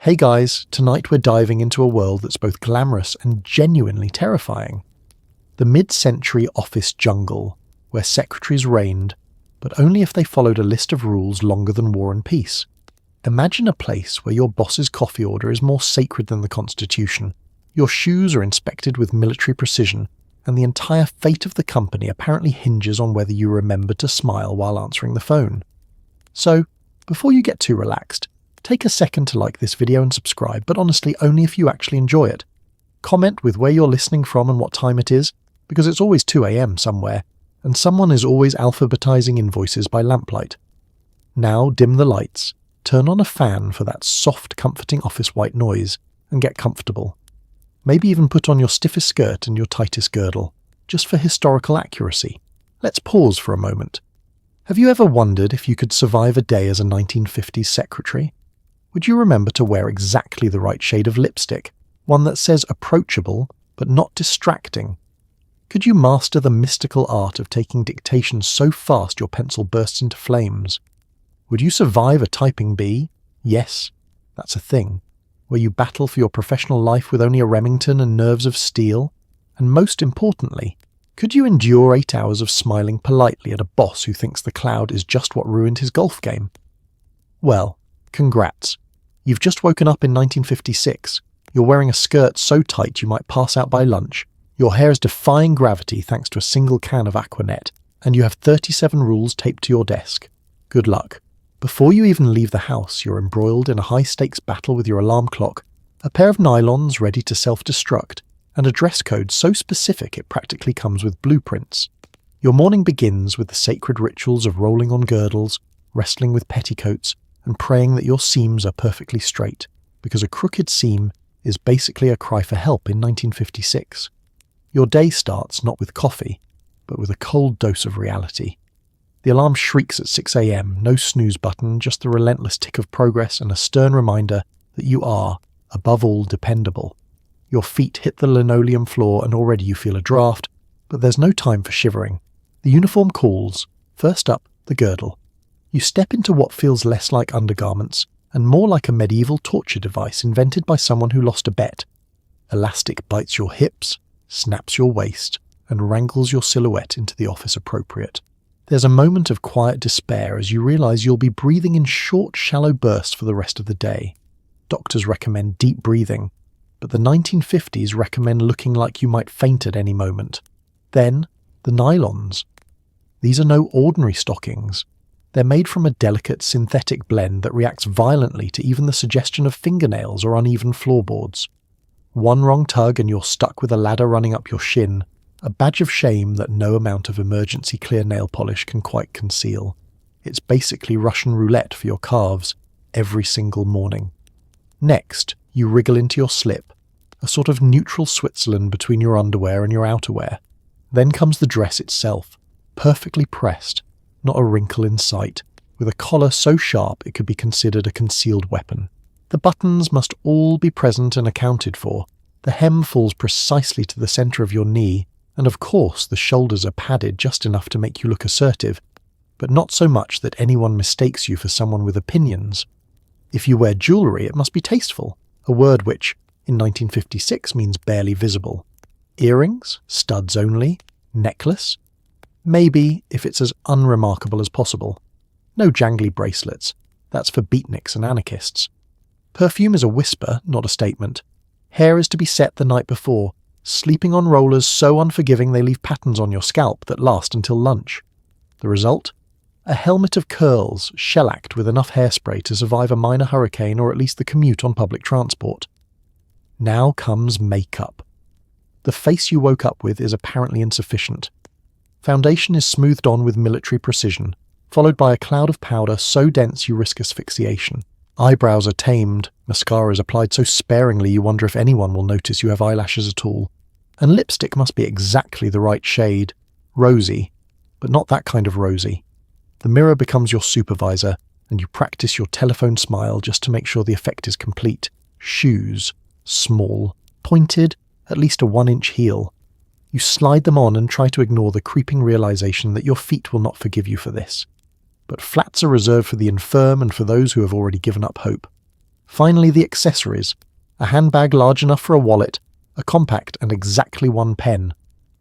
Hey guys, tonight we're diving into a world that's both glamorous and genuinely terrifying. The mid-century office jungle, where secretaries reigned, but only if they followed a list of rules longer than War and Peace. Imagine a place where your boss's coffee order is more sacred than the Constitution, your shoes are inspected with military precision, and the entire fate of the company apparently hinges on whether you remember to smile while answering the phone. So, before you get too relaxed, take a second to like this video and subscribe, but honestly only if you actually enjoy it. Comment with where you're listening from and what time it is, because it's always 2 AM somewhere, and someone is always alphabetizing invoices by lamplight. Now dim the lights, turn on a fan for that soft, comforting office white noise, and get comfortable. Maybe even put on your stiffest skirt and your tightest girdle, just for historical accuracy. Let's pause for a moment. Have you ever wondered if you could survive a day as a 1950s secretary? Would you remember to wear exactly the right shade of lipstick, one that says approachable but not distracting? Could you master the mystical art of taking dictation so fast your pencil bursts into flames? Would you survive a typing bee? Yes, that's a thing. Where you battle for your professional life with only a Remington and nerves of steel? And most importantly, could you endure 8 hours of smiling politely at a boss who thinks the cloud is just what ruined his golf game? Well, congrats. You've just woken up in 1956. You're wearing a skirt so tight you might pass out by lunch. Your hair is defying gravity thanks to a single can of Aquanet, and you have 37 rules taped to your desk. Good luck. Before you even leave the house, you're embroiled in a high-stakes battle with your alarm clock, a pair of nylons ready to self-destruct, and a dress code so specific it practically comes with blueprints. Your morning begins with the sacred rituals of rolling on girdles, wrestling with petticoats, and praying that your seams are perfectly straight, because a crooked seam is basically a cry for help in 1956. Your day starts not with coffee, but with a cold dose of reality. The alarm shrieks at 6 AM, no snooze button, just the relentless tick of progress and a stern reminder that you are, above all, dependable. Your feet hit the linoleum floor and already you feel a draft, but there's no time for shivering. The uniform calls. First up, the girdle. You step into what feels less like undergarments and more like a medieval torture device invented by someone who lost a bet. Elastic bites your hips, snaps your waist, and wrangles your silhouette into the office appropriate. There's a moment of quiet despair as you realize you'll be breathing in short, shallow bursts for the rest of the day. Doctors recommend deep breathing, but the 1950s recommend looking like you might faint at any moment. Then, the nylons. These are no ordinary stockings. They're made from a delicate synthetic blend that reacts violently to even the suggestion of fingernails or uneven floorboards. One wrong tug and you're stuck with a ladder running up your shin, a badge of shame that no amount of emergency clear nail polish can quite conceal. It's basically Russian roulette for your calves, every single morning. Next, you wriggle into your slip, a sort of neutral Switzerland between your underwear and your outerwear. Then comes the dress itself, perfectly pressed, not a wrinkle in sight, with a collar so sharp it could be considered a concealed weapon. The buttons must all be present and accounted for. The hem falls precisely to the centre of your knee, and of course the shoulders are padded just enough to make you look assertive, but not so much that anyone mistakes you for someone with opinions. If you wear jewellery, it must be tasteful, a word which, in 1956, means barely visible. Earrings? Studs only? Necklace? Maybe, if it's as unremarkable as possible. No jangly bracelets. That's for beatniks and anarchists. Perfume is a whisper, not a statement. Hair is to be set the night before, sleeping on rollers so unforgiving they leave patterns on your scalp that last until lunch. The result? A helmet of curls, shellacked with enough hairspray to survive a minor hurricane or at least the commute on public transport. Now comes makeup. The face you woke up with is apparently insufficient. Foundation is smoothed on with military precision, followed by a cloud of powder so dense you risk asphyxiation. Eyebrows are tamed, mascara is applied so sparingly you wonder if anyone will notice you have eyelashes at all. And lipstick must be exactly the right shade. Rosy, but not that kind of rosy. The mirror becomes your supervisor, and you practice your telephone smile just to make sure the effect is complete. Shoes. Small. Pointed. At least a 1-inch heel. You slide them on and try to ignore the creeping realization that your feet will not forgive you for this. But flats are reserved for the infirm and for those who have already given up hope. Finally, the accessories. A handbag large enough for a wallet, a compact and exactly one pen,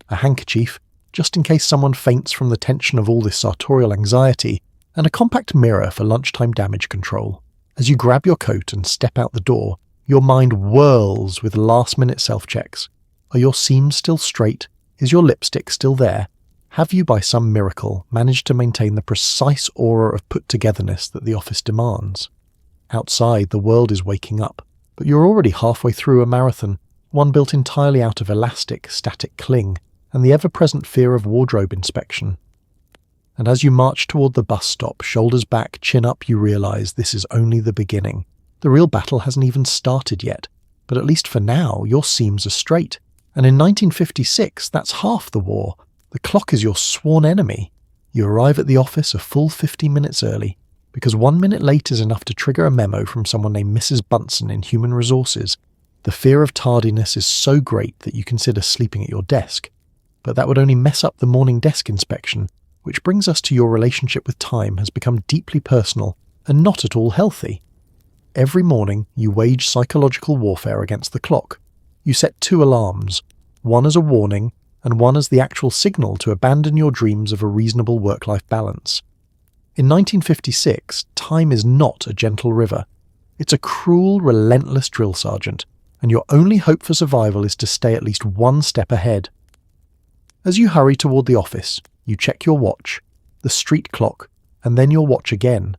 a handkerchief, just in case someone faints from the tension of all this sartorial anxiety, and a compact mirror for lunchtime damage control. As you grab your coat and step out the door, your mind whirls with last-minute self-checks. Are your seams still straight? Is your lipstick still there? Have you, by some miracle, managed to maintain the precise aura of put-togetherness that the office demands? Outside, the world is waking up, but you're already halfway through a marathon, one built entirely out of elastic, static cling, and the ever-present fear of wardrobe inspection. And as you march toward the bus stop, shoulders back, chin up, you realize this is only the beginning. The real battle hasn't even started yet, but at least for now, your seams are straight. And in 1956, that's half the war. The clock is your sworn enemy. You arrive at the office a full 50 minutes early, because 1 minute late is enough to trigger a memo from someone named Mrs. Bunsen in Human Resources. The fear of tardiness is so great that you consider sleeping at your desk. But that would only mess up the morning desk inspection, which brings us to your relationship with time has become deeply personal and not at all healthy. Every morning, you wage psychological warfare against the clock. You set 2 alarms, one as a warning and one as the actual signal to abandon your dreams of a reasonable work-life balance. In 1956, time is not a gentle river. It's a cruel, relentless drill sergeant, and your only hope for survival is to stay at least one step ahead. As you hurry toward the office, you check your watch, the street clock, and then your watch again,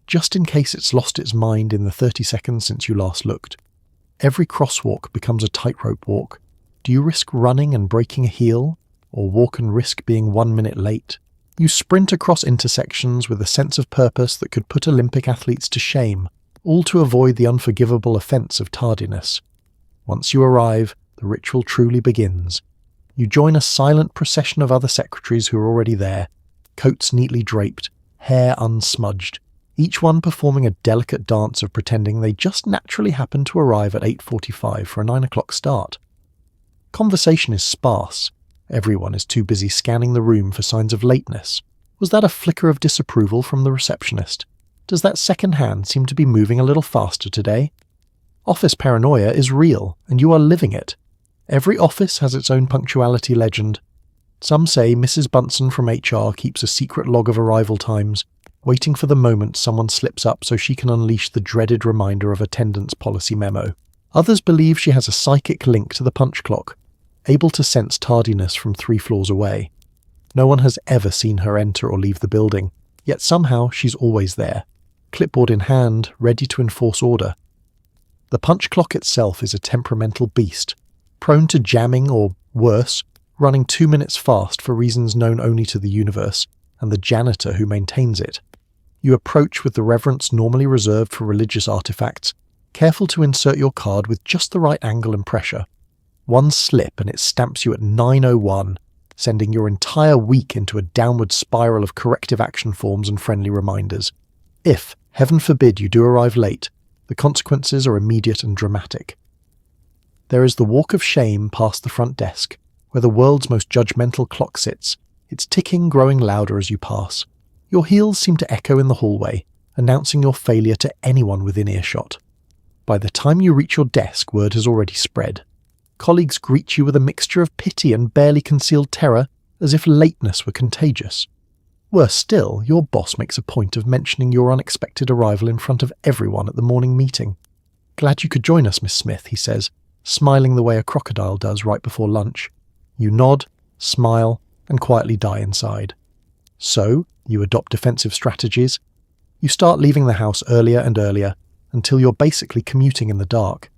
just in case it's lost its mind in the 30 seconds since you last looked. Every crosswalk becomes a tightrope walk. Do you risk running and breaking a heel, or walk and risk being 1 minute late? You sprint across intersections with a sense of purpose that could put Olympic athletes to shame, all to avoid the unforgivable offense of tardiness. Once you arrive, the ritual truly begins. You join a silent procession of other secretaries who are already there, coats neatly draped, hair unsmudged, each one performing a delicate dance of pretending they just naturally happened to arrive at 8:45 for a 9 o'clock start. Conversation is sparse. Everyone is too busy scanning the room for signs of lateness. Was that a flicker of disapproval from the receptionist? Does that second hand seem to be moving a little faster today? Office paranoia is real, and you are living it. Every office has its own punctuality legend. Some say Mrs. Bunsen from HR keeps a secret log of arrival times, waiting for the moment someone slips up so she can unleash the dreaded reminder of attendance policy memo. Others believe she has a psychic link to the punch clock, able to sense tardiness from 3 floors away. No one has ever seen her enter or leave the building, yet somehow she's always there, clipboard in hand, ready to enforce order. The punch clock itself is a temperamental beast, prone to jamming or, worse, running 2 minutes fast for reasons known only to the universe and the janitor who maintains it. You approach with the reverence normally reserved for religious artifacts, careful to insert your card with just the right angle and pressure. One slip and it stamps you at 9:01, sending your entire week into a downward spiral of corrective action forms and friendly reminders. If, heaven forbid, you do arrive late, the consequences are immediate and dramatic. There is the walk of shame past the front desk, where the world's most judgmental clock sits, its ticking growing louder as you pass. Your heels seem to echo in the hallway, announcing your failure to anyone within earshot. By the time you reach your desk, word has already spread. Colleagues greet you with a mixture of pity and barely concealed terror, as if lateness were contagious. Worse still, your boss makes a point of mentioning your unexpected arrival in front of everyone at the morning meeting. "Glad you could join us, Miss Smith," he says, smiling the way a crocodile does right before lunch. You nod, smile, and quietly die inside. So, you adopt defensive strategies. You start leaving the house earlier and earlier, until you're basically commuting in the dark.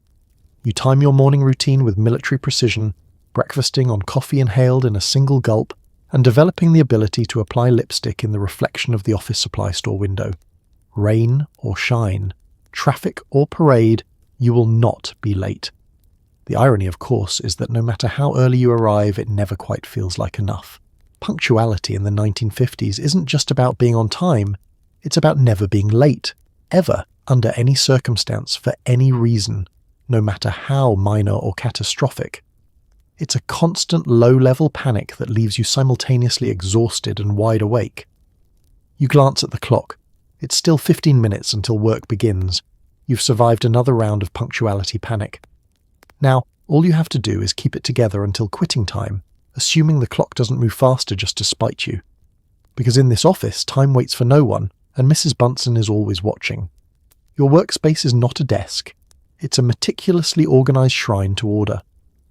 You time your morning routine with military precision, breakfasting on coffee inhaled in a single gulp, and developing the ability to apply lipstick in the reflection of the office supply store window. Rain or shine, traffic or parade, you will not be late. The irony, of course, is that no matter how early you arrive, it never quite feels like enough. Punctuality in the 1950s isn't just about being on time, it's about never being late, ever, under any circumstance, for any reason, no matter how minor or catastrophic. It's a constant low-level panic that leaves you simultaneously exhausted and wide awake. You glance at the clock. It's still 15 minutes until work begins. You've survived another round of punctuality panic. Now, all you have to do is keep it together until quitting time, assuming the clock doesn't move faster just to spite you. Because in this office, time waits for no one, and Mrs. Bunsen is always watching. Your workspace is not a desk. It's a meticulously organised shrine to order.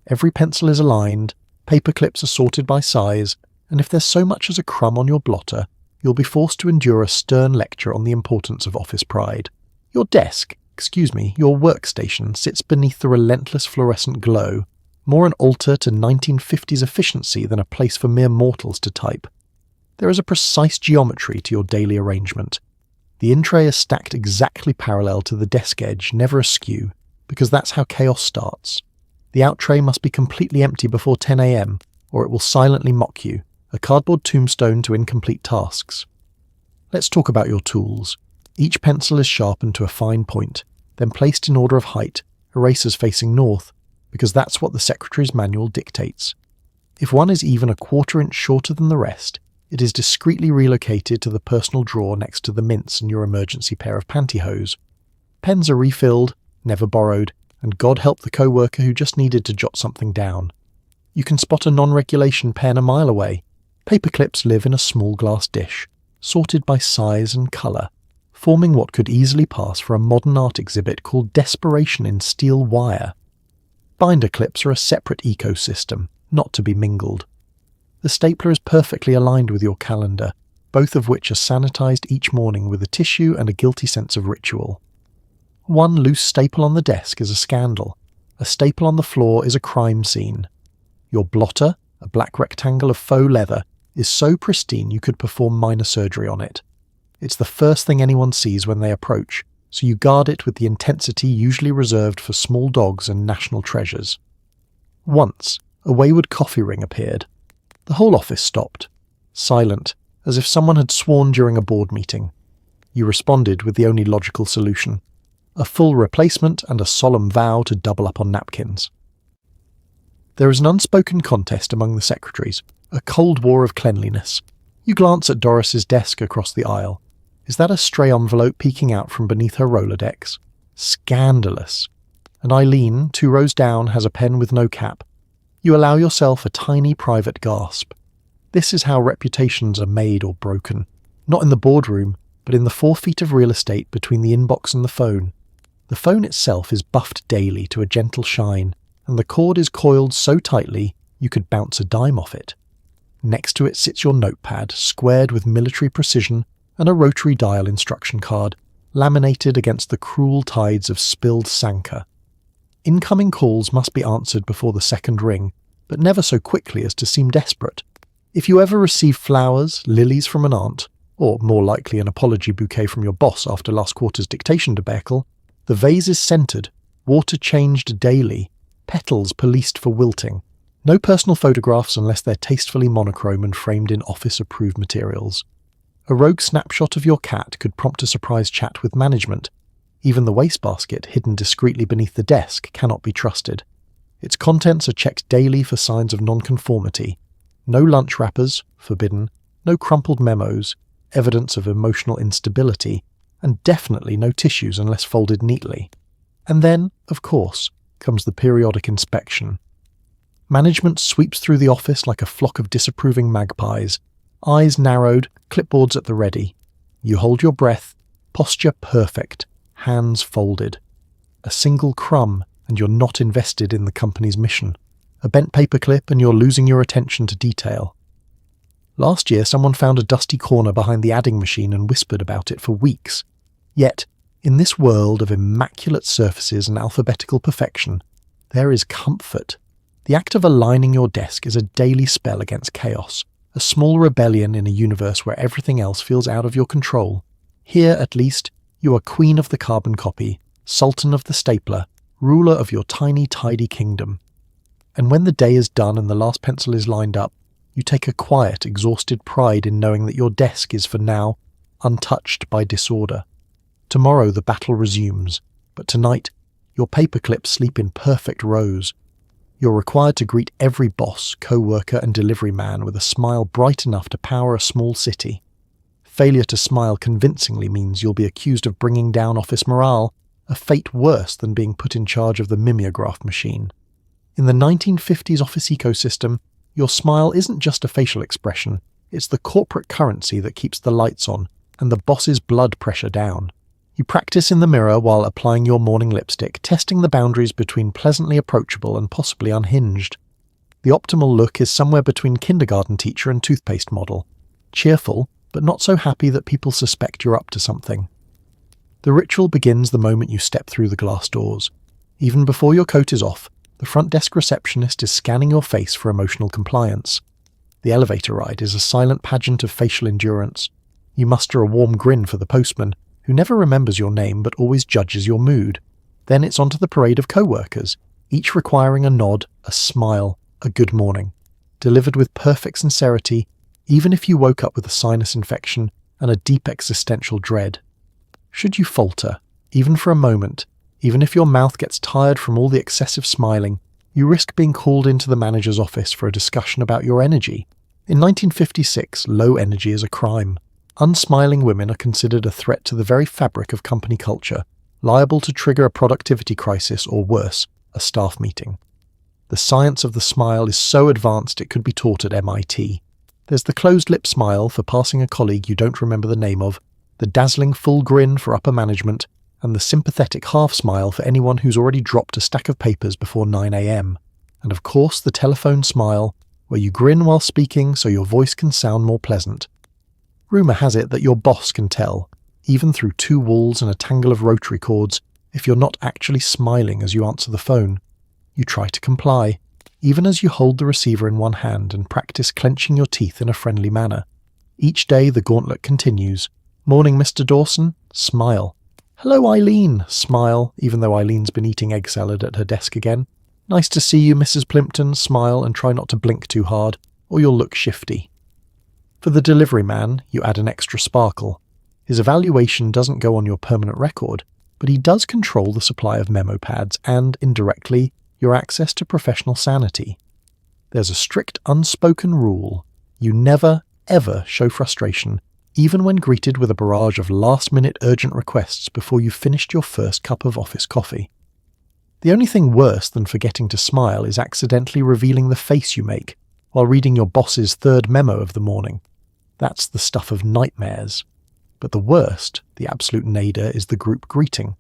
Every pencil is aligned, paper clips are sorted by size, and if there's so much as a crumb on your blotter, you'll be forced to endure a stern lecture on the importance of office pride. Your your workstation sits beneath the relentless fluorescent glow, more an altar to 1950s efficiency than a place for mere mortals to type. There is a precise geometry to your daily arrangement. The in-tray is stacked exactly parallel to the desk edge, never askew, because that's how chaos starts. The out-tray must be completely empty before 10 a.m, or it will silently mock you, a cardboard tombstone to incomplete tasks. Let's talk about your tools. Each pencil is sharpened to a fine point, then placed in order of height, erasers facing north, because that's what the Secretary's manual dictates. If one is even a quarter-inch shorter than the rest, it is discreetly relocated to the personal drawer next to the mints and your emergency pair of pantyhose. Pens are refilled, never borrowed, and God help the co-worker who just needed to jot something down. You can spot a non-regulation pen a mile away. Paper clips live in a small glass dish, sorted by size and colour, forming what could easily pass for a modern art exhibit called Desperation in Steel Wire. Binder clips are a separate ecosystem, not to be mingled. The stapler is perfectly aligned with your calendar, both of which are sanitised each morning with a tissue and a guilty sense of ritual. One loose staple on the desk is a scandal. A staple on the floor is a crime scene. Your blotter, a black rectangle of faux leather, is so pristine you could perform minor surgery on it. It's the first thing anyone sees when they approach, so you guard it with the intensity usually reserved for small dogs and national treasures. Once, a wayward coffee ring appeared. The whole office stopped, silent, as if someone had sworn during a board meeting. You responded with the only logical solution: a full replacement and a solemn vow to double up on napkins. There is an unspoken contest among the secretaries, a cold war of cleanliness. You glance at Doris's desk across the aisle. Is that a stray envelope peeking out from beneath her Rolodex? Scandalous. And Eileen, 2 rows down, has a pen with no cap. You allow yourself a tiny private gasp. This is how reputations are made or broken. Not in the boardroom, but in the 4 feet of real estate between the inbox and the phone. The phone itself is buffed daily to a gentle shine, and the cord is coiled so tightly you could bounce a dime off it. Next to it sits your notepad, squared with military precision, and a rotary dial instruction card, laminated against the cruel tides of spilled Sanka. Incoming calls must be answered before the second ring, but never so quickly as to seem desperate. If you ever receive flowers, lilies from an aunt, or more likely an apology bouquet from your boss after last quarter's dictation debacle, the vase is scented, water changed daily, petals policed for wilting. No personal photographs unless they're tastefully monochrome and framed in office-approved materials. A rogue snapshot of your cat could prompt a surprise chat with management. Even the wastebasket, hidden discreetly beneath the desk, cannot be trusted. Its contents are checked daily for signs of nonconformity. No lunch wrappers, forbidden, no crumpled memos, evidence of emotional instability, and definitely no tissues unless folded neatly. And then, of course, comes the periodic inspection. Management sweeps through the office like a flock of disapproving magpies, eyes narrowed, clipboards at the ready. You hold your breath, posture perfect, hands folded. A single crumb and you're not invested in the company's mission. A bent paperclip and you're losing your attention to detail. Last year someone found a dusty corner behind the adding machine and whispered about it for weeks. Yet, in this world of immaculate surfaces and alphabetical perfection, there is comfort. The act of aligning your desk is a daily spell against chaos, a small rebellion in a universe where everything else feels out of your control. Here, at least, you are queen of the carbon copy, sultan of the stapler, ruler of your tiny, tidy kingdom. And when the day is done and the last pencil is lined up, you take a quiet, exhausted pride in knowing that your desk is, for now, untouched by disorder. Tomorrow the battle resumes, but tonight, your paperclips sleep in perfect rows. You're required to greet every boss, co-worker and delivery man with a smile bright enough to power a small city. Failure to smile convincingly means you'll be accused of bringing down office morale, a fate worse than being put in charge of the mimeograph machine. In the 1950s office ecosystem, your smile isn't just a facial expression, it's the corporate currency that keeps the lights on and the boss's blood pressure down. You practice in the mirror while applying your morning lipstick, testing the boundaries between pleasantly approachable and possibly unhinged. The optimal look is somewhere between kindergarten teacher and toothpaste model. Cheerful, but not so happy that people suspect you're up to something. The ritual begins the moment you step through the glass doors. Even before your coat is off, the front desk receptionist is scanning your face for emotional compliance. The elevator ride is a silent pageant of facial endurance. You muster a warm grin for the postman, who never remembers your name but always judges your mood. Then it's onto the parade of co-workers, each requiring a nod, a smile, a good morning, delivered with perfect sincerity, even if you woke up with a sinus infection and a deep existential dread. Should you falter, even for a moment, even if your mouth gets tired from all the excessive smiling, you risk being called into the manager's office for a discussion about your energy. In 1956, low energy is a crime. Unsmiling women are considered a threat to the very fabric of company culture, liable to trigger a productivity crisis or worse, a staff meeting. The science of the smile is so advanced it could be taught at MIT. There's the closed-lip smile for passing a colleague you don't remember the name of, the dazzling full grin for upper management, and the sympathetic half-smile for anyone who's already dropped a stack of papers before 9 a.m. And of course the telephone smile, where you grin while speaking so your voice can sound more pleasant. Rumour has it that your boss can tell, even through two walls and a tangle of rotary cords, if you're not actually smiling as you answer the phone. You try to comply, even as you hold the receiver in one hand and practice clenching your teeth in a friendly manner. Each day the gauntlet continues. Morning, Mr. Dawson. Smile. Hello, Eileen. Smile, even though Eileen's been eating egg salad at her desk again. Nice to see you, Mrs. Plimpton. Smile and try not to blink too hard, or you'll look shifty. For the delivery man, you add an extra sparkle. His evaluation doesn't go on your permanent record, but he does control the supply of memo pads and, indirectly, your access to professional sanity. There's a strict unspoken rule. You never, ever show frustration, even when greeted with a barrage of last-minute urgent requests before you've finished your first cup of office coffee. The only thing worse than forgetting to smile is accidentally revealing the face you make while reading your boss's third memo of the morning. That's the stuff of nightmares. But the worst, the absolute nadir, is the group greeting.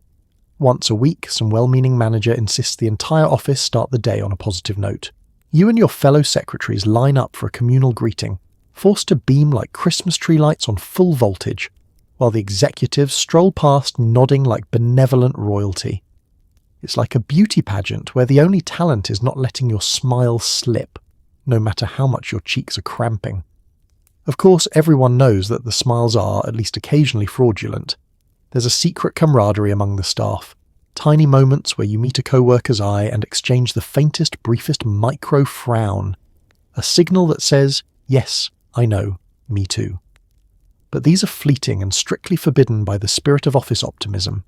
Once a week, some well-meaning manager insists the entire office start the day on a positive note. You and your fellow secretaries line up for a communal greeting, forced to beam like Christmas tree lights on full voltage, while the executives stroll past nodding like benevolent royalty. It's like a beauty pageant where the only talent is not letting your smile slip, no matter how much your cheeks are cramping. Of course, everyone knows that the smiles are, at least occasionally, fraudulent. There's a secret camaraderie among the staff, tiny moments where you meet a co-worker's eye and exchange the faintest, briefest micro frown, a signal that says, yes, I know, me too. But these are fleeting and strictly forbidden by the spirit of office optimism.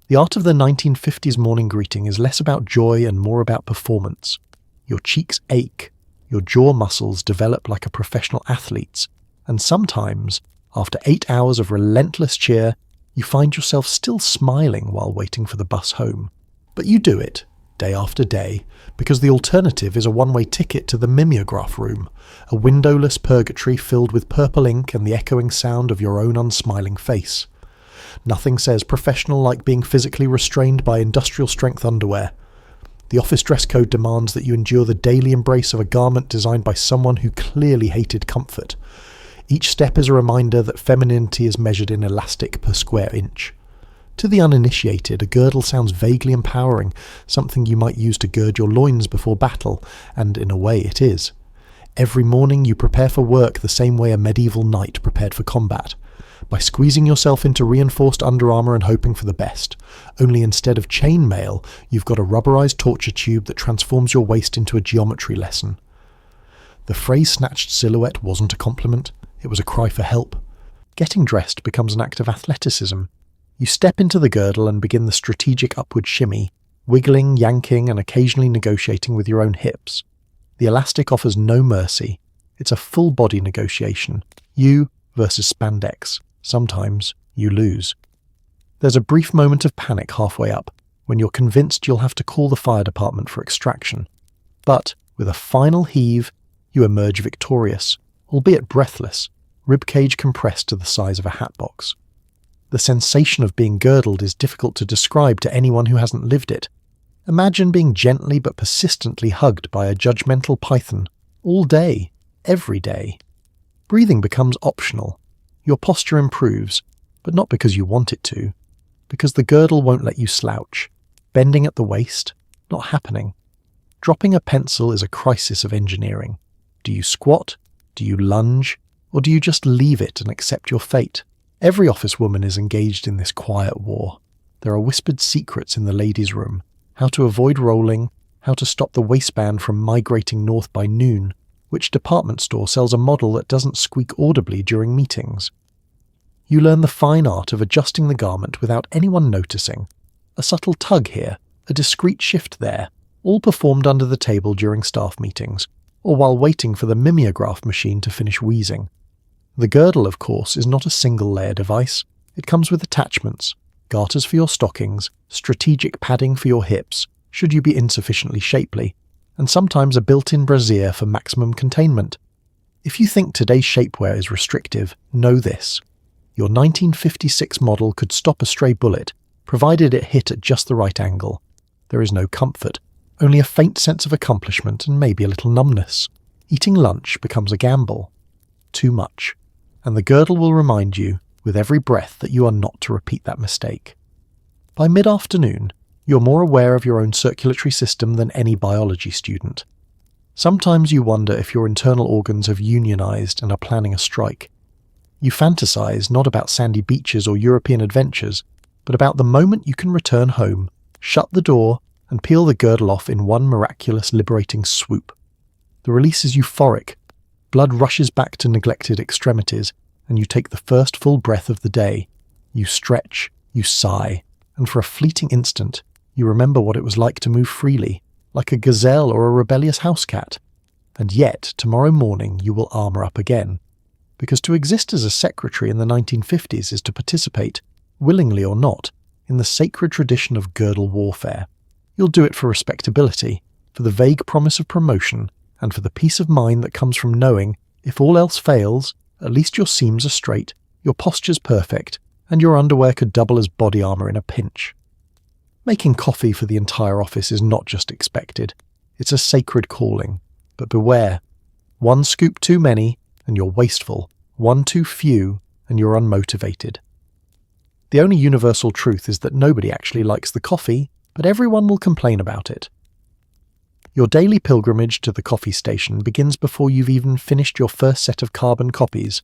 The art of the 1950s morning greeting is less about joy and more about performance. Your cheeks ache, your jaw muscles develop like a professional athlete's, and sometimes, after 8 hours of relentless cheer, you find yourself still smiling while waiting for the bus home. But you do it, day after day, because the alternative is a one-way ticket to the mimeograph room, a windowless purgatory filled with purple ink and the echoing sound of your own unsmiling face. Nothing says professional like being physically restrained by industrial-strength underwear. The office dress code demands that you endure the daily embrace of a garment designed by someone who clearly hated comfort. Each step is a reminder that femininity is measured in elastic per square inch. To the uninitiated, a girdle sounds vaguely empowering, something you might use to gird your loins before battle, and in a way it is. Every morning you prepare for work the same way a medieval knight prepared for combat, by squeezing yourself into reinforced Under Armour and hoping for the best. Only instead of chainmail, you've got a rubberized torture tube that transforms your waist into a geometry lesson. The phrase-snatched silhouette wasn't a compliment, it was a cry for help. Getting dressed becomes an act of athleticism. You step into the girdle and begin the strategic upward shimmy, wiggling, yanking, and occasionally negotiating with your own hips. The elastic offers no mercy. It's a full-body negotiation. You versus spandex. Sometimes you lose. There's a brief moment of panic halfway up, when you're convinced you'll have to call the fire department for extraction. But, with a final heave, you emerge victorious, albeit breathless, ribcage compressed to the size of a hatbox. The sensation of being girdled is difficult to describe to anyone who hasn't lived it. Imagine being gently but persistently hugged by a judgmental python, all day, every day. Breathing becomes optional. Your posture improves, but not because you want it to, because the girdle won't let you slouch. Bending at the waist, not happening. Dropping a pencil is a crisis of engineering. Do you squat? Do you lunge? Or do you just leave it and accept your fate? Every office woman is engaged in this quiet war. There are whispered secrets in the ladies' room. How to avoid rolling, how to stop the waistband from migrating north by noon, which department store sells a model that doesn't squeak audibly during meetings. You learn the fine art of adjusting the garment without anyone noticing. A subtle tug here, a discreet shift there, all performed under the table during staff meetings, or while waiting for the mimeograph machine to finish wheezing. The girdle, of course, is not a single-layer device. It comes with attachments, garters for your stockings, strategic padding for your hips, should you be insufficiently shapely, and sometimes a built-in brassiere for maximum containment. If you think today's shapewear is restrictive, know this. Your 1956 model could stop a stray bullet, provided it hit at just the right angle. There is no comfort, only a faint sense of accomplishment and maybe a little numbness. Eating lunch becomes a gamble. Too much. And the girdle will remind you, with every breath, that you are not to repeat that mistake. By mid-afternoon, you're more aware of your own circulatory system than any biology student. Sometimes you wonder if your internal organs have unionized and are planning a strike. You fantasize not about sandy beaches or European adventures, but about the moment you can return home, shut the door, and peel the girdle off in one miraculous liberating swoop. The release is euphoric. Blood rushes back to neglected extremities, and you take the first full breath of the day. You stretch, you sigh, and for a fleeting instant, you remember what it was like to move freely, like a gazelle or a rebellious house cat. And yet, tomorrow morning you will armour up again. Because to exist as a secretary in the 1950s is to participate, willingly or not, in the sacred tradition of girdle warfare. You'll do it for respectability, for the vague promise of promotion, and for the peace of mind that comes from knowing, if all else fails, at least your seams are straight, your posture's perfect, and your underwear could double as body armour in a pinch. Making coffee for the entire office is not just expected, it's a sacred calling. But beware, one scoop too many, and you're wasteful, one too few, and you're unmotivated. The only universal truth is that nobody actually likes the coffee, but everyone will complain about it. Your daily pilgrimage to the coffee station begins before you've even finished your first set of carbon copies.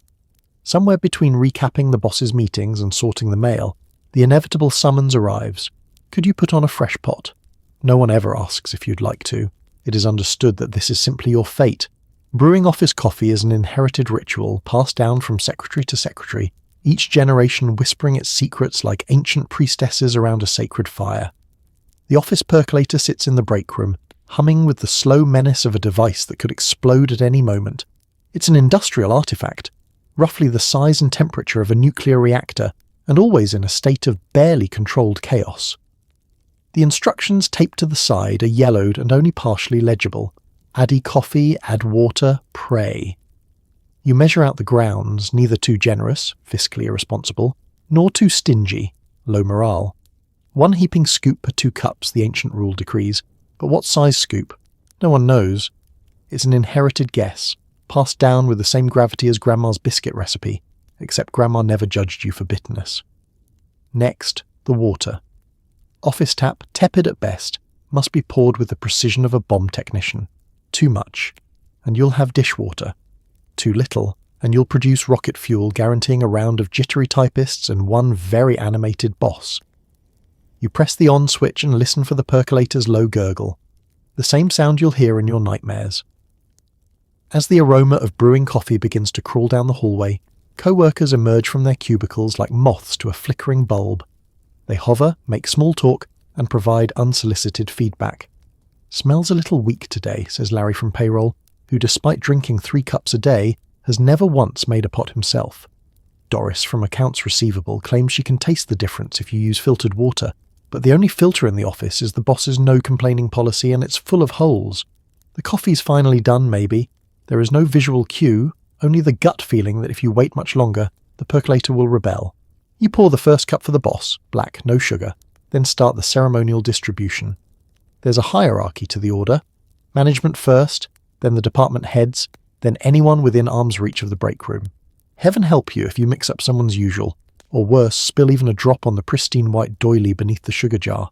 Somewhere between recapping the boss's meetings and sorting the mail, the inevitable summons arrives. Could you put on a fresh pot? No one ever asks if you'd like to. It is understood that this is simply your fate. Brewing office coffee is an inherited ritual passed down from secretary to secretary, each generation whispering its secrets like ancient priestesses around a sacred fire. The office percolator sits in the break room, humming with the slow menace of a device that could explode at any moment. It's an industrial artifact, roughly the size and temperature of a nuclear reactor, and always in a state of barely controlled chaos. The instructions taped to the side are yellowed and only partially legible. Add coffee, add water, pray. You measure out the grounds, neither too generous, fiscally irresponsible, nor too stingy, low morale. 1 heaping scoop per 2 cups, the ancient rule decrees, but what size scoop? No one knows. It's an inherited guess, passed down with the same gravity as Grandma's biscuit recipe, except Grandma never judged you for bitterness. Next, the water. Office tap, tepid at best, must be poured with the precision of a bomb technician. Too much, and you'll have dishwater. Too little, and you'll produce rocket fuel guaranteeing a round of jittery typists and one very animated boss. You press the on switch and listen for the percolator's low gurgle, the same sound you'll hear in your nightmares. As the aroma of brewing coffee begins to crawl down the hallway, co-workers emerge from their cubicles like moths to a flickering bulb. They hover, make small talk, and provide unsolicited feedback. "Smells a little weak today," says Larry from payroll, who despite drinking 3 cups a day, has never once made a pot himself. Doris from Accounts Receivable claims she can taste the difference if you use filtered water, but the only filter in the office is the boss's no-complaining policy and it's full of holes. The coffee's finally done, maybe. There is no visual cue, only the gut feeling that if you wait much longer, the percolator will rebel. You pour the first cup for the boss, black, no sugar, then start the ceremonial distribution. There's a hierarchy to the order. Management first, then the department heads, then anyone within arm's reach of the break room. Heaven help you if you mix up someone's usual, or worse, spill even a drop on the pristine white doily beneath the sugar jar.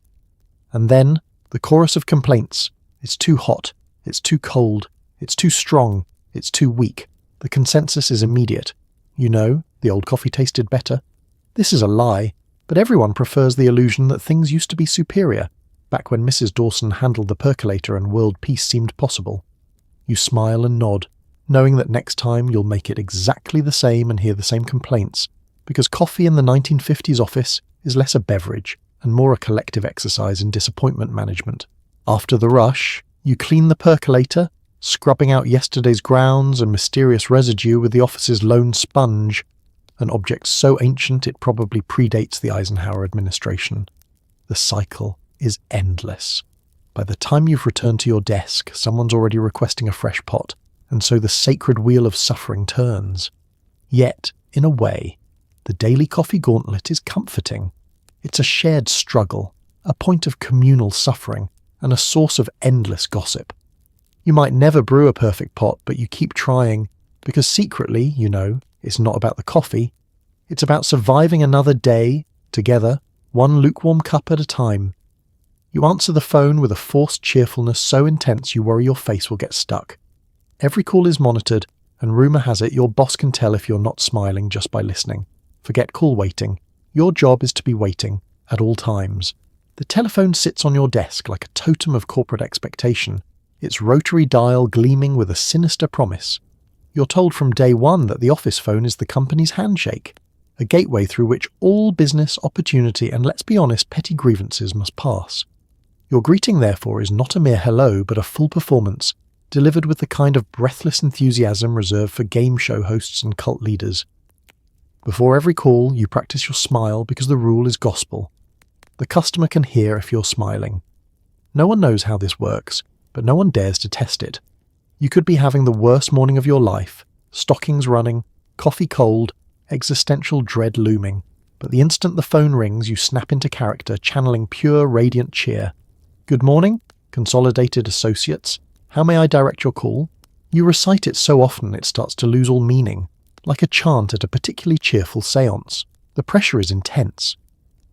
And then, the chorus of complaints. It's too hot, it's too cold, it's too strong, it's too weak. The consensus is immediate. You know, the old coffee tasted better. This is a lie, but everyone prefers the illusion that things used to be superior, back when Mrs. Dawson handled the percolator and world peace seemed possible. You smile and nod, knowing that next time you'll make it exactly the same and hear the same complaints, because coffee in the 1950s office is less a beverage and more a collective exercise in disappointment management. After the rush, you clean the percolator, scrubbing out yesterday's grounds and mysterious residue with the office's lone sponge, an object so ancient it probably predates the Eisenhower administration. The cycle is endless. By the time you've returned to your desk, someone's already requesting a fresh pot, and so the sacred wheel of suffering turns. Yet, in a way, the daily coffee gauntlet is comforting. It's a shared struggle, a point of communal suffering, and a source of endless gossip. You might never brew a perfect pot, but you keep trying, because secretly, you know, it's not about the coffee. It's about surviving another day, together, one lukewarm cup at a time. You answer the phone with a forced cheerfulness so intense you worry your face will get stuck. Every call is monitored, and rumour has it your boss can tell if you're not smiling just by listening. Forget call waiting. Your job is to be waiting, at all times. The telephone sits on your desk like a totem of corporate expectation, its rotary dial gleaming with a sinister promise. You're told from day one that the office phone is the company's handshake, a gateway through which all business, opportunity, and let's be honest, petty grievances must pass. Your greeting, therefore, is not a mere hello, but a full performance, delivered with the kind of breathless enthusiasm reserved for game show hosts and cult leaders. Before every call, you practice your smile because the rule is gospel. The customer can hear if you're smiling. No one knows how this works, but no one dares to test it. You could be having the worst morning of your life, stockings running, coffee cold, existential dread looming, but the instant the phone rings, you snap into character, channeling pure, radiant cheer. Good morning, Consolidated Associates. How may I direct your call? You recite it so often it starts to lose all meaning, like a chant at a particularly cheerful séance. The pressure is intense.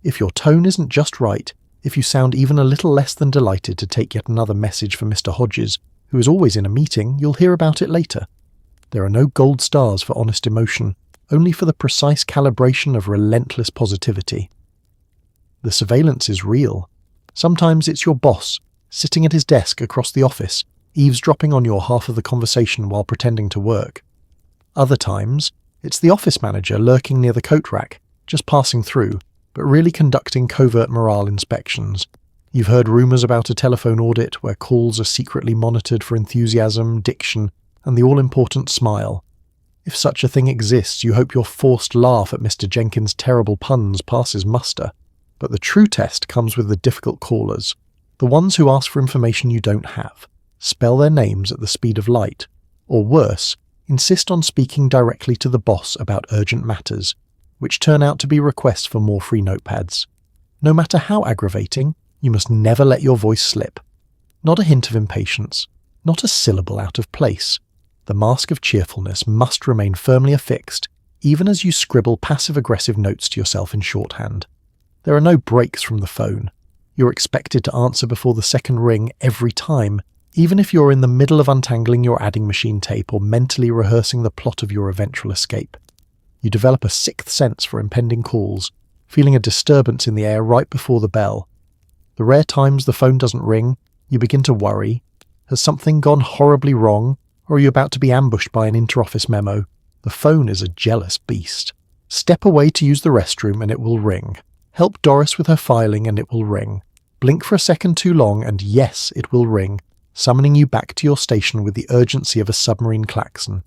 If your tone isn't just right, if you sound even a little less than delighted to take yet another message for Mr. Hodges, who is always in a meeting, you'll hear about it later. There are no gold stars for honest emotion, only for the precise calibration of relentless positivity. The surveillance is real. Sometimes it's your boss, sitting at his desk across the office, eavesdropping on your half of the conversation while pretending to work. Other times, it's the office manager lurking near the coat rack, just passing through, but really conducting covert morale inspections. You've heard rumours about a telephone audit where calls are secretly monitored for enthusiasm, diction, and the all-important smile. If such a thing exists, you hope your forced laugh at Mr. Jenkins' terrible puns passes muster. But the true test comes with the difficult callers, the ones who ask for information you don't have, spell their names at the speed of light, or worse, insist on speaking directly to the boss about urgent matters, which turn out to be requests for more free notepads. No matter how aggravating, you must never let your voice slip. Not a hint of impatience, not a syllable out of place. The mask of cheerfulness must remain firmly affixed, even as you scribble passive-aggressive notes to yourself in shorthand. There are no breaks from the phone. You're expected to answer before the second ring every time, even if you're in the middle of untangling your adding machine tape or mentally rehearsing the plot of your eventual escape. You develop a sixth sense for impending calls, feeling a disturbance in the air right before the bell. The rare times the phone doesn't ring, you begin to worry. Has something gone horribly wrong, or are you about to be ambushed by an inter-office memo? The phone is a jealous beast. Step away to use the restroom and it will ring. Help Doris with her filing and it will ring. Blink for a second too long and yes, it will ring, summoning you back to your station with the urgency of a submarine klaxon.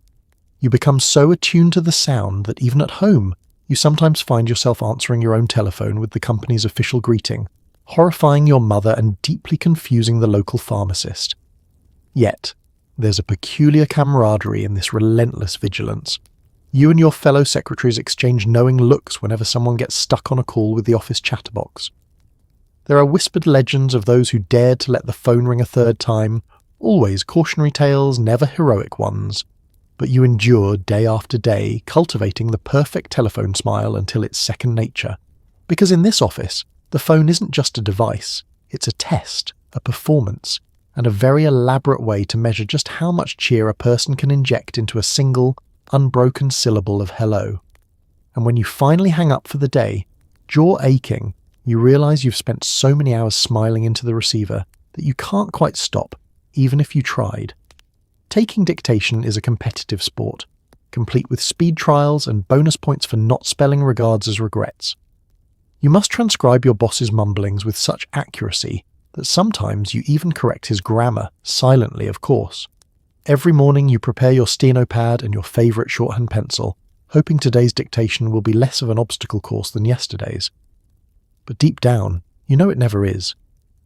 You become so attuned to the sound that even at home, You sometimes find yourself answering your own telephone with the company's official greeting, horrifying your mother and deeply confusing the local pharmacist. Yet, there's a peculiar camaraderie in this relentless vigilance. You and your fellow secretaries exchange knowing looks whenever someone gets stuck on a call with the office chatterbox. There are whispered legends of those who dared to let the phone ring a third time, always cautionary tales, never heroic ones. But you endure day after day, cultivating the perfect telephone smile until it's second nature. Because in this office, the phone isn't just a device, it's a test, a performance, and a very elaborate way to measure just how much cheer a person can inject into a single, unbroken syllable of hello. And when you finally hang up for the day, jaw aching, you realise you've spent so many hours smiling into the receiver that you can't quite stop, even if you tried. Taking dictation is a competitive sport, complete with speed trials and bonus points for not spelling regards as regrets. You must transcribe your boss's mumblings with such accuracy that sometimes you even correct his grammar, silently of course. Every morning you prepare your steno pad and your favourite shorthand pencil, hoping today's dictation will be less of an obstacle course than yesterday's. But deep down, you know it never is.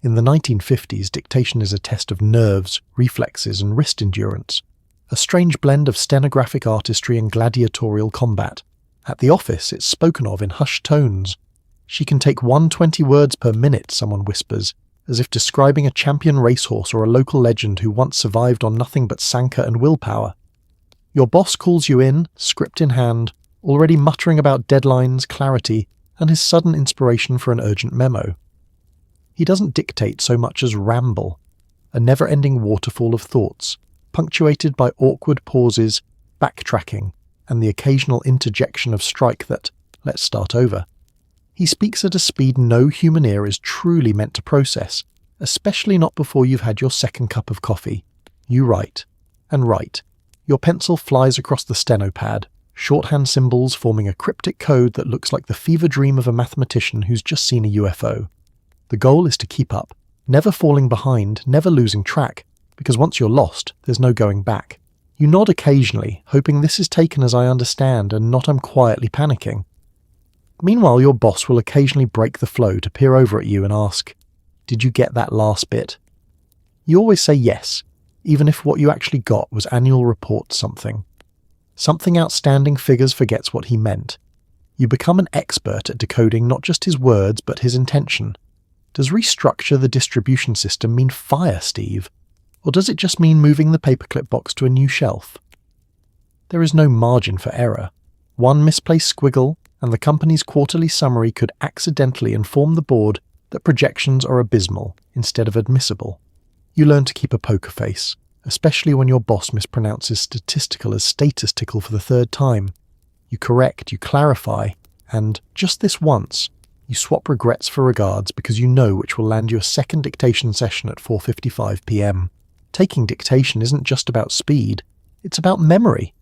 In the 1950s, dictation is a test of nerves, reflexes and wrist endurance, a strange blend of stenographic artistry and gladiatorial combat. At the office, it's spoken of in hushed tones. She can take 120 words per minute, someone whispers, as if describing a champion racehorse or a local legend who once survived on nothing but sanka and willpower. Your boss calls you in, script in hand, already muttering about deadlines, clarity, and his sudden inspiration for an urgent memo. He doesn't dictate so much as ramble, a never-ending waterfall of thoughts, punctuated by awkward pauses, backtracking, and the occasional interjection of strike that, let's start over. He speaks at a speed no human ear is truly meant to process, especially not before you've had your second cup of coffee. You write, and write. Your pencil flies across the steno pad, shorthand symbols forming a cryptic code that looks like the fever dream of a mathematician who's just seen a UFO. The goal is to keep up, never falling behind, never losing track, because once you're lost, there's no going back. You nod occasionally, hoping this is taken as I understand and not I'm quietly panicking. Meanwhile, your boss will occasionally break the flow to peer over at you and ask, "Did you get that last bit?" You always say yes, even if what you actually got was annual report something. Something outstanding figures forgets what he meant. You become an expert at decoding not just his words but his intention. Does restructure the distribution system mean fire Steve? Or does it just mean moving the paperclip box to a new shelf? There is no margin for error. One misplaced squiggle, and the company's quarterly summary could accidentally inform the board that projections are abysmal instead of admissible. You learn to keep a poker face, especially when your boss mispronounces statistical as statistical for the third time. You correct, you clarify, and, just this once, you swap regrets for regards because you know which will land you a second dictation session at 4:55 p.m. Taking dictation isn't just about speed, it's about memory.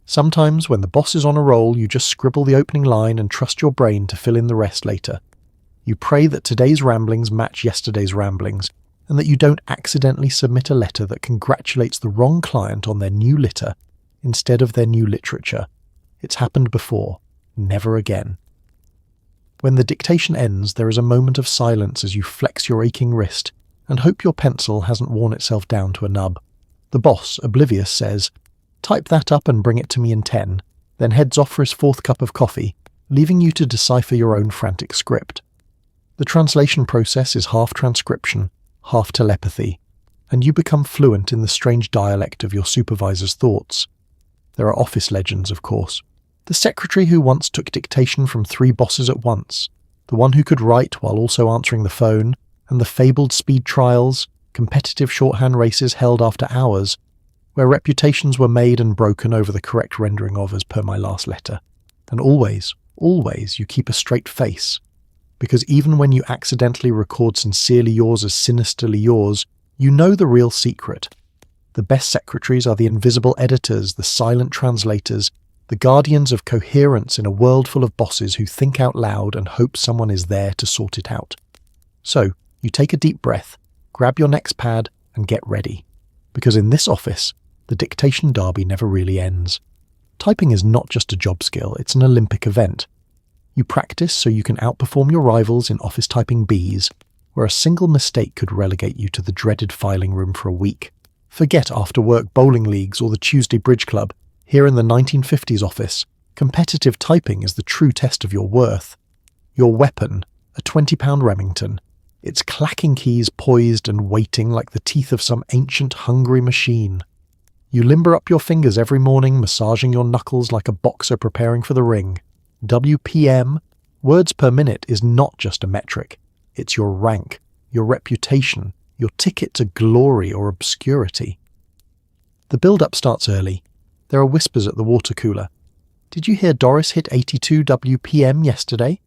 Sometimes, when the boss is on a roll, you just scribble the opening line and trust your brain to fill in the rest later. You pray that today's ramblings match yesterday's ramblings, and that you don't accidentally submit a letter that congratulates the wrong client on their new litter instead of their new literature. It's happened before. Never again. When the dictation ends, there is a moment of silence as you flex your aching wrist and hope your pencil hasn't worn itself down to a nub. The boss, oblivious, says, "Type that up and bring it to me in 10, then heads off for his fourth cup of coffee, leaving you to decipher your own frantic script. The translation process is half transcription, half telepathy, and you become fluent in the strange dialect of your supervisor's thoughts. There are office legends, of course. The secretary who once took dictation from 3 bosses at once, the one who could write while also answering the phone, and the fabled speed trials, competitive shorthand races held after hours, where reputations were made and broken over the correct rendering of as per my last letter. And always, always you keep a straight face. Because even when you accidentally record sincerely yours as sinisterly yours, you know the real secret. The best secretaries are the invisible editors, the silent translators, the guardians of coherence in a world full of bosses who think out loud and hope someone is there to sort it out. So, you take a deep breath, grab your next pad, and get ready. Because in this office, the dictation derby never really ends. Typing is not just a job skill, it's an Olympic event. You practice so you can outperform your rivals in office typing bees, where a single mistake could relegate you to the dreaded filing room for a week. Forget after-work bowling leagues or the Tuesday bridge club. Here in the 1950s office, competitive typing is the true test of your worth. Your weapon, a 20-pound Remington, its clacking keys poised and waiting like the teeth of some ancient hungry machine. You limber up your fingers every morning, massaging your knuckles like a boxer preparing for the ring. WPM, words per minute, is not just a metric. It's your rank, your reputation, your ticket to glory or obscurity. The build-up starts early. There are whispers at the water cooler. Did you hear Doris hit 82 WPM yesterday?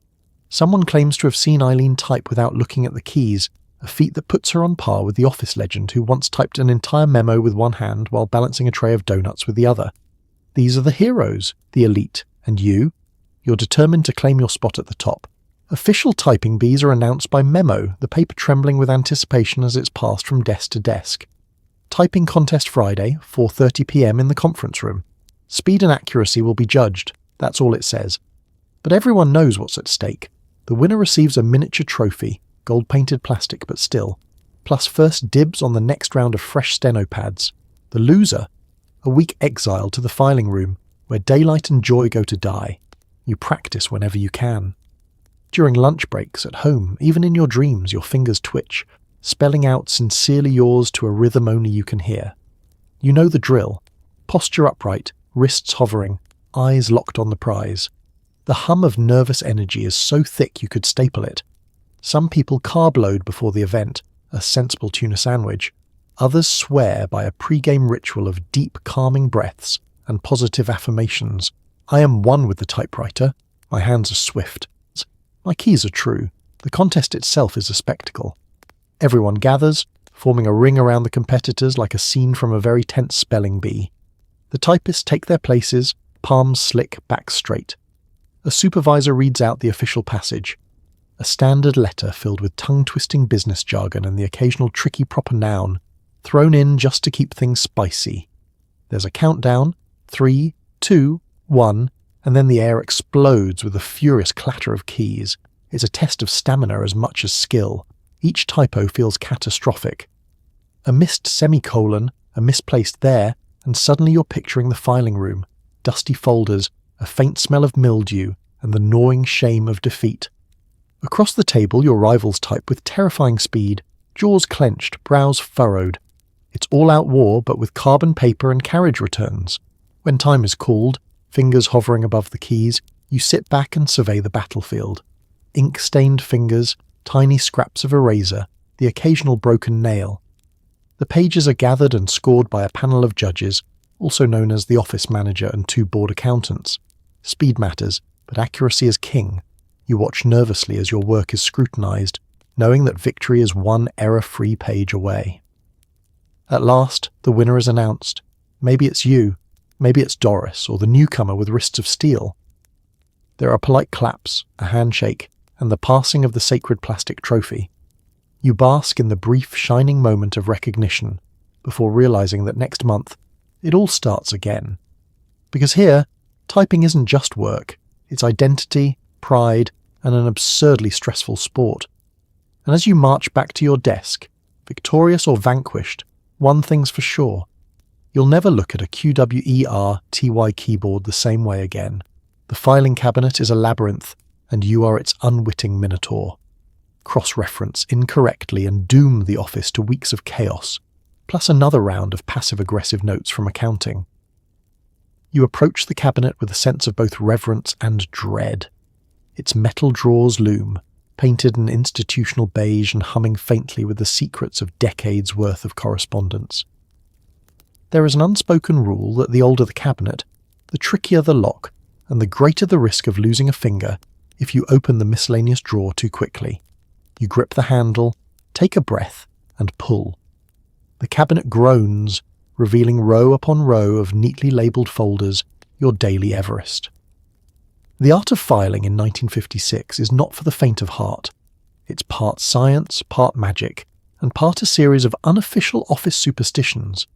Someone claims to have seen Eileen type without looking at the keys, a feat that puts her on par with the office legend who once typed an entire memo with one hand while balancing a tray of donuts with the other. These are the heroes, the elite, and you? You're determined to claim your spot at the top. Official typing bees are announced by memo, the paper trembling with anticipation as it's passed from desk to desk. Typing contest Friday, 4:30 p.m. in the conference room. Speed and accuracy will be judged, that's all it says. But everyone knows what's at stake. The winner receives a miniature trophy, gold-painted plastic but still, plus first dibs on the next round of fresh steno pads. The loser, a week exiled to the filing room, where daylight and joy go to die. You practice whenever you can. During lunch breaks, at home, even in your dreams, your fingers twitch, spelling out sincerely yours to a rhythm only you can hear. You know the drill. Posture upright, wrists hovering, eyes locked on the prize. The hum of nervous energy is so thick you could staple it. Some people carb load before the event, a sensible tuna sandwich. Others swear by a pre-game ritual of deep, calming breaths and positive affirmations. I am one with the typewriter. My hands are swift. My keys are true. The contest itself is a spectacle. Everyone gathers, forming a ring around the competitors like a scene from a very tense spelling bee. The typists take their places, palms slick, backs straight. A supervisor reads out the official passage. A standard letter filled with tongue-twisting business jargon and the occasional tricky proper noun, thrown in just to keep things spicy. There's a countdown, 3, 2, 1, and then the air explodes with a furious clatter of keys. It's a test of stamina as much as skill. Each typo feels catastrophic. A missed semicolon, a misplaced there, and suddenly you're picturing the filing room, dusty folders, a faint smell of mildew, and the gnawing shame of defeat. Across the table your rivals type with terrifying speed, jaws clenched, brows furrowed. It's all-out war, but with carbon paper and carriage returns. When time is called, fingers hovering above the keys, you sit back and survey the battlefield. Ink-stained fingers, tiny scraps of eraser, the occasional broken nail. The pages are gathered and scored by a panel of judges, also known as the office manager and 2 board accountants. Speed matters, but accuracy is king. You watch nervously as your work is scrutinized, knowing that victory is one error-free page away. At last, the winner is announced. Maybe it's you, maybe it's Doris, or the newcomer with wrists of steel. There are polite claps, a handshake, and the passing of the sacred plastic trophy. You bask in the brief, shining moment of recognition, before realizing that next month, it all starts again. Because here, typing isn't just work, it's identity, pride, and an absurdly stressful sport. And as you march back to your desk, victorious or vanquished, one thing's for sure. You'll never look at a QWERTY keyboard the same way again. The filing cabinet is a labyrinth, and you are its unwitting minotaur. Cross-reference incorrectly and doom the office to weeks of chaos, plus another round of passive-aggressive notes from accounting. You approach the cabinet with a sense of both reverence and dread. Its metal drawers loom, painted an institutional beige and humming faintly with the secrets of decades' worth of correspondence. There is an unspoken rule that the older the cabinet, the trickier the lock, and the greater the risk of losing a finger if you open the miscellaneous drawer too quickly. You grip the handle, take a breath, and pull. The cabinet groans, revealing row upon row of neatly labelled folders, your daily Everest. The art of filing in 1956 is not for the faint of heart. It's part science, part magic, and part a series of unofficial office superstitions.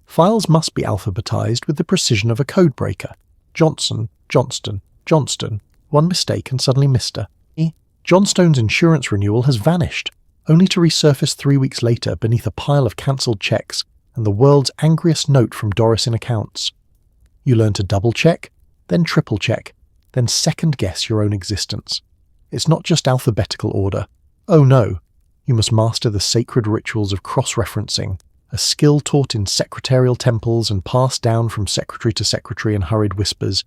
Files must be alphabetized with the precision of a codebreaker. Johnson, Johnston, Johnston, One mistake and suddenly Mr. E. Johnstone's insurance renewal has vanished, only to resurface 3 weeks later beneath a pile of cancelled checks and the world's angriest note from Doris in accounts. You learn to double-check, then triple-check, then second-guess your own existence. It's not just alphabetical order. Oh no, you must master the sacred rituals of cross-referencing, a skill taught in secretarial temples and passed down from secretary to secretary in hurried whispers.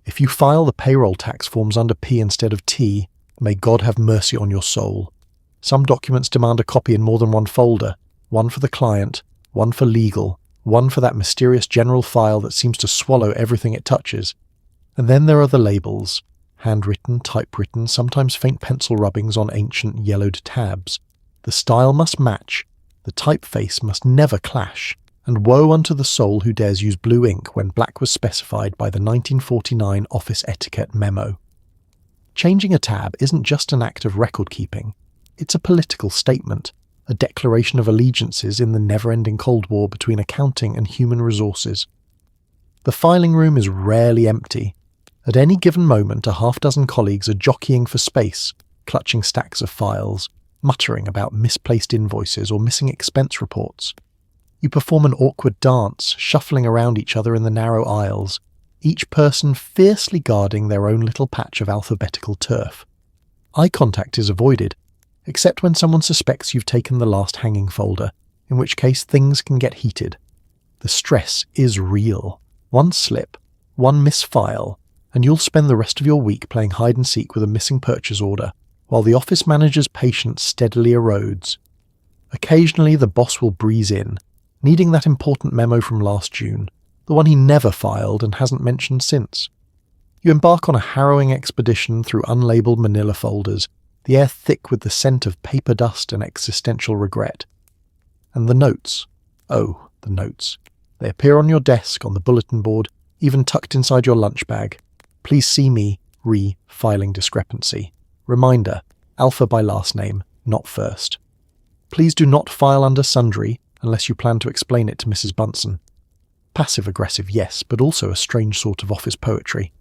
If you file the payroll tax forms under P instead of T, may God have mercy on your soul. Some documents demand a copy in more than one folder, one for the client, one for legal, one for that mysterious general file that seems to swallow everything it touches. And then there are the labels, handwritten, typewritten, sometimes faint pencil rubbings on ancient yellowed tabs. The style must match, the typeface must never clash, and woe unto the soul who dares use blue ink when black was specified by the 1949 Office Etiquette Memo. Changing a tab isn't just an act of record-keeping, it's a political statement, a declaration of allegiances in the never-ending Cold War between accounting and human resources. The filing room is rarely empty. At any given moment, a half-dozen colleagues are jockeying for space, clutching stacks of files, muttering about misplaced invoices or missing expense reports. You perform an awkward dance, shuffling around each other in the narrow aisles, each person fiercely guarding their own little patch of alphabetical turf. Eye contact is avoided, except when someone suspects you've taken the last hanging folder, in which case things can get heated. The stress is real. One slip, one misfile, and you'll spend the rest of your week playing hide-and-seek with a missing purchase order, while the office manager's patience steadily erodes. Occasionally the boss will breeze in, needing that important memo from last June, the one he never filed and hasn't mentioned since. You embark on a harrowing expedition through unlabeled manila folders, the air thick with the scent of paper dust and existential regret. And the notes. Oh, the notes. They appear on your desk, on the bulletin board, even tucked inside your lunch bag. Please see me, filing discrepancy. Reminder, alpha by last name, not first. Please do not file under sundry unless you plan to explain it to Mrs. Bunsen. Passive-aggressive, yes, but also a strange sort of office poetry.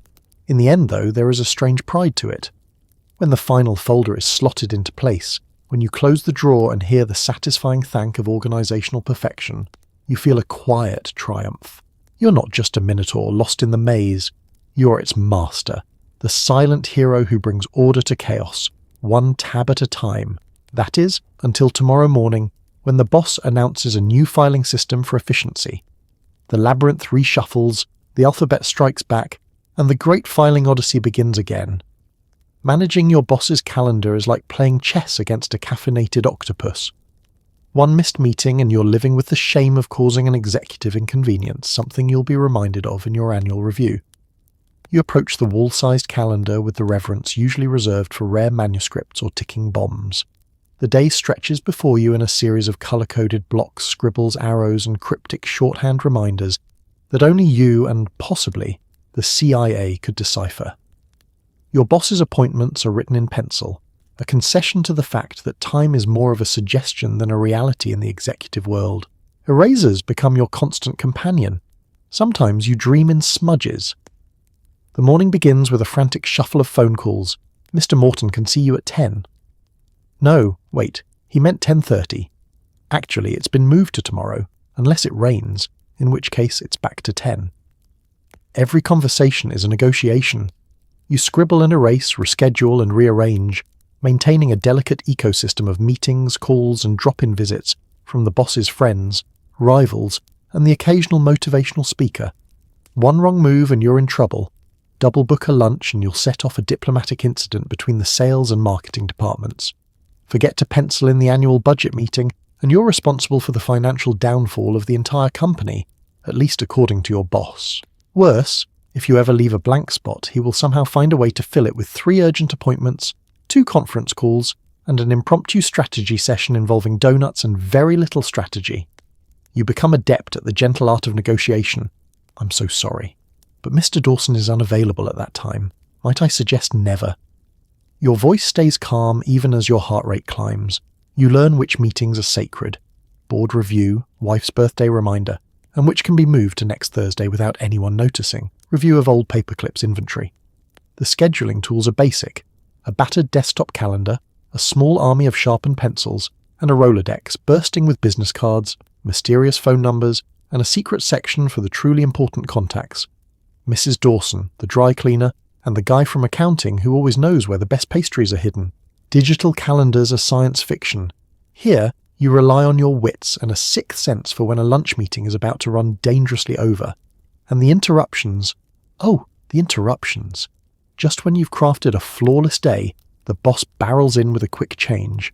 In the end, though, there is a strange pride to it. When the final folder is slotted into place, when you close the drawer and hear the satisfying thank of organisational perfection, you feel a quiet triumph. You're not just a minotaur lost in the maze. You're its master, the silent hero who brings order to chaos, one tab at a time. That is, until tomorrow morning, when the boss announces a new filing system for efficiency. The labyrinth reshuffles, the alphabet strikes back, and the great filing odyssey begins again. Managing your boss's calendar is like playing chess against a caffeinated octopus. One missed meeting and you're living with the shame of causing an executive inconvenience, something you'll be reminded of in your annual review. You approach the wall-sized calendar with the reverence usually reserved for rare manuscripts or ticking bombs. The day stretches before you in a series of colour-coded blocks, scribbles, arrows, and cryptic shorthand reminders that only you and, possibly, the CIA could decipher. Your boss's appointments are written in pencil, a concession to the fact that time is more of a suggestion than a reality in the executive world. Erasers become your constant companion. Sometimes you dream in smudges. The morning begins with a frantic shuffle of phone calls. Mr. Morton can see you at 10. No, wait, he meant 10:30. Actually, it's been moved to tomorrow, unless it rains, in which case it's back to 10. Every conversation is a negotiation. You scribble and erase, reschedule and rearrange, maintaining a delicate ecosystem of meetings, calls and drop-in visits from the boss's friends, rivals, and the occasional motivational speaker. One wrong move and you're in trouble. Double book a lunch and you'll set off a diplomatic incident between the sales and marketing departments. Forget to pencil in the annual budget meeting and you're responsible for the financial downfall of the entire company, at least according to your boss. Worse, if you ever leave a blank spot, he will somehow find a way to fill it with 3 urgent appointments, 2 conference calls, and an impromptu strategy session involving donuts and very little strategy. You become adept at the gentle art of negotiation. I'm so sorry, but Mr. Dawson is unavailable at that time. Might I suggest never? Your voice stays calm even as your heart rate climbs. You learn which meetings are sacred. Board review, wife's birthday reminder, and which can be moved to next Thursday without anyone noticing. Review of old paperclips inventory. The scheduling tools are basic: a battered desktop calendar, a small army of sharpened pencils, and a Rolodex bursting with business cards, mysterious phone numbers, and a secret section for the truly important contacts. Mrs. Dawson, the dry cleaner, and the guy from accounting who always knows where the best pastries are hidden. Digital calendars are science fiction. Here, you rely on your wits and a sixth sense for when a lunch meeting is about to run dangerously over. And the interruptions. Oh, the interruptions. Just when you've crafted a flawless day, the boss barrels in with a quick change.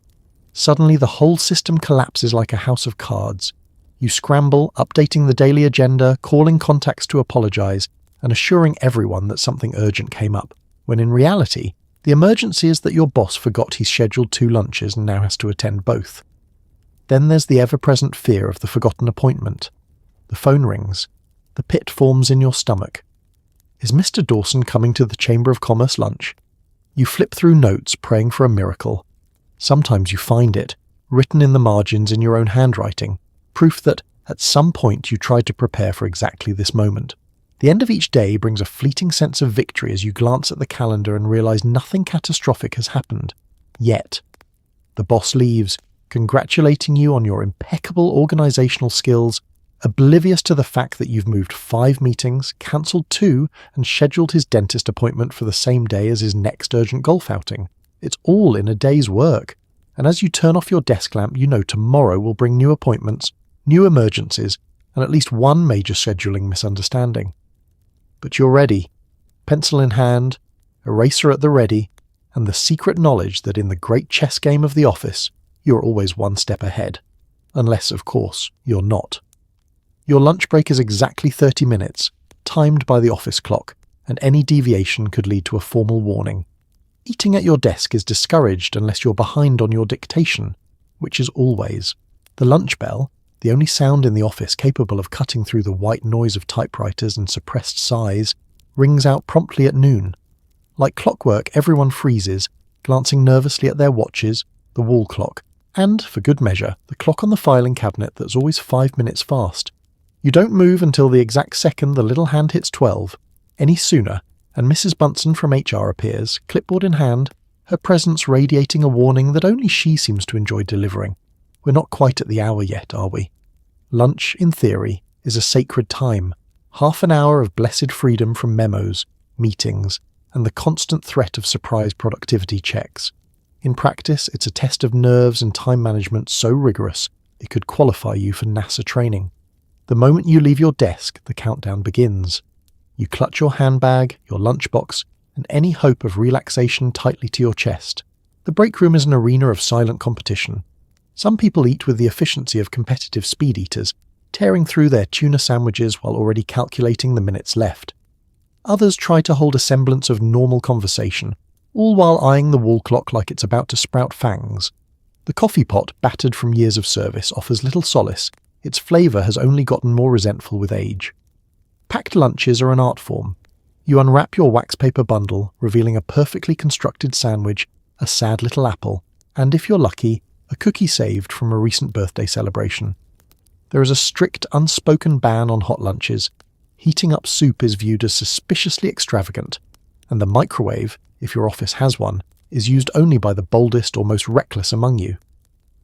Suddenly the whole system collapses like a house of cards. You scramble, updating the daily agenda, calling contacts to apologize, and assuring everyone that something urgent came up, when in reality, the emergency is that your boss forgot he's scheduled 2 lunches and now has to attend both. Then there's the ever-present fear of the forgotten appointment. The phone rings. The pit forms in your stomach. Is Mr. Dawson coming to the Chamber of Commerce lunch? You flip through notes, praying for a miracle. Sometimes you find it, written in the margins in your own handwriting, proof that, at some point, you tried to prepare for exactly this moment. The end of each day brings a fleeting sense of victory as you glance at the calendar and realize nothing catastrophic has happened. Yet. The boss leaves, congratulating you on your impeccable organizational skills, oblivious to the fact that you've moved 5 meetings, cancelled 2, and scheduled his dentist appointment for the same day as his next urgent golf outing. It's all in a day's work. And as you turn off your desk lamp, you know tomorrow will bring new appointments, new emergencies, and at least one major scheduling misunderstanding. But you're ready, pencil in hand, eraser at the ready, and the secret knowledge that in the great chess game of the office, you're always one step ahead. Unless, of course, you're not. Your lunch break is exactly 30 minutes, timed by the office clock, and any deviation could lead to a formal warning. Eating at your desk is discouraged unless you're behind on your dictation, which is always. The lunch bell, the only sound in the office capable of cutting through the white noise of typewriters and suppressed sighs, rings out promptly at noon. Like clockwork, everyone freezes, glancing nervously at their watches, the wall clock, and, for good measure, the clock on the filing cabinet that's always 5 minutes fast. You don't move until the exact second the little hand hits 12. Any sooner, and Mrs. Bunsen from HR appears, clipboard in hand, her presence radiating a warning that only she seems to enjoy delivering. We're not quite at the hour yet, are we? Lunch, in theory, is a sacred time, half an hour of blessed freedom from memos, meetings, and the constant threat of surprise productivity checks. In practice, it's a test of nerves and time management so rigorous it could qualify you for NASA training. The moment you leave your desk, the countdown begins. You clutch your handbag, your lunchbox, and any hope of relaxation tightly to your chest. The break room is an arena of silent competition. Some people eat with the efficiency of competitive speed eaters, tearing through their tuna sandwiches while already calculating the minutes left. Others try to hold a semblance of normal conversation, all while eyeing the wall clock like it's about to sprout fangs. The coffee pot, battered from years of service, offers little solace. Its flavour has only gotten more resentful with age. Packed lunches are an art form. You unwrap your wax paper bundle, revealing a perfectly constructed sandwich, a sad little apple, and, if you're lucky, a cookie saved from a recent birthday celebration. There is a strict, unspoken ban on hot lunches. Heating up soup is viewed as suspiciously extravagant, and the microwave, if your office has one, is used only by the boldest or most reckless among you.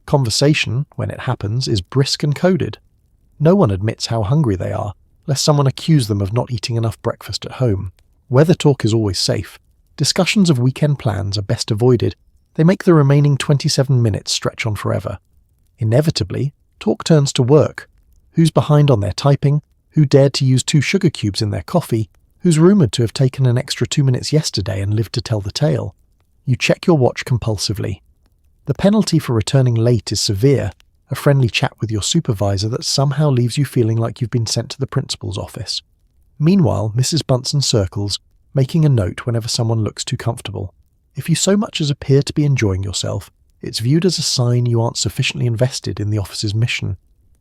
Conversation, when it happens, is brisk and coded. No one admits how hungry they are, lest someone accuse them of not eating enough breakfast at home. Weather talk is always safe. Discussions of weekend plans are best avoided. They make the remaining 27 minutes stretch on forever. Inevitably, talk turns to work. Who's behind on their typing? Who dared to use 2 sugar cubes in their coffee? Who's rumoured to have taken an extra 2 minutes yesterday and lived to tell the tale? You check your watch compulsively. The penalty for returning late is severe, a friendly chat with your supervisor that somehow leaves you feeling like you've been sent to the principal's office. Meanwhile, Mrs. Bunsen circles, making a note whenever someone looks too comfortable. If you so much as appear to be enjoying yourself, it's viewed as a sign you aren't sufficiently invested in the office's mission.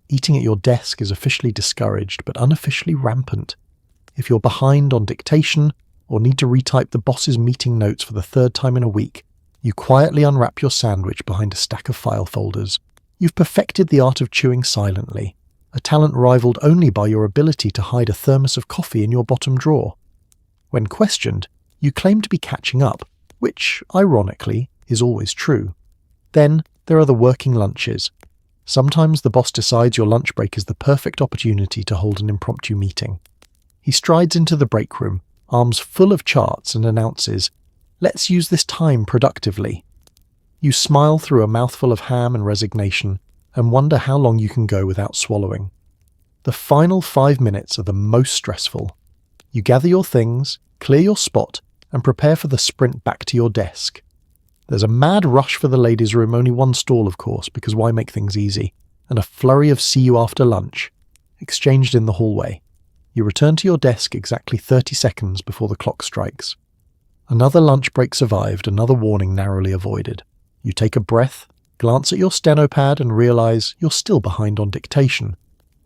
Eating at your desk is officially discouraged, but unofficially rampant. If you're behind on dictation, or need to retype the boss's meeting notes for the 3rd time in a week, you quietly unwrap your sandwich behind a stack of file folders. You've perfected the art of chewing silently, a talent rivaled only by your ability to hide a thermos of coffee in your bottom drawer. When questioned, You claim to be catching up, which, ironically, is always true. Then there are the working lunches. Sometimes the boss decides your lunch break is the perfect opportunity to hold an impromptu meeting. He strides into the break room, arms full of charts, and announces, "Let's use this time productively." You smile through a mouthful of ham and resignation and wonder how long you can go without swallowing. The final 5 minutes are the most stressful. You gather your things, clear your spot, and prepare for the sprint back to your desk. There's a mad rush for the ladies' room, only one stall of course, because why make things easy, and a flurry of "see you after lunch," exchanged in the hallway. You return to your desk exactly 30 seconds before the clock strikes. Another lunch break survived, another warning narrowly avoided. You take a breath, glance at your steno pad and realize you're still behind on dictation.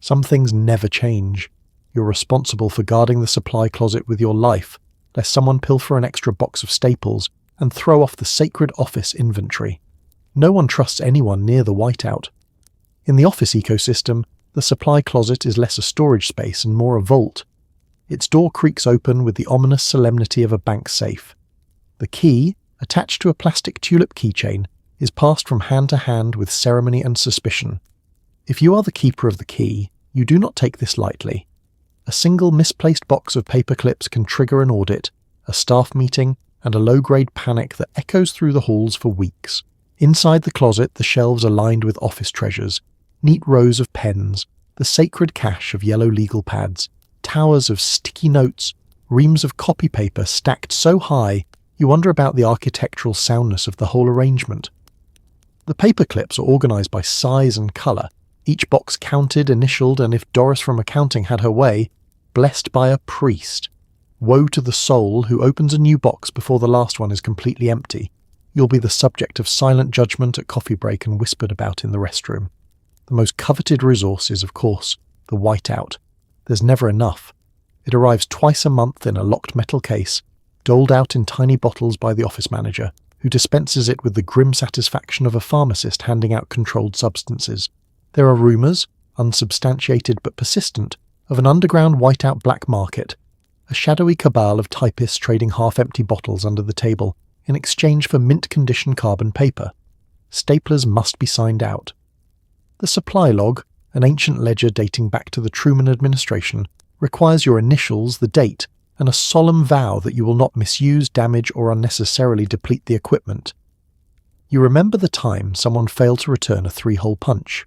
Some things never change. You're responsible for guarding the supply closet with your life, lest someone pilfer an extra box of staples and throw off the sacred office inventory. No one trusts anyone near the whiteout. In the office ecosystem, the supply closet is less a storage space and more a vault. Its door creaks open with the ominous solemnity of a bank safe. The key, attached to a plastic tulip keychain, is passed from hand to hand with ceremony and suspicion. If you are the keeper of the key, you do not take this lightly. A single misplaced box of paper clips can trigger an audit, a staff meeting, and a low-grade panic that echoes through the halls for weeks. Inside the closet, the shelves are lined with office treasures, neat rows of pens, the sacred cache of yellow legal pads, towers of sticky notes, reams of copy paper stacked so high you wonder about the architectural soundness of the whole arrangement. The paper clips are organised by size and colour, each box counted, initialed, and if Doris from accounting had her way, blessed by a priest. Woe to the soul who opens a new box before the last one is completely empty. You'll be the subject of silent judgment at coffee break and whispered about in the restroom. The most coveted resource is, of course, the whiteout. There's never enough. It arrives twice a month in a locked metal case, doled out in tiny bottles by the office manager, who dispenses it with the grim satisfaction of a pharmacist handing out controlled substances. There are rumours, unsubstantiated but persistent, of an underground whiteout black market, a shadowy cabal of typists trading half-empty bottles under the table in exchange for mint-condition carbon paper. Staplers must be signed out. The supply log, an ancient ledger dating back to the Truman administration, requires your initials, the date, and a solemn vow that you will not misuse, damage, or unnecessarily deplete the equipment. You remember the time someone failed to return a 3-hole punch.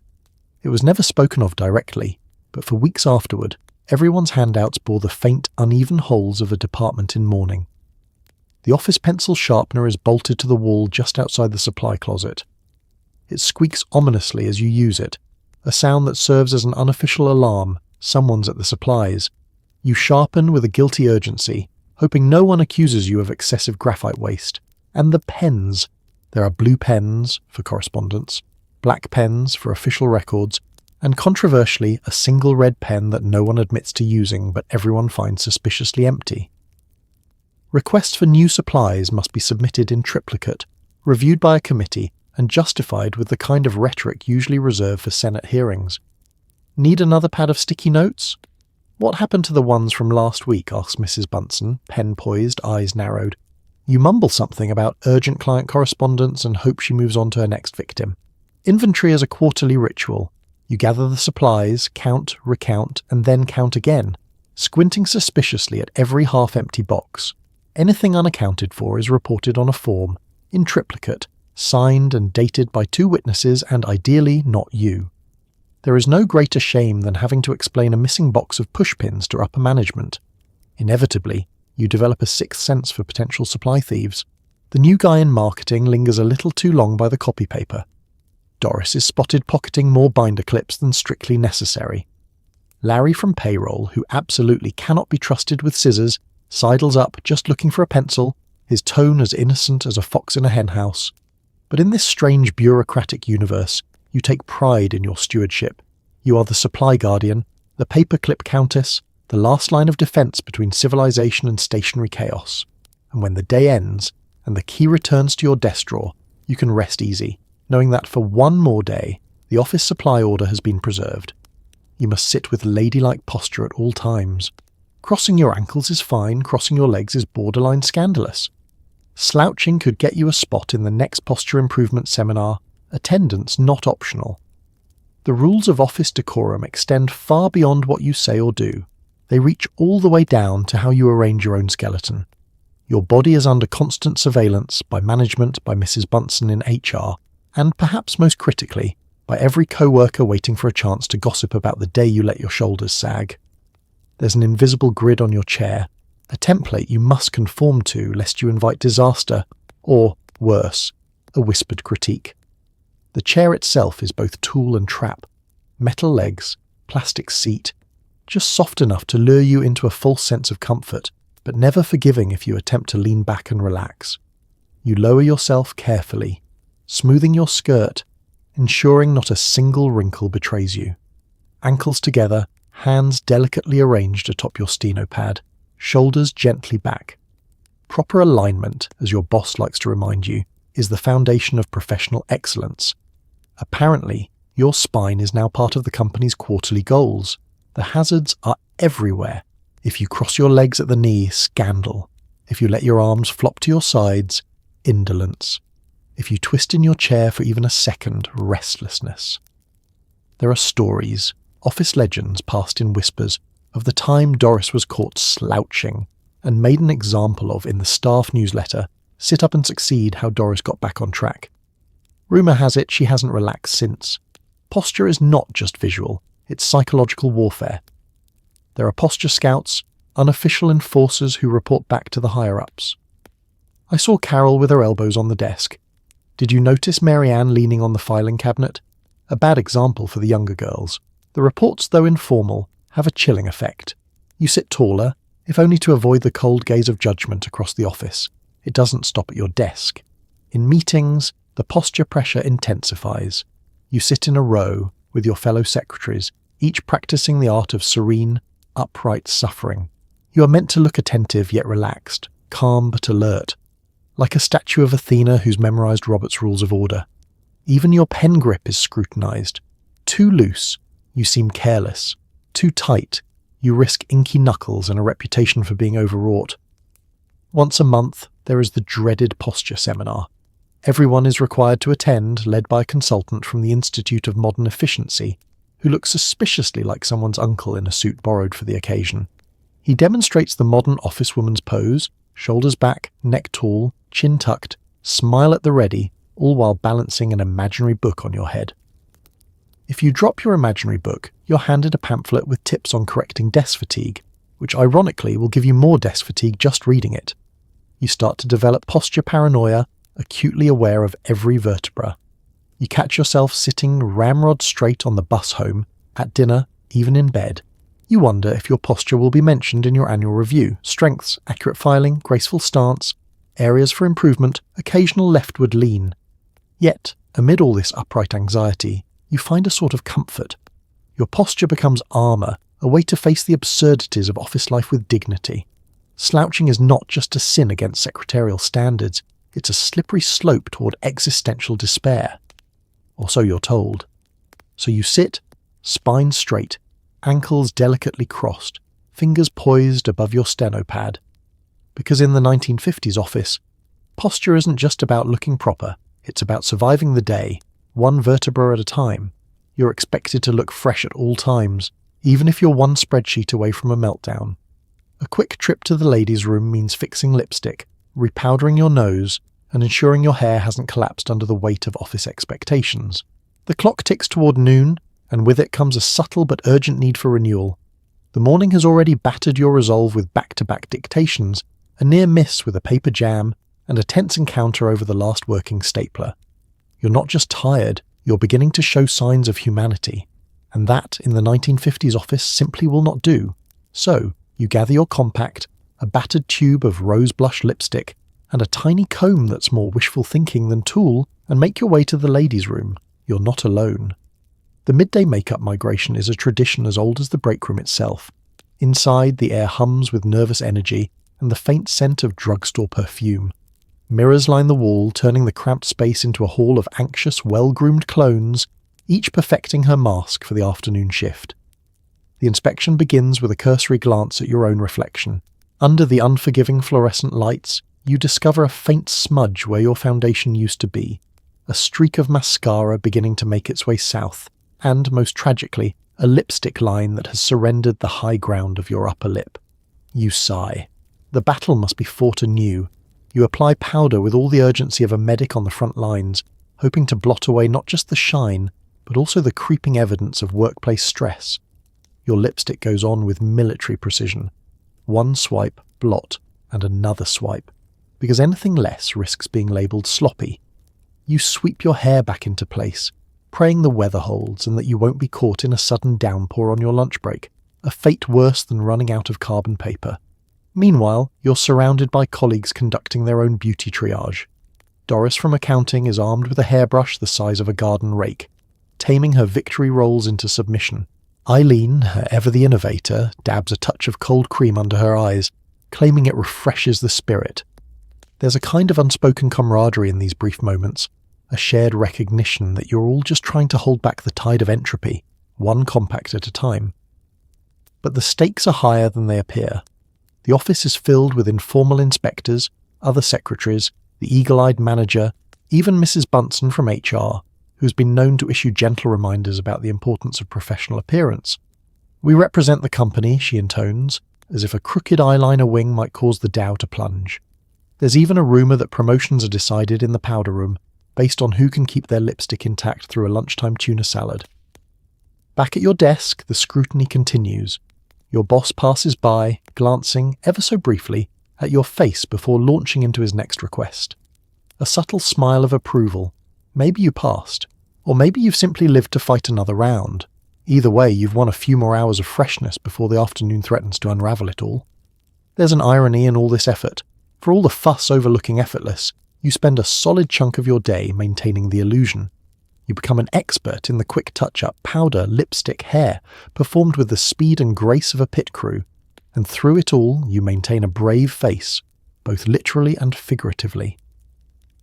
It was never spoken of directly, but for weeks afterward, everyone's handouts bore the faint, uneven holes of a department in mourning. The office pencil sharpener is bolted to the wall just outside the supply closet. It squeaks ominously as you use it, a sound that serves as an unofficial alarm. Someone's at the supplies. You sharpen with a guilty urgency, hoping no one accuses you of excessive graphite waste. And the pens. There are blue pens for correspondence, black pens for official records, and controversially a single red pen that no one admits to using but everyone finds suspiciously empty. Requests for new supplies must be submitted in triplicate, reviewed by a committee, and justified with the kind of rhetoric usually reserved for Senate hearings. Need another pad of sticky notes? What happened to the ones from last week? Asks Mrs. Bunsen, pen poised, eyes narrowed. You mumble something about urgent client correspondence and hope she moves on to her next victim. Inventory is a quarterly ritual. You gather the supplies, count, recount, and then count again, squinting suspiciously at every half-empty box. Anything unaccounted for is reported on a form, in triplicate, signed and dated by 2 witnesses and ideally not you. There is no greater shame than having to explain a missing box of pushpins to upper management. Inevitably, you develop a sixth sense for potential supply thieves. The new guy in marketing lingers a little too long by the copy paper. Doris is spotted pocketing more binder clips than strictly necessary. Larry from payroll, who absolutely cannot be trusted with scissors, sidles up just looking for a pencil, his tone as innocent as a fox in a henhouse. But in this strange bureaucratic universe, you take pride in your stewardship. You are the supply guardian, the paperclip countess, the last line of defence between civilization and stationary chaos. And when the day ends, and the key returns to your desk drawer, you can rest easy, knowing that for one more day, the office supply order has been preserved. You must sit with ladylike posture at all times. Crossing your ankles is fine, crossing your legs is borderline scandalous. Slouching could get you a spot in the next posture improvement seminar, attendance not optional. The rules of office decorum extend far beyond what you say or do. They reach all the way down to how you arrange your own skeleton. Your body is under constant surveillance by management, by Mrs. Bunsen in HR, and perhaps most critically, by every co-worker waiting for a chance to gossip about the day you let your shoulders sag. There's an invisible grid on your chair, a template you must conform to lest you invite disaster, or, worse, a whispered critique. The chair itself is both tool and trap. Metal legs, plastic seat, just soft enough to lure you into a false sense of comfort, but never forgiving if you attempt to lean back and relax. You lower yourself carefully, smoothing your skirt, ensuring not a single wrinkle betrays you. Ankles together, hands delicately arranged atop your steno pad, shoulders gently back. Proper alignment, as your boss likes to remind you, is the foundation of professional excellence. Apparently, your spine is now part of the company's quarterly goals. The hazards are everywhere. If you cross your legs at the knee, scandal. If you let your arms flop to your sides, indolence. If you twist in your chair for even a second, restlessness. There are stories, office legends passed in whispers, of the time Doris was caught slouching and made an example of in the staff newsletter, Sit Up and Succeed, How Doris Got Back on Track. Rumour has it she hasn't relaxed since. Posture is not just visual, it's psychological warfare. There are posture scouts, unofficial enforcers who report back to the higher-ups. I saw Carol with her elbows on the desk. Did you notice Mary Ann leaning on the filing cabinet? A bad example for the younger girls. The reports, though informal, have a chilling effect. You sit taller, if only to avoid the cold gaze of judgment across the office. It doesn't stop at your desk. In meetings, the posture pressure intensifies. You sit in a row with your fellow secretaries, each practicing the art of serene, upright suffering. You are meant to look attentive yet relaxed, calm but alert, like a statue of Athena who's memorized Robert's Rules of Order. Even your pen grip is scrutinized. Too loose, you seem careless. Too tight, you risk inky knuckles and a reputation for being overwrought. Once a month, there is the dreaded posture seminar. Everyone is required to attend, led by a consultant from the Institute of Modern Efficiency, who looks suspiciously like someone's uncle in a suit borrowed for the occasion. He demonstrates the modern officewoman's pose, shoulders back, neck tall, chin tucked, smile at the ready, all while balancing an imaginary book on your head. If you drop your imaginary book, you're handed a pamphlet with tips on correcting desk fatigue, which ironically will give you more desk fatigue just reading it. You start to develop posture paranoia, acutely aware of every vertebra. You catch yourself sitting ramrod straight on the bus home, at dinner, even in bed. You wonder if your posture will be mentioned in your annual review. Strengths, accurate filing, graceful stance, areas for improvement, occasional leftward lean. Yet, amid all this upright anxiety, you find a sort of comfort. Your posture becomes armour, a way to face the absurdities of office life with dignity. Slouching is not just a sin against secretarial standards, it's a slippery slope toward existential despair. Or so you're told. So you sit, spine straight, ankles delicately crossed, fingers poised above your steno pad. Because in the 1950s office, posture isn't just about looking proper, it's about surviving the day, one vertebra at a time. You're expected to look fresh at all times, even if you're one spreadsheet away from a meltdown. A quick trip to the ladies' room means fixing lipstick, repowdering your nose, and ensuring your hair hasn't collapsed under the weight of office expectations. The clock ticks toward noon, and with it comes a subtle but urgent need for renewal. The morning has already battered your resolve with back-to-back dictations, a near miss with a paper jam, and a tense encounter over the last working stapler. You're not just tired, you're beginning to show signs of humanity. And that, in the 1950s office, simply will not do. So, you gather your compact, a battered tube of rose blush lipstick, and a tiny comb that's more wishful thinking than tool, and make your way to the ladies' room. You're not alone. The midday makeup migration is a tradition as old as the break room itself. Inside, the air hums with nervous energy and the faint scent of drugstore perfume. Mirrors line the wall, turning the cramped space into a hall of anxious, well-groomed clones, each perfecting her mask for the afternoon shift. The inspection begins with a cursory glance at your own reflection. Under the unforgiving fluorescent lights, you discover a faint smudge where your foundation used to be, a streak of mascara beginning to make its way south, and, most tragically, a lipstick line that has surrendered the high ground of your upper lip. You sigh. The battle must be fought anew. You apply powder with all the urgency of a medic on the front lines, hoping to blot away not just the shine, but also the creeping evidence of workplace stress. Your lipstick goes on with military precision. One swipe, blot, and another swipe, because anything less risks being labelled sloppy. You sweep your hair back into place, praying the weather holds and that you won't be caught in a sudden downpour on your lunch break, a fate worse than running out of carbon paper. Meanwhile, you're surrounded by colleagues conducting their own beauty triage. Doris from accounting is armed with a hairbrush the size of a garden rake, taming her victory rolls into submission. Eileen, her ever the innovator, dabs a touch of cold cream under her eyes, claiming it refreshes the spirit. There's a kind of unspoken camaraderie in these brief moments, a shared recognition that you're all just trying to hold back the tide of entropy, one compact at a time. But the stakes are higher than they appear. The office is filled with informal inspectors, other secretaries, the eagle-eyed manager, even Mrs. Bunsen from HR, who's been known to issue gentle reminders about the importance of professional appearance. "We represent the company," she intones, as if a crooked eyeliner wing might cause the Dow to plunge. There's even a rumour that promotions are decided in the powder room, based on who can keep their lipstick intact through a lunchtime tuna salad. Back at your desk, the scrutiny continues. Your boss passes by, glancing, ever so briefly, at your face before launching into his next request. A subtle smile of approval. Maybe you passed, or maybe you've simply lived to fight another round. Either way, you've won a few more hours of freshness before the afternoon threatens to unravel it all. There's an irony in all this effort. For all the fuss overlooking effortless, you spend a solid chunk of your day maintaining the illusion. You become an expert in the quick touch-up, powder, lipstick, hair, performed with the speed and grace of a pit crew, and through it all you maintain a brave face, both literally and figuratively.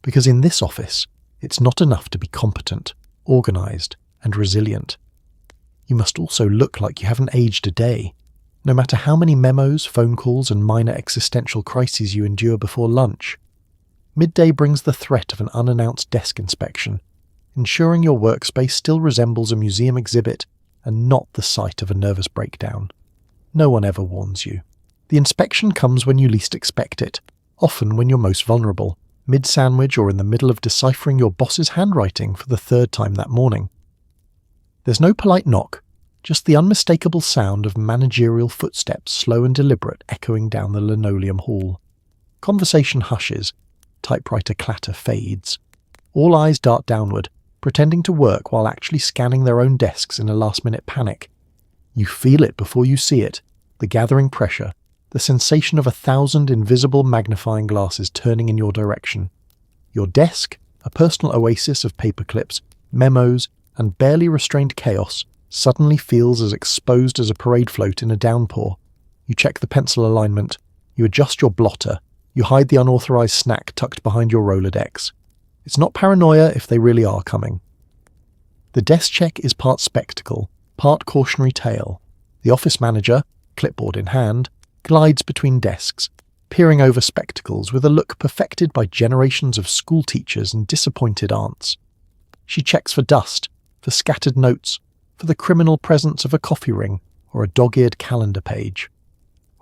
Because in this office, it's not enough to be competent, organised, and resilient. You must also look like you haven't aged a day, no matter how many memos, phone calls, and minor existential crises you endure before lunch. Midday brings the threat of an unannounced desk inspection, ensuring your workspace still resembles a museum exhibit and not the site of a nervous breakdown. No one ever warns you. The inspection comes when you least expect it, often when you're most vulnerable, mid-sandwich or in the middle of deciphering your boss's handwriting for the third time that morning. There's no polite knock, just the unmistakable sound of managerial footsteps, slow and deliberate, echoing down the linoleum hall. Conversation hushes, typewriter clatter fades. All eyes dart downward, pretending to work while actually scanning their own desks in a last-minute panic. You feel it before you see it, the gathering pressure, the sensation of 1,000 invisible magnifying glasses turning in your direction. Your desk, a personal oasis of paperclips, memos, and barely restrained chaos, suddenly feels as exposed as a parade float in a downpour. You check the pencil alignment, you adjust your blotter, you hide the unauthorized snack tucked behind your Rolodex. It's not paranoia if they really are coming. The desk check is part spectacle, part cautionary tale. The office manager, clipboard in hand, glides between desks, peering over spectacles with a look perfected by generations of school teachers and disappointed aunts. She checks for dust, for scattered notes, for the criminal presence of a coffee ring or a dog-eared calendar page.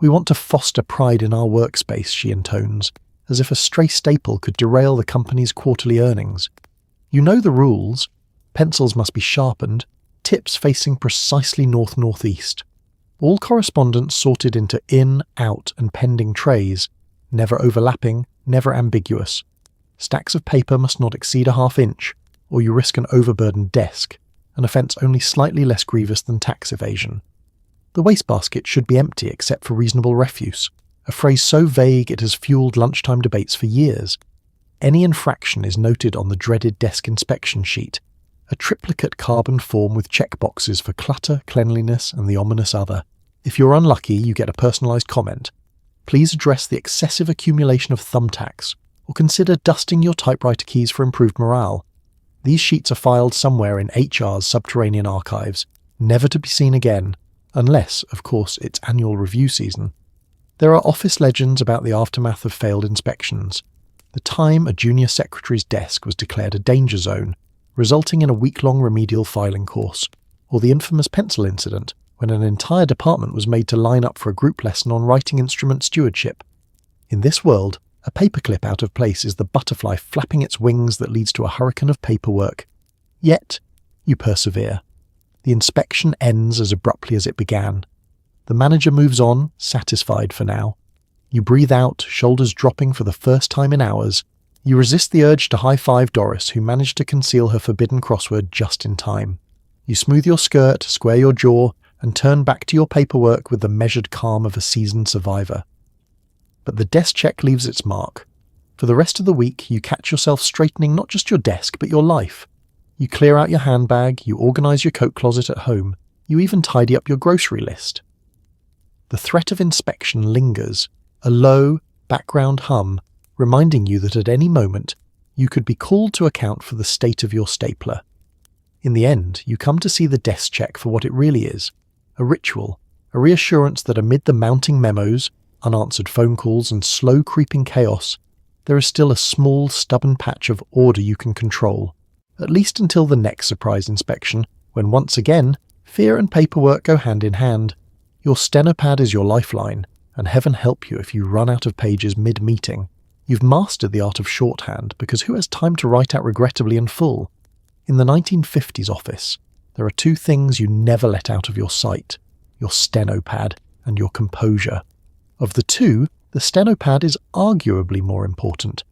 "We want to foster pride in our workspace," she intones, as if a stray staple could derail the company's quarterly earnings. "You know the rules. Pencils must be sharpened, tips facing precisely north-northeast. All correspondence sorted into in, out, and pending trays, never overlapping, never ambiguous. Stacks of paper must not exceed a half-inch, or you risk an overburdened desk, an offence only slightly less grievous than tax evasion. The wastebasket should be empty except for reasonable refuse, a phrase so vague it has fueled lunchtime debates for years. Any infraction is noted on the dreaded desk inspection sheet, a triplicate carbon form with checkboxes for clutter, cleanliness, and the ominous other. If you're unlucky, you get a personalised comment. Please address the excessive accumulation of thumbtacks, or consider dusting your typewriter keys for improved morale. These sheets are filed somewhere in HR's subterranean archives, never to be seen again, unless, of course, it's annual review season. There are office legends about the aftermath of failed inspections. The time a junior secretary's desk was declared a danger zone, resulting in a week-long remedial filing course, or the infamous pencil incident, when an entire department was made to line up for a group lesson on writing instrument stewardship. In this world, a paperclip out of place is the butterfly flapping its wings that leads to a hurricane of paperwork. Yet, you persevere. The inspection ends as abruptly as it began. The manager moves on, satisfied for now. You breathe out, shoulders dropping for the first time in hours. You resist the urge to high-five Doris, who managed to conceal her forbidden crossword just in time. You smooth your skirt, square your jaw, and turn back to your paperwork with the measured calm of a seasoned survivor. But the desk check leaves its mark. For the rest of the week, you catch yourself straightening not just your desk, but your life. You clear out your handbag, you organise your coat closet at home, you even tidy up your grocery list. The threat of inspection lingers, a low, background hum, reminding you that at any moment you could be called to account for the state of your stapler. In the end, you come to see the desk check for what it really is, a ritual, a reassurance that amid the mounting memos, unanswered phone calls and slow creeping chaos, there is still a small, stubborn patch of order you can control, at least until the next surprise inspection, when once again, fear and paperwork go hand in hand. Your stenopad is your lifeline, and heaven help you if you run out of pages mid-meeting. You've mastered the art of shorthand, because who has time to write out regrettably in full? In the 1950s office, there are two things you never let out of your sight: your stenopad and your composure. Of the two, the stenopad is arguably more important.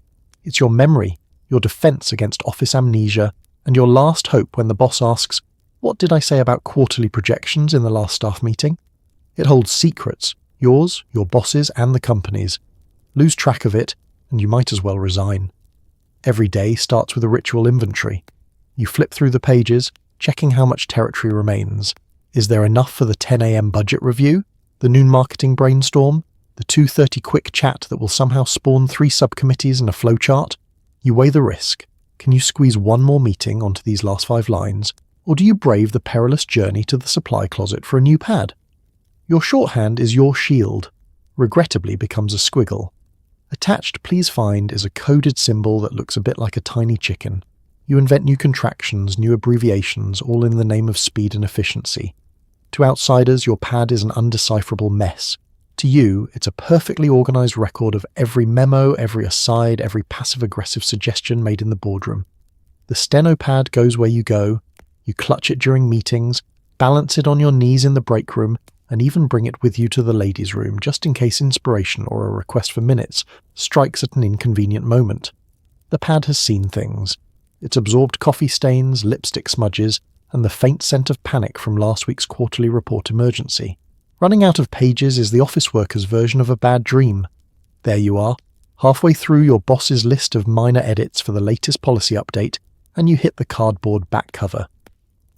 It's your memory, your defense against office amnesia, and your last hope when the boss asks, "What did I say about quarterly projections in the last staff meeting?" It holds secrets, yours, your boss's, and the company's. Lose track of it, and you might as well resign. Every day starts with a ritual inventory. You flip through the pages, checking how much territory remains. Is there enough for the 10 a.m. budget review, the noon marketing brainstorm, the 2:30 quick chat that will somehow spawn 3 subcommittees and a flowchart? You weigh the risk. Can you squeeze one more meeting onto these last 5 lines, or do you brave the perilous journey to the supply closet for a new pad? Your shorthand is your shield, regrettably becomes a squiggle. Attached "please find" is a coded symbol that looks a bit like a tiny chicken. You invent new contractions, new abbreviations, all in the name of speed and efficiency. To outsiders, your pad is an undecipherable mess. To you, it's a perfectly organised record of every memo, every aside, every passive-aggressive suggestion made in the boardroom. The stenopad goes where you go. You clutch it during meetings, balance it on your knees in the break room, and even bring it with you to the ladies' room just in case inspiration or a request for minutes strikes at an inconvenient moment. The pad has seen things. It's absorbed coffee stains, lipstick smudges, and the faint scent of panic from last week's quarterly report emergency. Running out of pages is the office worker's version of a bad dream. There you are, halfway through your boss's list of minor edits for the latest policy update, and you hit the cardboard back cover.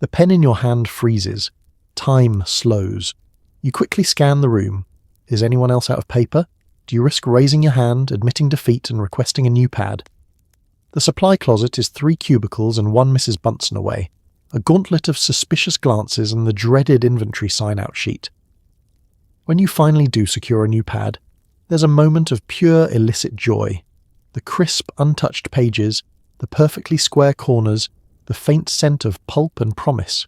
The pen in your hand freezes. Time slows. You quickly scan the room. Is anyone else out of paper? Do you risk raising your hand, admitting defeat, and requesting a new pad? The supply closet is 3 cubicles and 1 Mrs. Bunsen away, a gauntlet of suspicious glances and the dreaded inventory sign-out sheet. When you finally do secure a new pad, there's a moment of pure illicit joy. The crisp, untouched pages, the perfectly square corners, the faint scent of pulp and promise.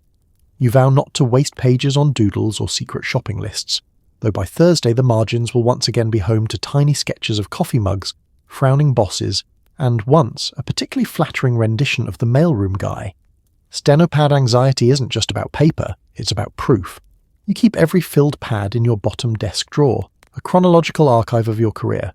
You vow not to waste pages on doodles or secret shopping lists, though by Thursday the margins will once again be home to tiny sketches of coffee mugs, frowning bosses, and once a particularly flattering rendition of the mailroom guy. Stenopad anxiety isn't just about paper, it's about proof. You keep every filled pad in your bottom desk drawer, a chronological archive of your career.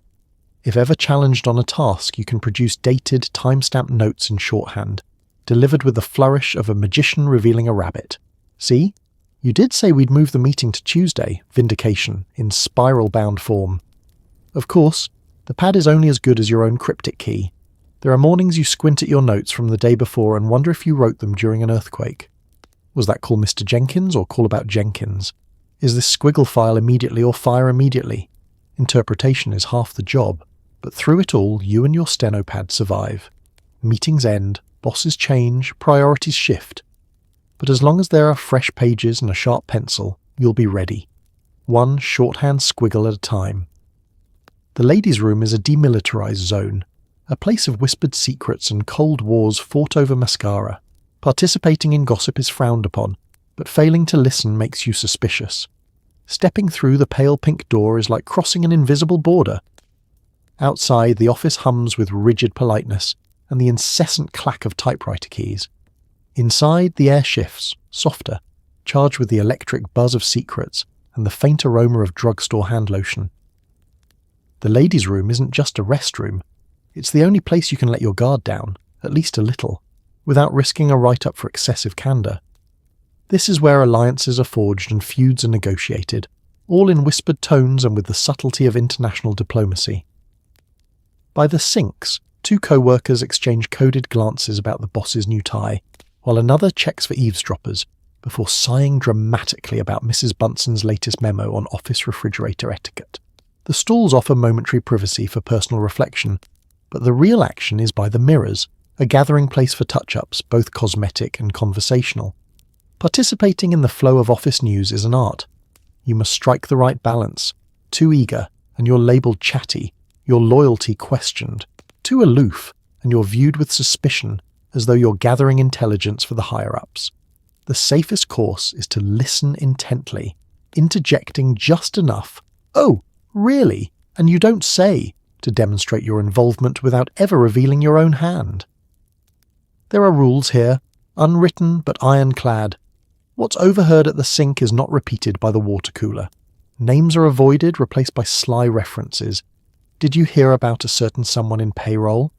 If ever challenged on a task, you can produce dated, time-stamped notes in shorthand, delivered with the flourish of a magician revealing a rabbit. See? You did say we'd move the meeting to Tuesday, vindication, in spiral-bound form. Of course, the pad is only as good as your own cryptic key. There are mornings you squint at your notes from the day before and wonder if you wrote them during an earthquake. Was that call Mr. Jenkins or call about Jenkins? Is this squiggle file immediately or fire immediately? Interpretation is half the job, but through it all, you and your stenopad survive. Meetings end, bosses change, priorities shift. But as long as there are fresh pages and a sharp pencil, you'll be ready, one shorthand squiggle at a time. The ladies' room is a demilitarized zone, a place of whispered secrets and cold wars fought over mascara. Participating in gossip is frowned upon, but failing to listen makes you suspicious. Stepping through the pale pink door is like crossing an invisible border. Outside, the office hums with rigid politeness and the incessant clack of typewriter keys. Inside, the air shifts, softer, charged with the electric buzz of secrets and the faint aroma of drugstore hand lotion. The ladies' room isn't just a restroom. It's the only place you can let your guard down, at least a little, without risking a write-up for excessive candour. This is where alliances are forged and feuds are negotiated, all in whispered tones and with the subtlety of international diplomacy. By the sinks, two co-workers exchange coded glances about the boss's new tie, while another checks for eavesdroppers, before sighing dramatically about Mrs. Bunson's latest memo on office refrigerator etiquette. The stalls offer momentary privacy for personal reflection, but the real action is by the mirrors, a gathering place for touch-ups, both cosmetic and conversational. Participating in the flow of office news is an art. You must strike the right balance. Too eager, and you're labelled chatty, your loyalty questioned. Too aloof, and you're viewed with suspicion, as though you're gathering intelligence for the higher-ups. The safest course is to listen intently, interjecting just enough, "Oh, really? And you don't say," to demonstrate your involvement without ever revealing your own hand. There are rules here, unwritten but ironclad. What's overheard at the sink is not repeated by the water cooler. Names are avoided, replaced by sly references. Did you hear about a certain someone in payroll?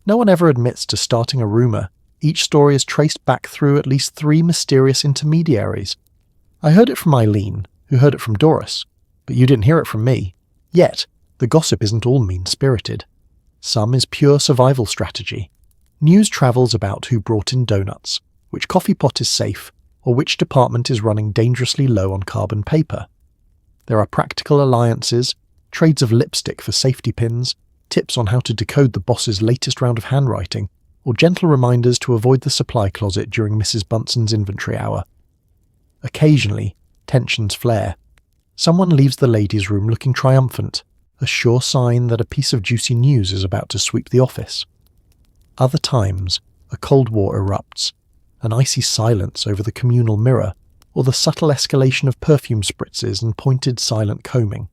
No one ever admits to starting a rumour. Each story is traced back through at least 3 mysterious intermediaries. I heard it from Eileen, who heard it from Doris, but you didn't hear it from me. Yet, the gossip isn't all mean-spirited. Some is pure survival strategy. News travels about who brought in donuts, which coffee pot is safe, or which department is running dangerously low on carbon paper. There are practical alliances, trades of lipstick for safety pins, tips on how to decode the boss's latest round of handwriting, or gentle reminders to avoid the supply closet during Mrs. Bunson's inventory hour. Occasionally, tensions flare. Someone leaves the ladies' room looking triumphant, a sure sign that a piece of juicy news is about to sweep the office. Other times, a cold war erupts, an icy silence over the communal mirror, or the subtle escalation of perfume spritzes and pointed silent combing.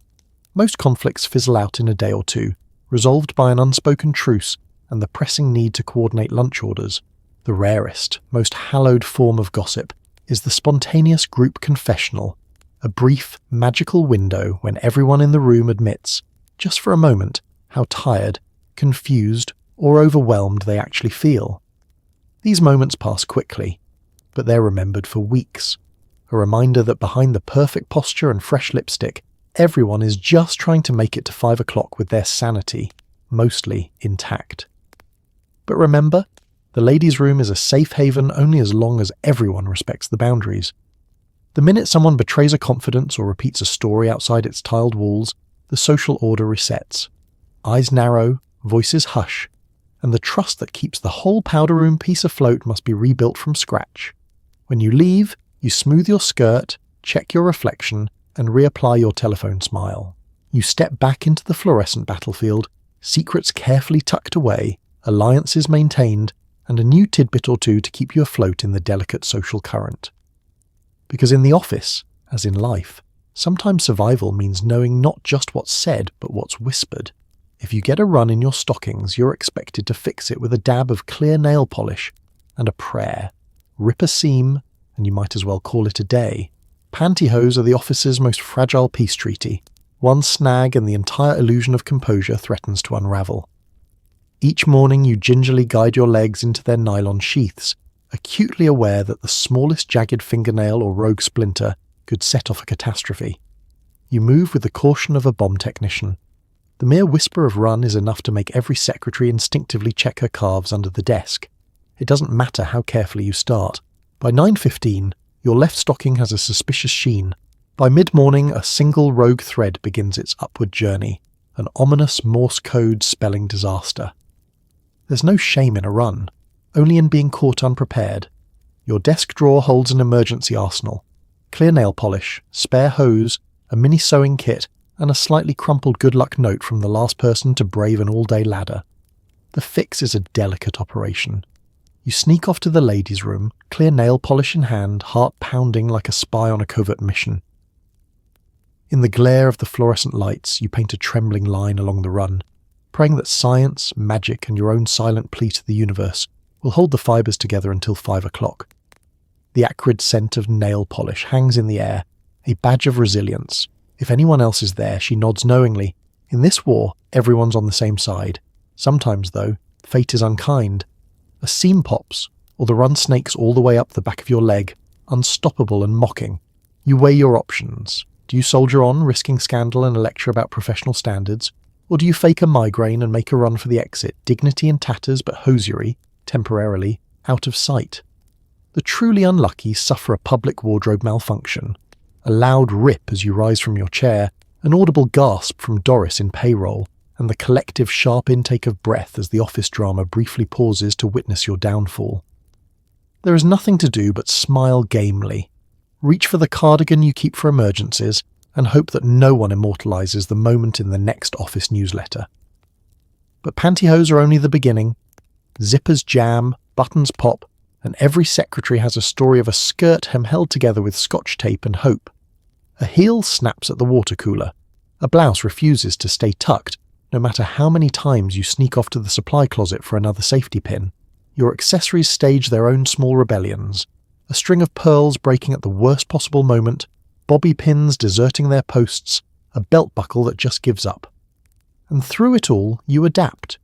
Most conflicts fizzle out in a day or two, resolved by an unspoken truce and the pressing need to coordinate lunch orders. The rarest, most hallowed form of gossip is the spontaneous group confessional, a brief, magical window when everyone in the room admits, just for a moment, how tired, confused, or overwhelmed they actually feel. These moments pass quickly, but they're remembered for weeks, a reminder that behind the perfect posture and fresh lipstick, everyone is just trying to make it to 5 o'clock with their sanity, mostly intact. But remember, the ladies' room is a safe haven only as long as everyone respects the boundaries. The minute someone betrays a confidence or repeats a story outside its tiled walls, the social order resets. Eyes narrow, voices hush, and the trust that keeps the whole powder room piece afloat must be rebuilt from scratch. When you leave, you smooth your skirt, check your reflection, and reapply your telephone smile. You step back into the fluorescent battlefield, secrets carefully tucked away, alliances maintained, and a new tidbit or two to keep you afloat in the delicate social current. Because in the office, as in life, sometimes survival means knowing not just what's said, but what's whispered. If you get a run in your stockings, you're expected to fix it with a dab of clear nail polish and a prayer. Rip a seam, and you might as well call it a day. Pantyhose are the office's most fragile peace treaty. One snag and the entire illusion of composure threatens to unravel. Each morning you gingerly guide your legs into their nylon sheaths, acutely aware that the smallest jagged fingernail or rogue splinter could set off a catastrophe. You move with the caution of a bomb technician. The mere whisper of run is enough to make every secretary instinctively check her calves under the desk. It doesn't matter how carefully you start. By 9:15, your left stocking has a suspicious sheen. By mid-morning, a single rogue thread begins its upward journey, an ominous Morse code spelling disaster. There's no shame in a run, only in being caught unprepared. Your desk drawer holds an emergency arsenal. clear nail polish, spare hose, a mini sewing kit, and a slightly crumpled good luck note from the last person to brave an all-day ladder. The fix is a delicate operation. You sneak off to the ladies' room, clear nail polish in hand, heart pounding like a spy on a covert mission. In the glare of the fluorescent lights, you paint a trembling line along the run, praying that science, magic, and your own silent plea to the universe will hold the fibres together until 5 o'clock. The acrid scent of nail polish hangs in the air, a badge of resilience. If anyone else is there, she nods knowingly. In this war, everyone's on the same side. Sometimes, though, fate is unkind. A seam pops, or the run snakes all the way up the back of your leg, unstoppable and mocking. You weigh your options. Do you soldier on, risking scandal and a lecture about professional standards? Or do you fake a migraine and make a run for the exit, dignity in tatters but hosiery, temporarily, out of sight? The truly unlucky suffer a public wardrobe malfunction. A loud rip as you rise from your chair, an audible gasp from Doris in payroll, and the collective sharp intake of breath as the office drama briefly pauses to witness your downfall. There is nothing to do but smile gamely, reach for the cardigan you keep for emergencies, and hope that no one immortalizes the moment in the next office newsletter. But pantyhose are only the beginning. Zippers jam, buttons pop, and every secretary has a story of a skirt hem held together with scotch tape and hope. A heel snaps at the water cooler. A blouse refuses to stay tucked, no matter how many times you sneak off to the supply closet for another safety pin. Your accessories stage their own small rebellions. A string of pearls breaking at the worst possible moment, bobby pins deserting their posts, a belt buckle that just gives up. And through it all, you adapt.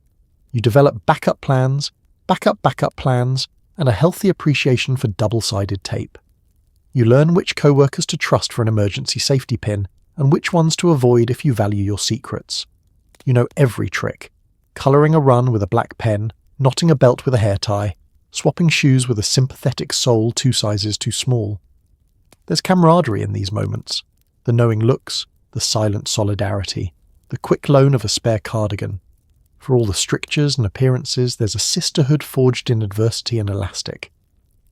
You develop backup plans, backup plans, and a healthy appreciation for double-sided tape. You learn which co-workers to trust for an emergency safety pin, and which ones to avoid if you value your secrets. You know every trick. Colouring a run with a black pen, knotting a belt with a hair tie, swapping shoes with a sympathetic sole 2 sizes too small. There's camaraderie in these moments. The knowing looks, the silent solidarity, the quick loan of a spare cardigan. For all the strictures and appearances, there's a sisterhood forged in adversity and elastic.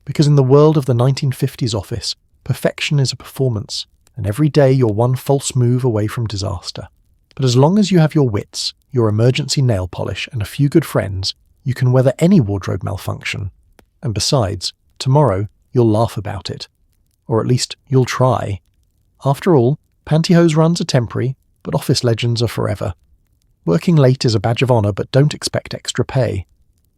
Because in the world of the 1950s office, perfection is a performance, and every day you're one false move away from disaster. But as long as you have your wits, your emergency nail polish, and a few good friends, you can weather any wardrobe malfunction. And besides, tomorrow you'll laugh about it. Or at least you'll try. After all, pantyhose runs are temporary, but office legends are forever. Working late is a badge of honour, but don't expect extra pay.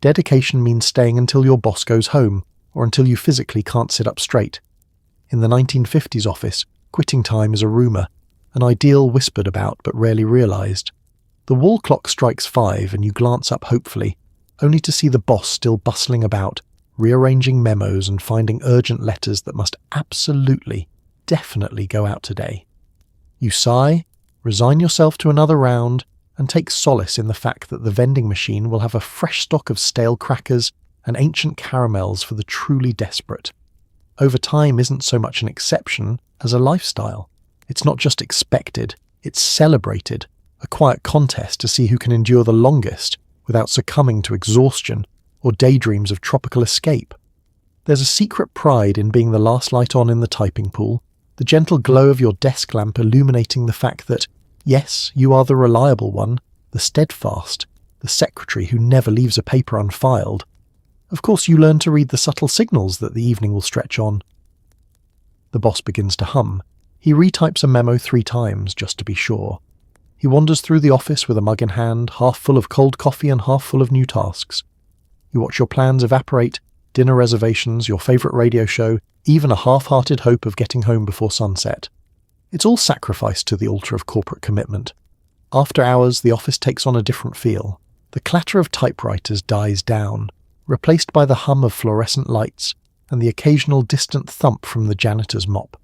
Dedication means staying until your boss goes home, or until you physically can't sit up straight. In the 1950s office, quitting time is a rumour, an ideal whispered about but rarely realised. The wall clock strikes 5 and you glance up hopefully, only to see the boss still bustling about, rearranging memos and finding urgent letters that must absolutely, definitely go out today. You sigh, resign yourself to another round, and take solace in the fact that the vending machine will have a fresh stock of stale crackers and ancient caramels for the truly desperate. Overtime isn't so much an exception as a lifestyle. It's not just expected, it's celebrated, a quiet contest to see who can endure the longest without succumbing to exhaustion or daydreams of tropical escape. There's a secret pride in being the last light on in the typing pool, the gentle glow of your desk lamp illuminating the fact that, yes, you are the reliable one, the steadfast, the secretary who never leaves a paper unfiled. Of course, you learn to read the subtle signals that the evening will stretch on. The boss begins to hum. He retypes a memo 3 times, just to be sure. He wanders through the office with a mug in hand, half full of cold coffee and half full of new tasks. You watch your plans evaporate, dinner reservations, your favourite radio show, even a half-hearted hope of getting home before sunset. It's all sacrificed to the altar of corporate commitment. After hours, the office takes on a different feel. The clatter of typewriters dies down, replaced by the hum of fluorescent lights and the occasional distant thump from the janitor's mop.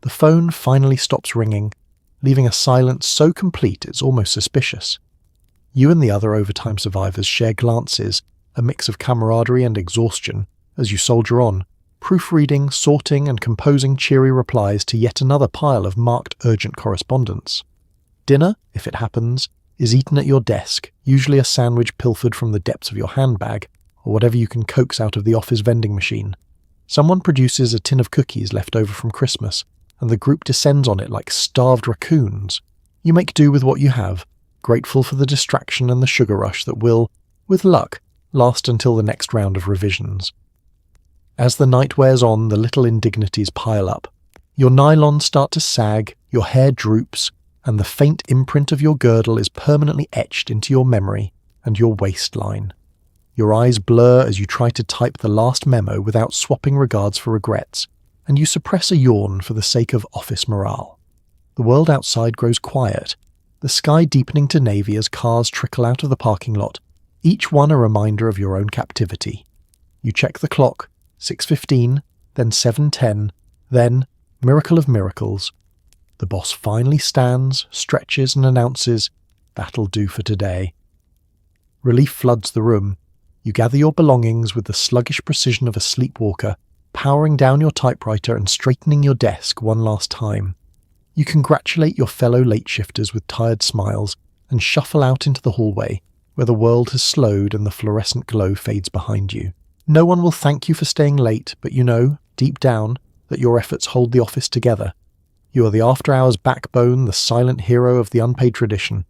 The phone finally stops ringing, leaving a silence so complete it's almost suspicious. You and the other overtime survivors share glances, a mix of camaraderie and exhaustion, as you soldier on, proofreading, sorting and composing cheery replies to yet another pile of marked urgent correspondence. Dinner, if it happens, is eaten at your desk, usually a sandwich pilfered from the depths of your handbag, or whatever you can coax out of the office vending machine. Someone produces a tin of cookies left over from Christmas, and the group descends on it like starved raccoons. You make do with what you have, grateful for the distraction and the sugar rush that will, with luck, last until the next round of revisions. As the night wears on, the little indignities pile up. Your nylons start to sag, your hair droops, and the faint imprint of your girdle is permanently etched into your memory and your waistline. Your eyes blur as you try to type the last memo without swapping regards for regrets, and you suppress a yawn for the sake of office morale. The world outside grows quiet, the sky deepening to navy as cars trickle out of the parking lot, each one a reminder of your own captivity. You check the clock, 6:15, then 7:10, then, miracle of miracles, the boss finally stands, stretches and announces, "That'll do for today." Relief floods the room. You gather your belongings with the sluggish precision of a sleepwalker, powering down your typewriter and straightening your desk one last time. You congratulate your fellow late shifters with tired smiles and shuffle out into the hallway, where the world has slowed and the fluorescent glow fades behind you. No one will thank you for staying late, but you know, deep down, that your efforts hold the office together. You are the after-hours backbone, the silent hero of the unpaid tradition.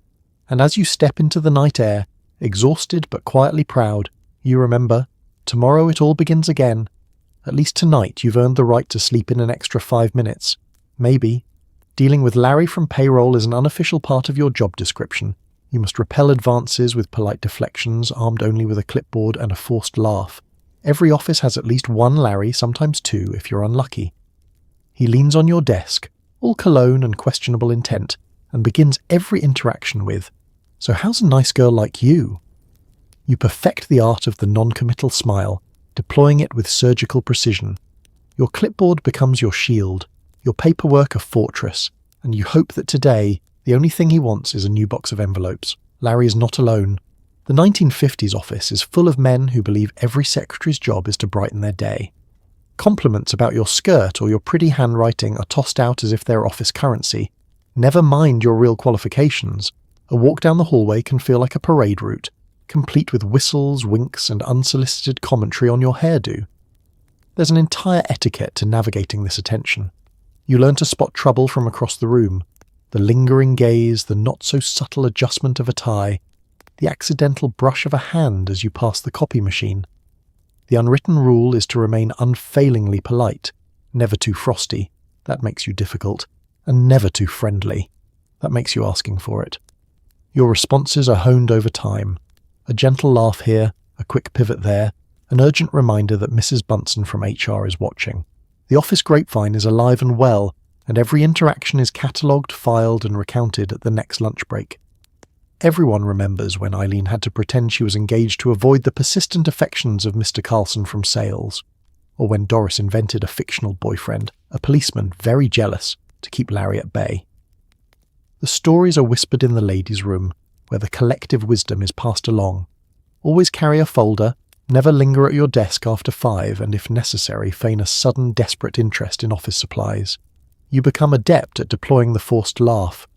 And as you step into the night air, exhausted but quietly proud, you remember, tomorrow it all begins again. At least tonight you've earned the right to sleep in an extra 5 minutes. Maybe. Dealing with Larry from payroll is an unofficial part of your job description. You must repel advances with polite deflections, armed only with a clipboard and a forced laugh. Every office has at least one Larry, sometimes two, if you're unlucky. He leans on your desk, all cologne and questionable intent, and begins every interaction with, "So how's a nice girl like you?" You perfect the art of the non-committal smile, deploying it with surgical precision. Your clipboard becomes your shield, your paperwork a fortress, and you hope that today, the only thing he wants is a new box of envelopes. Larry is not alone. The 1950s office is full of men who believe every secretary's job is to brighten their day. Compliments about your skirt or your pretty handwriting are tossed out as if they're office currency. Never mind your real qualifications. A walk down the hallway can feel like a parade route, complete with whistles, winks, and unsolicited commentary on your hairdo. There's an entire etiquette to navigating this attention. You learn to spot trouble from across the room. The lingering gaze, the not-so-subtle adjustment of a tie, the accidental brush of a hand as you pass the copy machine. The unwritten rule is to remain unfailingly polite, never too frosty, that makes you difficult, and never too friendly, that makes you asking for it. Your responses are honed over time. A gentle laugh here, a quick pivot there, an urgent reminder that Mrs. Bunsen from HR is watching. The office grapevine is alive and well, and every interaction is catalogued, filed, and recounted at the next lunch break. Everyone remembers when Eileen had to pretend she was engaged to avoid the persistent affections of Mr. Carlson from sales, or when Doris invented a fictional boyfriend, a policeman very jealous, to keep Larry at bay. The stories are whispered in the ladies' room, where the collective wisdom is passed along. Always carry a folder, never linger at your desk after 5, and if necessary, feign a sudden desperate interest in office supplies. You become adept at deploying the forced laugh.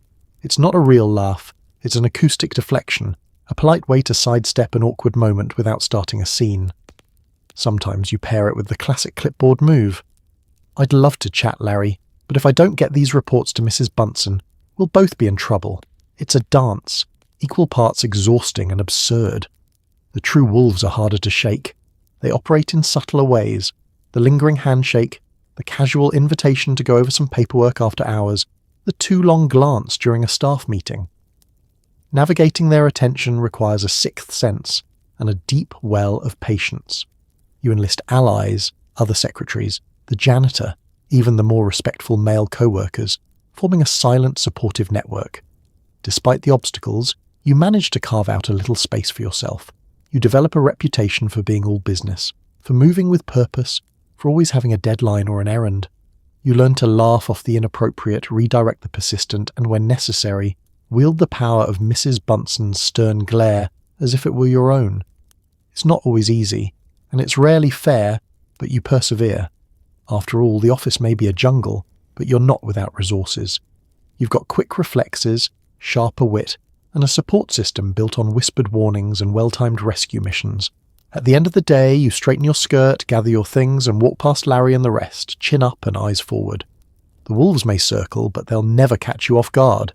It's not a real laugh. It's an acoustic deflection, a polite way to sidestep an awkward moment without starting a scene. Sometimes you pair it with the classic clipboard move. "I'd love to chat, Larry, but if I don't get these reports to Mrs. Bunsen, we'll both be in trouble. It's a dance, equal parts exhausting and absurd. The true wolves are harder to shake. They operate in subtler ways. The lingering handshake, the casual invitation to go over some paperwork after hours, the too long glance during a staff meeting. Navigating their attention requires a sixth sense and a deep well of patience. You enlist allies, other secretaries, the janitor, even the more respectful male co-workers, forming a silent, supportive network. Despite the obstacles, you manage to carve out a little space for yourself. You develop a reputation for being all business, for moving with purpose, for always having a deadline or an errand. You learn to laugh off the inappropriate, redirect the persistent, and when necessary, wield the power of Mrs. Bunsen's stern glare as if it were your own. It's not always easy, and it's rarely fair, but you persevere. After all, the office may be a jungle, but you're not without resources. You've got quick reflexes, sharper wit, and a support system built on whispered warnings and well-timed rescue missions. At the end of the day, you straighten your skirt, gather your things, and walk past Larry and the rest, chin up and eyes forward. The wolves may circle, but they'll never catch you off guard.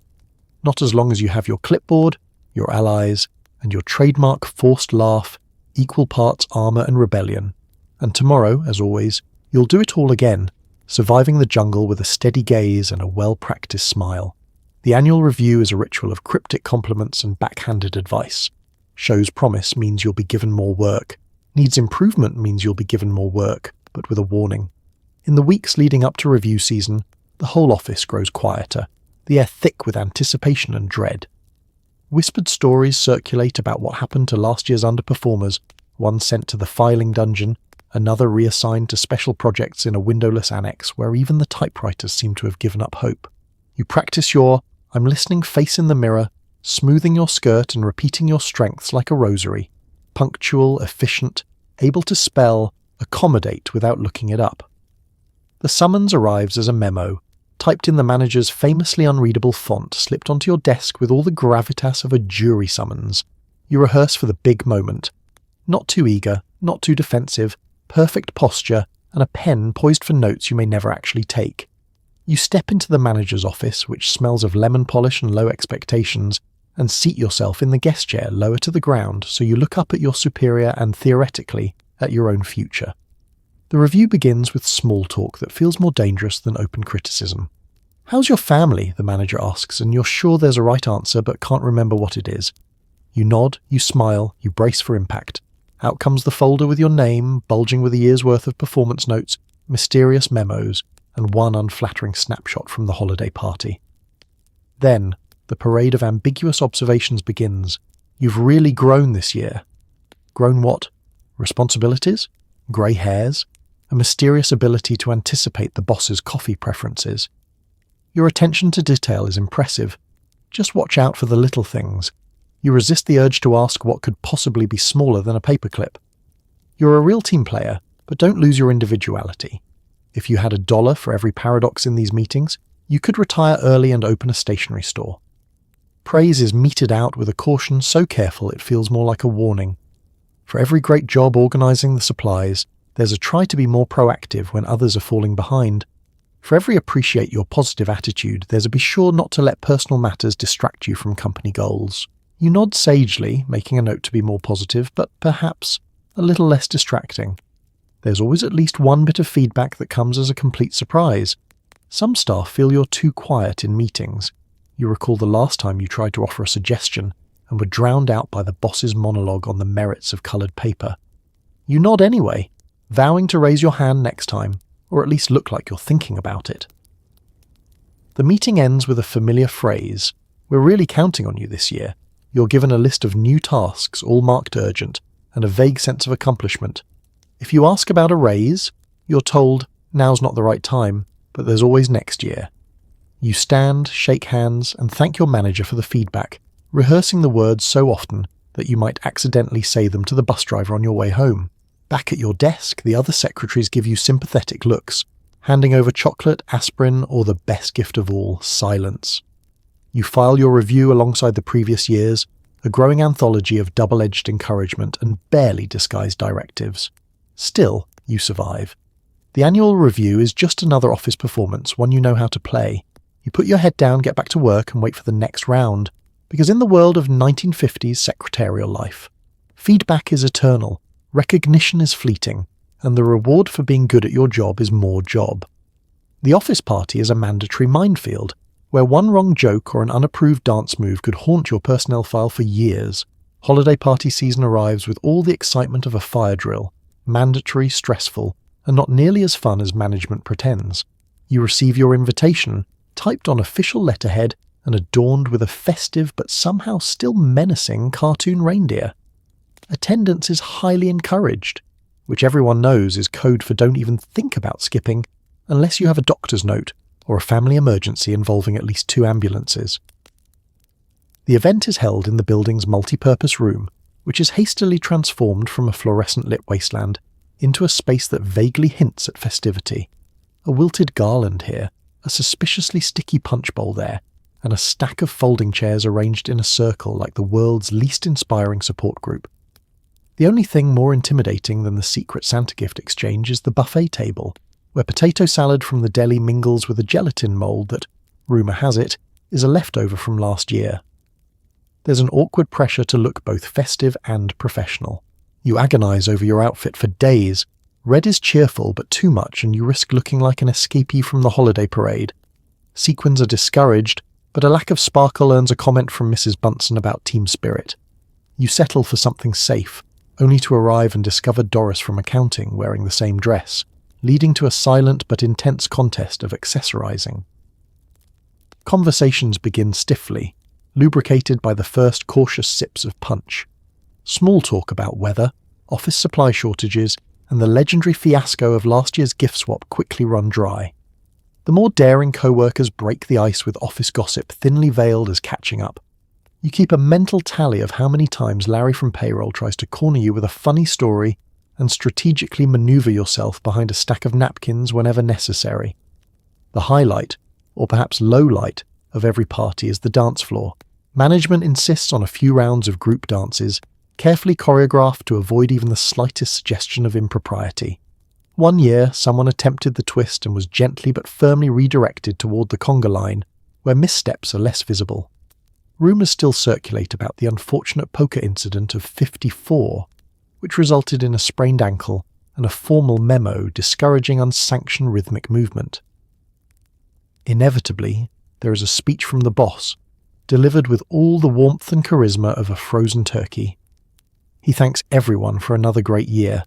Not as long as you have your clipboard, your allies, and your trademark forced laugh, equal parts armour and rebellion. And tomorrow, as always, you'll do it all again, surviving the jungle with a steady gaze and a well-practiced smile. The annual review is a ritual of cryptic compliments and backhanded advice. Shows promise means you'll be given more work. Needs improvement means you'll be given more work, but with a warning. In the weeks leading up to review season, the whole office grows quieter, the air thick with anticipation and dread. Whispered stories circulate about what happened to last year's underperformers, one sent to the filing dungeon, another reassigned to special projects in a windowless annex where even the typewriters seem to have given up hope. You practice your "I'm listening" face in the mirror, smoothing your skirt and repeating your strengths like a rosary. Punctual, efficient, able to spell, accommodate without looking it up. The summons arrives as a memo, typed in the manager's famously unreadable font, slipped onto your desk with all the gravitas of a jury summons. You rehearse for the big moment. Not too eager, not too defensive, perfect posture, and a pen poised for notes you may never actually take. You step into the manager's office, which smells of lemon polish and low expectations, and seat yourself in the guest chair lower to the ground so you look up at your superior and, theoretically, at your own future. The review begins with small talk that feels more dangerous than open criticism. "How's your family?" the manager asks, and you're sure there's a right answer but can't remember what it is. You nod, you smile, you brace for impact. Out comes the folder with your name, bulging with a year's worth of performance notes, mysterious memos, and one unflattering snapshot from the holiday party. Then, the parade of ambiguous observations begins. You've really grown this year. Grown what? Responsibilities? Grey hairs? A mysterious ability to anticipate the boss's coffee preferences? Your attention to detail is impressive. Just watch out for the little things. You resist the urge to ask what could possibly be smaller than a paperclip. You're a real team player, but don't lose your individuality. If you had $1 for every paradox in these meetings, you could retire early and open a stationery store. Praise is meted out with a caution so careful it feels more like a warning. For every great job organising the supplies, there's a try to be more proactive when others are falling behind. For every appreciate your positive attitude, there's a be sure not to let personal matters distract you from company goals. You nod sagely, making a note to be more positive, but perhaps a little less distracting. There's always at least one bit of feedback that comes as a complete surprise. Some staff feel you're too quiet in meetings. You recall the last time you tried to offer a suggestion and were drowned out by the boss's monologue on the merits of coloured paper. You nod anyway, vowing to raise your hand next time, or at least look like you're thinking about it. The meeting ends with a familiar phrase. "We're really counting on you this year." You're given a list of new tasks, all marked urgent, and a vague sense of accomplishment. If you ask about a raise, you're told, "Now's not the right time, but there's always next year." You stand, shake hands, and thank your manager for the feedback, rehearsing the words so often that you might accidentally say them to the bus driver on your way home. Back at your desk, the other secretaries give you sympathetic looks, handing over chocolate, aspirin, or the best gift of all, silence. You file your review alongside the previous year's, a growing anthology of double-edged encouragement and barely disguised directives. Still, you survive. The annual review is just another office performance, one you know how to play. You put your head down, get back to work, and wait for the next round, because in the world of 1950s secretarial life, feedback is eternal, recognition is fleeting, and the reward for being good at your job is more job. The office party is a mandatory minefield, where one wrong joke or an unapproved dance move could haunt your personnel file for years. Holiday party season arrives with all the excitement of a fire drill, mandatory, stressful, and not nearly as fun as management pretends. You receive your invitation, typed on official letterhead and adorned with a festive but somehow still menacing cartoon reindeer. Attendance is highly encouraged, which everyone knows is code for don't even think about skipping unless you have a doctor's note or a family emergency involving at least 2 ambulances. The event is held in the building's multi-purpose room, which is hastily transformed from a fluorescent-lit wasteland into a space that vaguely hints at festivity. A wilted garland here, a suspiciously sticky punch bowl there, and a stack of folding chairs arranged in a circle like the world's least inspiring support group. The only thing more intimidating than the Secret Santa gift exchange is the buffet table, where potato salad from the deli mingles with a gelatin mould that, rumour has it, is a leftover from last year. There's an awkward pressure to look both festive and professional. You agonise over your outfit for days. Red is cheerful but too much, and you risk looking like an escapee from the holiday parade. Sequins are discouraged, but a lack of sparkle earns a comment from Mrs. Bunsen about team spirit. You settle for something safe, only to arrive and discover Doris from accounting wearing the same dress, leading to a silent but intense contest of accessorizing. Conversations begin stiffly, lubricated by the first cautious sips of punch. Small talk about weather, office supply shortages, and the legendary fiasco of last year's gift swap quickly run dry. The more daring co-workers break the ice with office gossip thinly veiled as catching up. You keep a mental tally of how many times Larry from payroll tries to corner you with a funny story and strategically maneuver yourself behind a stack of napkins whenever necessary. The highlight, or perhaps low light, of every party is the dance floor. Management insists on a few rounds of group dances, carefully choreographed to avoid even the slightest suggestion of impropriety. One year, someone attempted the twist and was gently but firmly redirected toward the conga line, where missteps are less visible. Rumours still circulate about the unfortunate poker incident of 54, which resulted in a sprained ankle and a formal memo discouraging unsanctioned rhythmic movement. Inevitably, there is a speech from the boss, delivered with all the warmth and charisma of a frozen turkey. He thanks everyone for another great year,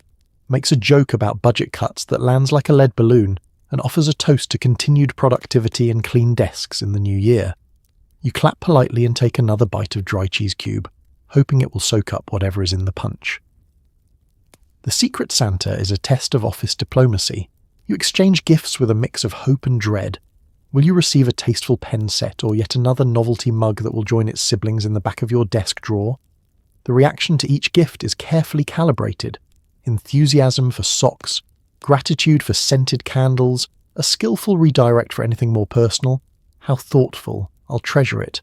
makes a joke about budget cuts that lands like a lead balloon, and offers a toast to continued productivity and clean desks in the new year. You clap politely and take another bite of dry cheese cube, hoping it will soak up whatever is in the punch. The Secret Santa is a test of office diplomacy. You exchange gifts with a mix of hope and dread. Will you receive a tasteful pen set or yet another novelty mug that will join its siblings in the back of your desk drawer? The reaction to each gift is carefully calibrated. Enthusiasm for socks, gratitude for scented candles, a skillful redirect for anything more personal. How thoughtful. I'll treasure it.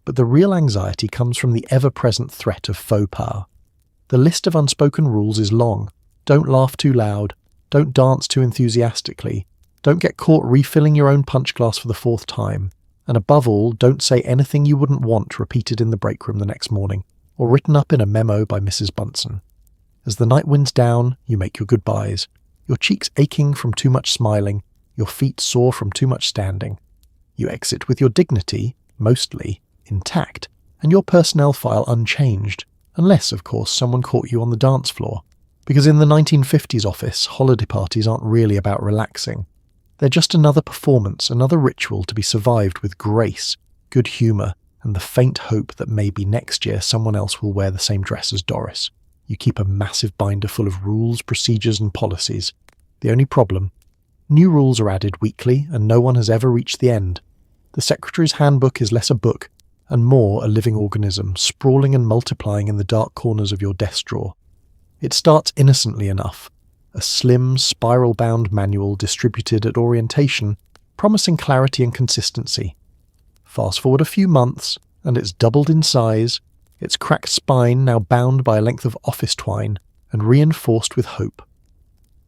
But the real anxiety comes from the ever-present threat of faux pas. The list of unspoken rules is long. Don't laugh too loud. Don't dance too enthusiastically. Don't get caught refilling your own punch glass for the 4th time. And above all, don't say anything you wouldn't want repeated in the break room the next morning, or written up in a memo by Mrs. Bunsen. As the night winds down, you make your goodbyes, your cheeks aching from too much smiling, your feet sore from too much standing. You exit with your dignity, mostly, intact, and your personnel file unchanged, unless, of course, someone caught you on the dance floor. Because in the 1950s office, holiday parties aren't really about relaxing. They're just another performance, another ritual to be survived with grace, good humour, and the faint hope that maybe next year someone else will wear the same dress as Doris. You keep a massive binder full of rules, procedures, and policies. The only problem? New rules are added weekly, and no one has ever reached the end. The Secretary's handbook is less a book, and more a living organism, sprawling and multiplying in the dark corners of your desk drawer. It starts innocently enough, a slim, spiral-bound manual distributed at orientation, promising clarity and consistency. Fast forward a few months, and it's doubled in size, its cracked spine now bound by a length of office twine, and reinforced with hope.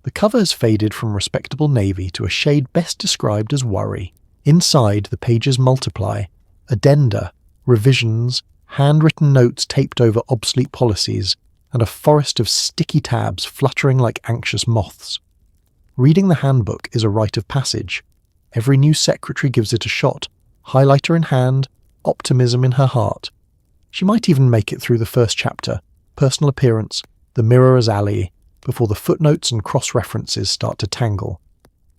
The cover has faded from respectable navy to a shade best described as worry. Inside, the pages multiply, addenda, revisions, handwritten notes taped over obsolete policies, and a forest of sticky tabs fluttering like anxious moths. Reading the handbook is a rite of passage. Every new secretary gives it a shot, highlighter in hand, optimism in her heart. She might even make it through the first chapter, personal appearance, the mirror's alley, before the footnotes and cross-references start to tangle.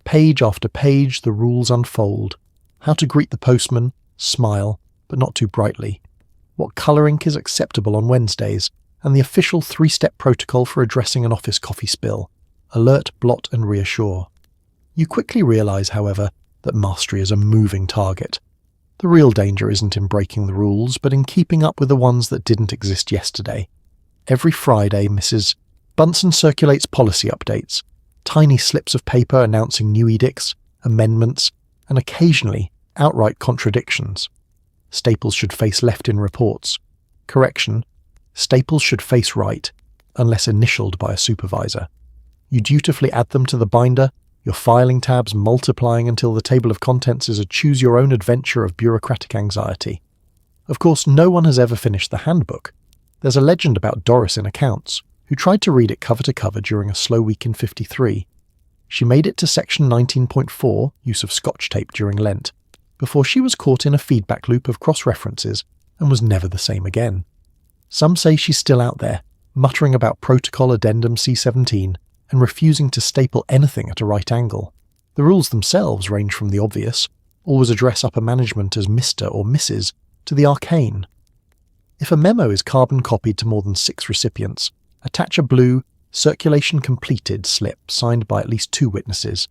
Page after page, the rules unfold. How to greet the postman, smile, but not too brightly. What colour ink is acceptable on Wednesdays, and the official 3-step protocol for addressing an office coffee spill. Alert, blot, and reassure. You quickly realise, however, that mastery is a moving target. The real danger isn't in breaking the rules, but in keeping up with the ones that didn't exist yesterday. Every Friday, Mrs. Bunsen circulates policy updates, tiny slips of paper announcing new edicts, amendments, and occasionally outright contradictions. Staples should face left in reports. Correction, staples should face right. unless initialed by a supervisor. You dutifully add them to the binder, your filing tabs multiplying until the table of contents is a choose-your-own-adventure of bureaucratic anxiety. Of course, no one has ever finished the handbook. There's a legend about Doris in accounts, who tried to read it cover to cover during a slow week in 53. She made it to section 19.4, use of scotch tape during Lent, before she was caught in a feedback loop of cross-references and was never the same again. Some say she's still out there, muttering about Protocol Addendum C17 and refusing to staple anything at a right angle. The rules themselves range from the obvious, always address upper management as Mr. or Mrs., to the arcane. If a memo is carbon copied to more than 6 recipients, attach a blue "Circulation Completed" slip signed by at least 2 witnesses.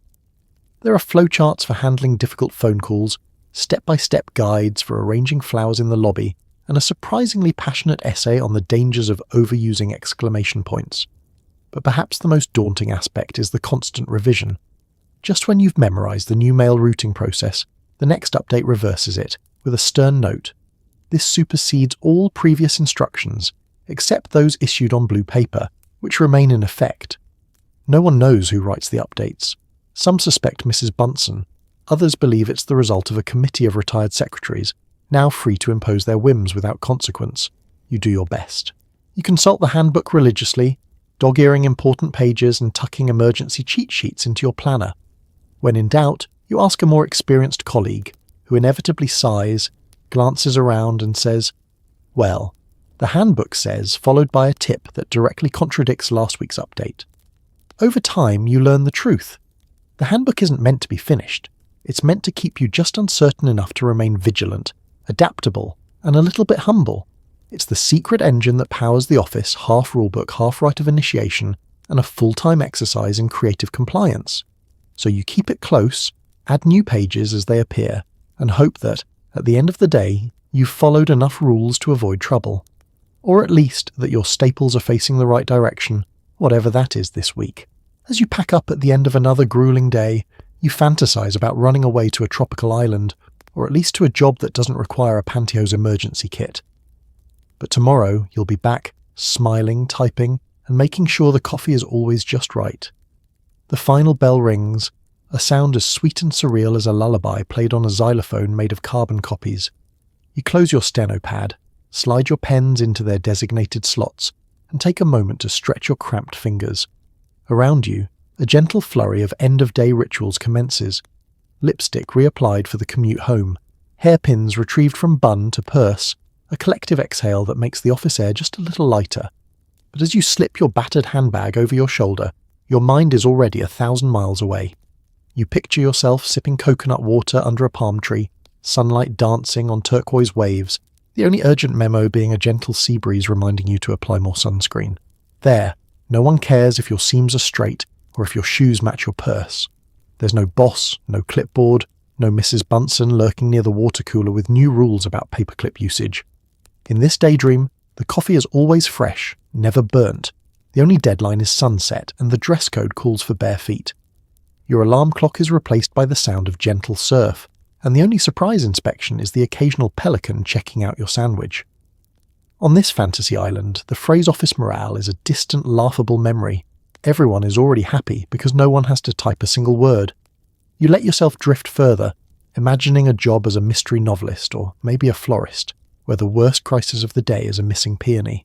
There are flowcharts for handling difficult phone calls, step-by-step guides for arranging flowers in the lobby, and a surprisingly passionate essay on the dangers of overusing exclamation points. But perhaps the most daunting aspect is the constant revision. Just when you've memorized the new mail routing process, the next update reverses it, with a stern note. This supersedes all previous instructions, except those issued on blue paper, which remain in effect. No one knows who writes the updates. Some suspect Mrs. Bunsen, others believe it's the result of a committee of retired secretaries, now free to impose their whims without consequence. You do your best. You consult the handbook religiously, dog-earing important pages and tucking emergency cheat sheets into your planner. When in doubt, you ask a more experienced colleague, who inevitably sighs, glances around and says, "Well, the handbook says," followed by a tip that directly contradicts last week's update. Over time, you learn the truth. The handbook isn't meant to be finished. It's meant to keep you just uncertain enough to remain vigilant, adaptable, and a little bit humble. It's the secret engine that powers the office, half rulebook, half rite of initiation, and a full-time exercise in creative compliance. So you keep it close, add new pages as they appear, and hope that, at the end of the day, you've followed enough rules to avoid trouble. Or at least that your staples are facing the right direction, whatever that is this week. As you pack up at the end of another grueling day, you fantasize about running away to a tropical island, or at least to a job that doesn't require a pantyhose emergency kit. But tomorrow you'll be back, smiling, typing, and making sure the coffee is always just right. The final bell rings, a sound as sweet and surreal as a lullaby played on a xylophone made of carbon copies. You close your steno pad, slide your pens into their designated slots, and take a moment to stretch your cramped fingers. Around you, a gentle flurry of end-of-day rituals commences. Lipstick reapplied for the commute home, hairpins retrieved from bun to purse, a collective exhale that makes the office air just a little lighter. But as you slip your battered handbag over your shoulder, your mind is already 1,000 miles away. You picture yourself sipping coconut water under a palm tree, sunlight dancing on turquoise waves, the only urgent memo being a gentle sea breeze reminding you to apply more sunscreen. There, no one cares if your seams are straight or if your shoes match your purse. There's no boss, no clipboard, no Mrs. Bunsen lurking near the water cooler with new rules about paperclip usage. In this daydream, the coffee is always fresh, never burnt. The only deadline is sunset, and the dress code calls for bare feet. Your alarm clock is replaced by the sound of gentle surf, and the only surprise inspection is the occasional pelican checking out your sandwich. On this fantasy island, the phrase office morale is a distant, laughable memory. Everyone is already happy because no one has to type a single word. You let yourself drift further, imagining a job as a mystery novelist or maybe a florist, where the worst crisis of the day is a missing peony.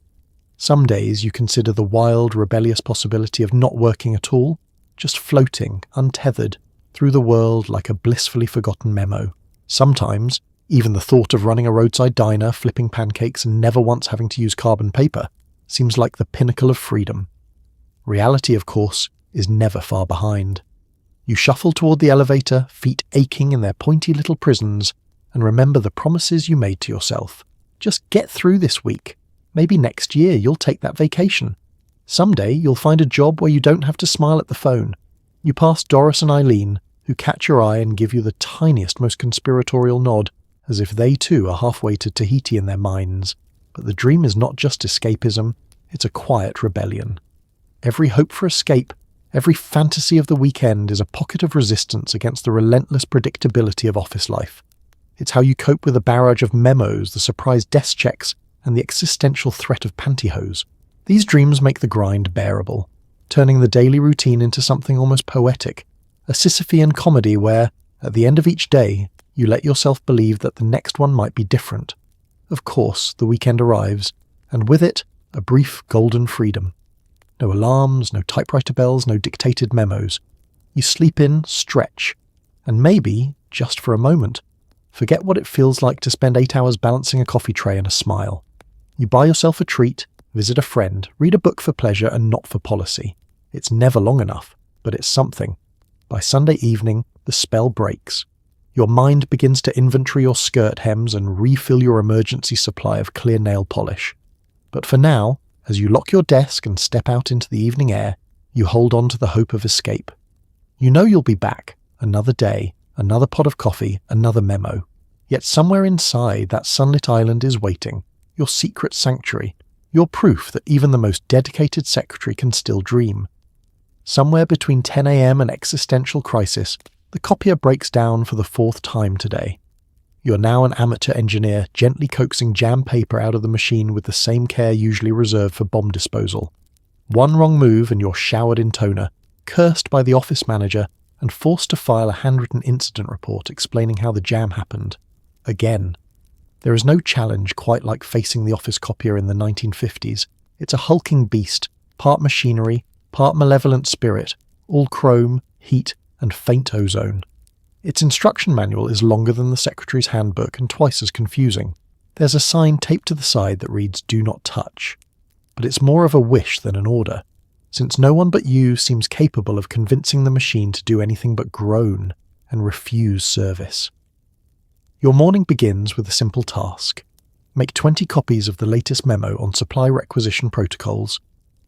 Some days you consider the wild, rebellious possibility of not working at all, just floating, untethered, through the world like a blissfully forgotten memo. Sometimes, even the thought of running a roadside diner, flipping pancakes, and never once having to use carbon paper seems like the pinnacle of freedom. Reality, of course, is never far behind. You shuffle toward the elevator, feet aching in their pointy little prisons, and remember the promises you made to yourself. Just get through this week. Maybe next year you'll take that vacation. Someday you'll find a job where you don't have to smile at the phone. You pass Doris and Eileen, who catch your eye and give you the tiniest, most conspiratorial nod, as if they too are halfway to Tahiti in their minds. But the dream is not just escapism, it's a quiet rebellion. Every hope for escape, every fantasy of the weekend is a pocket of resistance against the relentless predictability of office life. It's how you cope with a barrage of memos, the surprise desk checks, and the existential threat of pantyhose. These dreams make the grind bearable, turning the daily routine into something almost poetic, a Sisyphean comedy where, at the end of each day, you let yourself believe that the next one might be different. Of course, the weekend arrives, and with it, a brief golden freedom. No alarms, no typewriter bells, no dictated memos. You sleep in, stretch, and maybe, just for a moment, forget what it feels like to spend 8 hours balancing a coffee tray and a smile. You buy yourself a treat, visit a friend, read a book for pleasure and not for policy. It's never long enough, but it's something. By Sunday evening, the spell breaks. Your mind begins to inventory your skirt hems and refill your emergency supply of clear nail polish. But for now, as you lock your desk and step out into the evening air, you hold on to the hope of escape. You know you'll be back, another day, another pot of coffee, another memo. Yet somewhere inside that sunlit island is waiting, your secret sanctuary, your proof that even the most dedicated secretary can still dream. Somewhere between 10 a.m. and existential crisis, the copier breaks down for the 4th time today. You're now an amateur engineer gently coaxing jam paper out of the machine with the same care usually reserved for bomb disposal. One wrong move and you're showered in toner, cursed by the office manager, and forced to file a handwritten incident report explaining how the jam happened. Again. There is no challenge quite like facing the office copier in the 1950s. It's a hulking beast, part machinery, part malevolent spirit, all chrome, heat, and faint ozone. Its instruction manual is longer than the secretary's handbook and twice as confusing. There's a sign taped to the side that reads "Do not touch." But it's more of a wish than an order, since no one but you seems capable of convincing the machine to do anything but groan and refuse service. Your morning begins with a simple task. Make 20 copies of the latest memo on supply requisition protocols,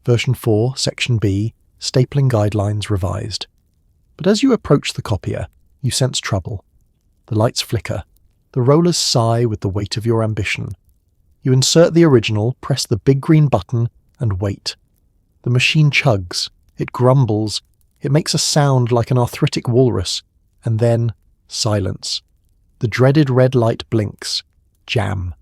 version 4, section B, stapling guidelines revised. But as you approach the copier, you sense trouble. The lights flicker. The rollers sigh with the weight of your ambition. You insert the original, press the big green button, and wait. The machine chugs. It grumbles. It makes a sound like an arthritic walrus. And then, silence. The dreaded red light blinks. Jam.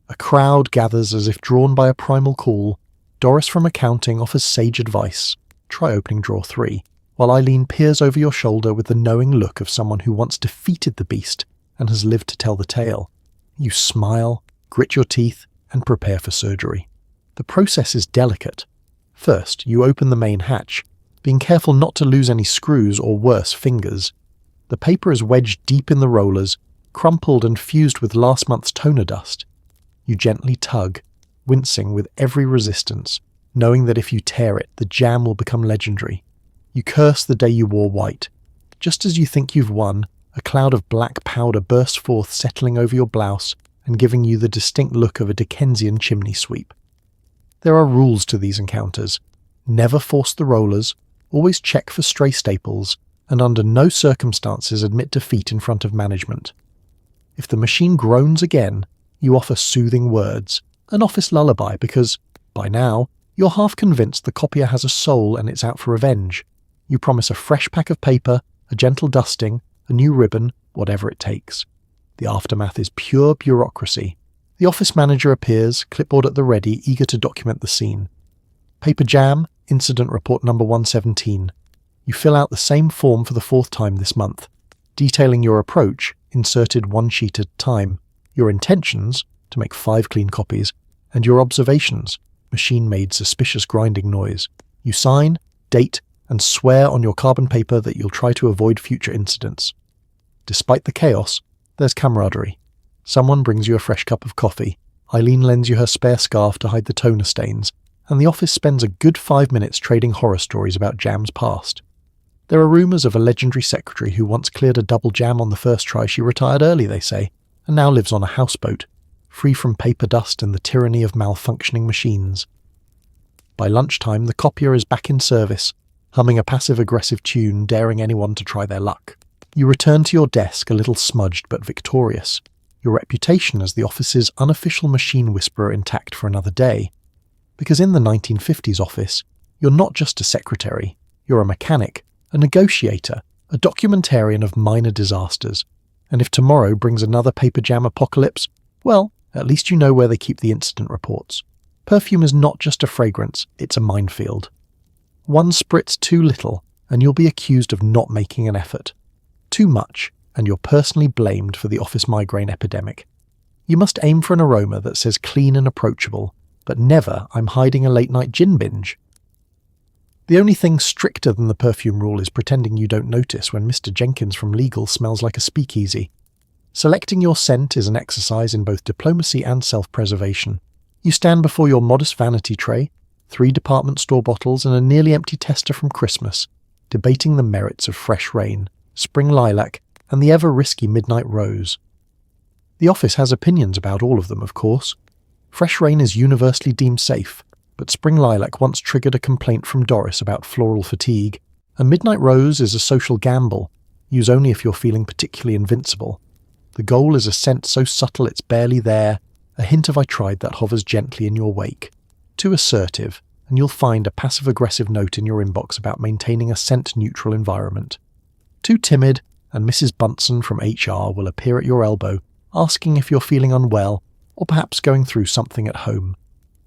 A crowd gathers as if drawn by a primal call. Doris from accounting offers sage advice. Try opening drawer 3. While Eileen peers over your shoulder with the knowing look of someone who once defeated the beast and has lived to tell the tale. You smile, grit your teeth, and prepare for surgery. The process is delicate. First, you open the main hatch, being careful not to lose any screws or worse, fingers. The paper is wedged deep in the rollers, crumpled and fused with last month's toner dust. You gently tug, wincing with every resistance, knowing that if you tear it, the jam will become legendary. You curse the day you wore white. Just as you think you've won, a cloud of black powder bursts forth, settling over your blouse and giving you the distinct look of a Dickensian chimney sweep. There are rules to these encounters. Never force the rollers, always check for stray staples, and under no circumstances admit defeat in front of management. If the machine groans again, you offer soothing words, an office lullaby, because, by now, you're half convinced the copier has a soul and it's out for revenge. You promise a fresh pack of paper, a gentle dusting, a new ribbon, whatever it takes. The aftermath is pure bureaucracy. The office manager appears, clipboard at the ready, eager to document the scene. Paper jam, incident report number 117. You fill out the same form for the 4th time this month, detailing your approach, inserted one sheet at a time, your intentions, to make 5 clean copies, and your observations, machine-made suspicious grinding noise. You sign, date, and swear on your carbon paper that you'll try to avoid future incidents. Despite the chaos, there's camaraderie. Someone brings you a fresh cup of coffee, Eileen lends you her spare scarf to hide the toner stains, and the office spends a good 5 minutes trading horror stories about Jam's past. There are rumours of a legendary secretary who once cleared a double jam on the first try. She retired early, they say, and now lives on a houseboat, free from paper dust and the tyranny of malfunctioning machines. By lunchtime, the copier is back in service, humming a passive-aggressive tune, daring anyone to try their luck. You return to your desk a little smudged but victorious, your reputation as the office's unofficial machine whisperer intact for another day. Because in the 1950s office, you're not just a secretary, you're a mechanic, a negotiator, a documentarian of minor disasters. And if tomorrow brings another paper jam apocalypse, well, at least you know where they keep the incident reports. Perfume is not just a fragrance, it's a minefield. One spritz too little, and you'll be accused of not making an effort. Too much, and you're personally blamed for the office migraine epidemic. You must aim for an aroma that says clean and approachable, but never "I'm hiding a late-night gin binge." The only thing stricter than the perfume rule is pretending you don't notice when Mr. Jenkins from Legal smells like a speakeasy. Selecting your scent is an exercise in both diplomacy and self-preservation. You stand before your modest vanity tray, 3 department store bottles and a nearly empty tester from Christmas, debating the merits of fresh rain, spring lilac, and the ever-risky midnight rose. The office has opinions about all of them, of course. Fresh rain is universally deemed safe, but spring lilac once triggered a complaint from Doris about floral fatigue, and midnight rose is a social gamble. Use only if you're feeling particularly invincible. The goal is a scent so subtle it's barely there, a hint of "I tried" that hovers gently in your wake. Too assertive, and you'll find a passive-aggressive note in your inbox about maintaining a scent-neutral environment. Too timid, and Mrs. Bunsen from HR will appear at your elbow, asking if you're feeling unwell, or perhaps going through something at home.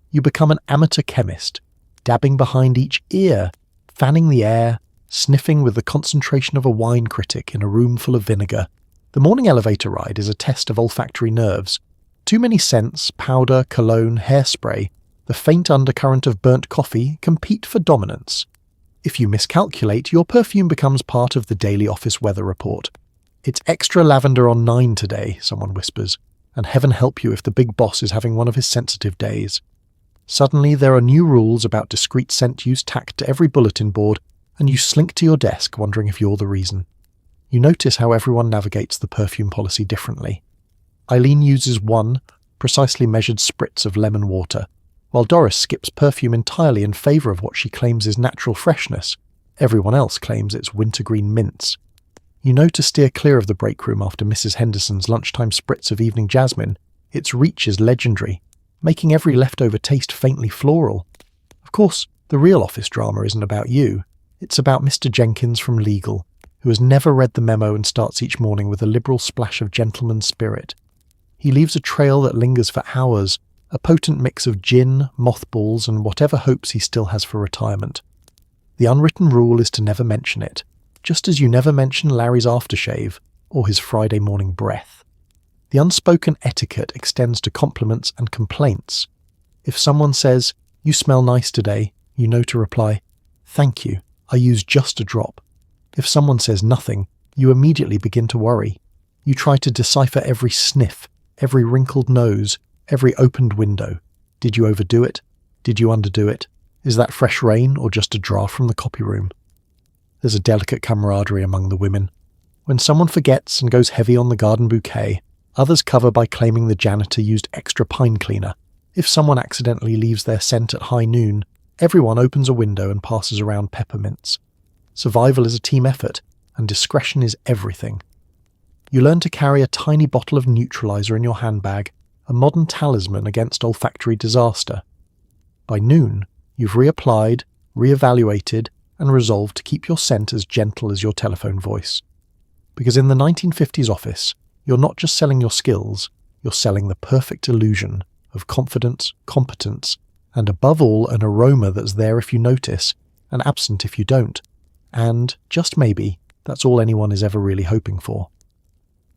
You become an amateur chemist, dabbing behind each ear, fanning the air, sniffing with the concentration of a wine critic in a room full of vinegar. The morning elevator ride is a test of olfactory nerves. Too many scents, powder, cologne, hairspray, the faint undercurrent of burnt coffee compete for dominance. If you miscalculate, your perfume becomes part of the daily office weather report. "It's extra lavender on 9 today," someone whispers, and heaven help you if the big boss is having one of his sensitive days. Suddenly there are new rules about discreet scent use tacked to every bulletin board, and you slink to your desk wondering if you're the reason. You notice how everyone navigates the perfume policy differently. Eileen uses 1 precisely measured spritz of lemon water, while Doris skips perfume entirely in favour of what she claims is natural freshness. Everyone else claims it's wintergreen mints. You know to steer clear of the break room after Mrs. Henderson's lunchtime spritz of evening jasmine. Its reach is legendary, making every leftover taste faintly floral. Of course, the real office drama isn't about you. It's about Mr. Jenkins from Legal, who has never read the memo and starts each morning with a liberal splash of gentleman's spirit. He leaves a trail that lingers for hours, a potent mix of gin, mothballs, and whatever hopes he still has for retirement. The unwritten rule is to never mention it, just as you never mention Larry's aftershave or his Friday morning breath. The unspoken etiquette extends to compliments and complaints. If someone says, "You smell nice today," you know to reply, "Thank you, I used just a drop." If someone says nothing, you immediately begin to worry. You try to decipher every sniff, every wrinkled nose, every opened window. Did you overdo it? Did you underdo it? Is that fresh rain or just a draft from the copy room? There's a delicate camaraderie among the women. When someone forgets and goes heavy on the garden bouquet, others cover by claiming the janitor used extra pine cleaner. If someone accidentally leaves their scent at high noon, everyone opens a window and passes around peppermints. Survival is a team effort, and discretion is everything. You learn to carry a tiny bottle of neutralizer in your handbag, a modern talisman against olfactory disaster. By noon, you've reapplied, re-evaluated, and resolved to keep your scent as gentle as your telephone voice. Because in the 1950s office, you're not just selling your skills, you're selling the perfect illusion of confidence, competence, and above all an aroma that's there if you notice, and absent if you don't. And, just maybe, that's all anyone is ever really hoping for.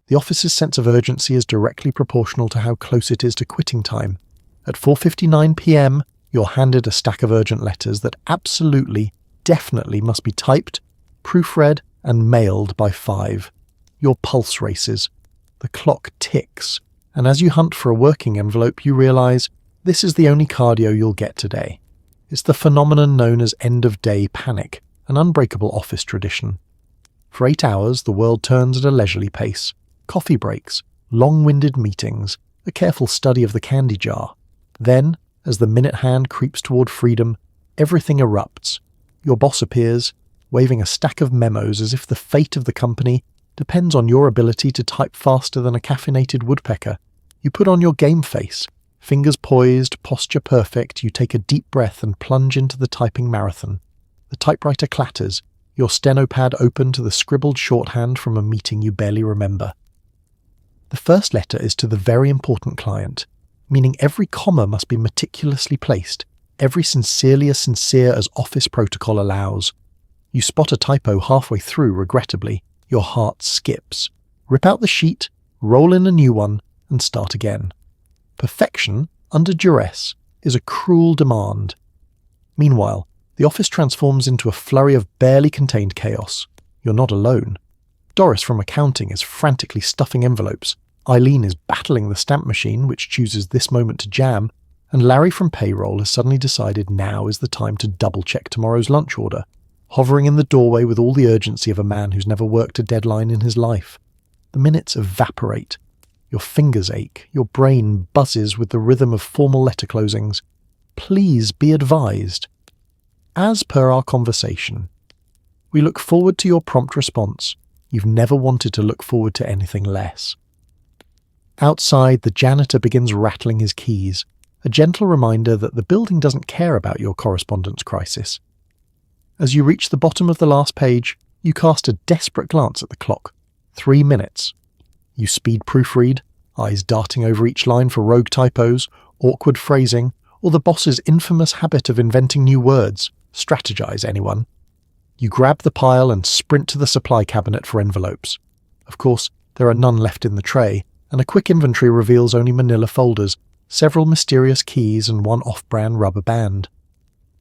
The office's sense of urgency is directly proportional to how close it is to quitting time. At 4:59 p.m, you're handed a stack of urgent letters that absolutely, definitely must be typed, proofread, and mailed by 5. Your pulse races. The clock ticks, and as you hunt for a working envelope, you realise this is the only cardio you'll get today. It's the phenomenon known as end-of-day panic, an unbreakable office tradition. For 8 hours, the world turns at a leisurely pace. Coffee breaks, long-winded meetings, a careful study of the candy jar. Then, as the minute hand creeps toward freedom, everything erupts. Your boss appears, waving a stack of memos as if the fate of the company depends on your ability to type faster than a caffeinated woodpecker. You put on your game face. Fingers poised, posture perfect, you take a deep breath and plunge into the typing marathon. The typewriter clatters, your stenopad open to the scribbled shorthand from a meeting you barely remember. The first letter is to the very important client, meaning every comma must be meticulously placed, every sincerely as sincere as office protocol allows. You spot a typo halfway through, regrettably. Your heart skips. Rip out the sheet, roll in a new one, and start again. Perfection, under duress, is a cruel demand. Meanwhile, the office transforms into a flurry of barely contained chaos. You're not alone. Doris from accounting is frantically stuffing envelopes. Eileen is battling the stamp machine, which chooses this moment to jam, and Larry from payroll has suddenly decided now is the time to double-check tomorrow's lunch order, hovering in the doorway with all the urgency of a man who's never worked a deadline in his life. The minutes evaporate. Your fingers ache. Your brain buzzes with the rhythm of formal letter closings. Please be advised. As per our conversation, we look forward to your prompt response. You've never wanted to look forward to anything less. Outside, the janitor begins rattling his keys, a gentle reminder that the building doesn't care about your correspondence crisis. As you reach the bottom of the last page, you cast a desperate glance at the clock. 3 minutes. You speed proofread, eyes darting over each line for rogue typos, awkward phrasing, or the boss's infamous habit of inventing new words. Strategize, anyone. You grab the pile and sprint to the supply cabinet for envelopes. Of course, there are none left in the tray, and a quick inventory reveals only manila folders, several mysterious keys, and one off-brand rubber band.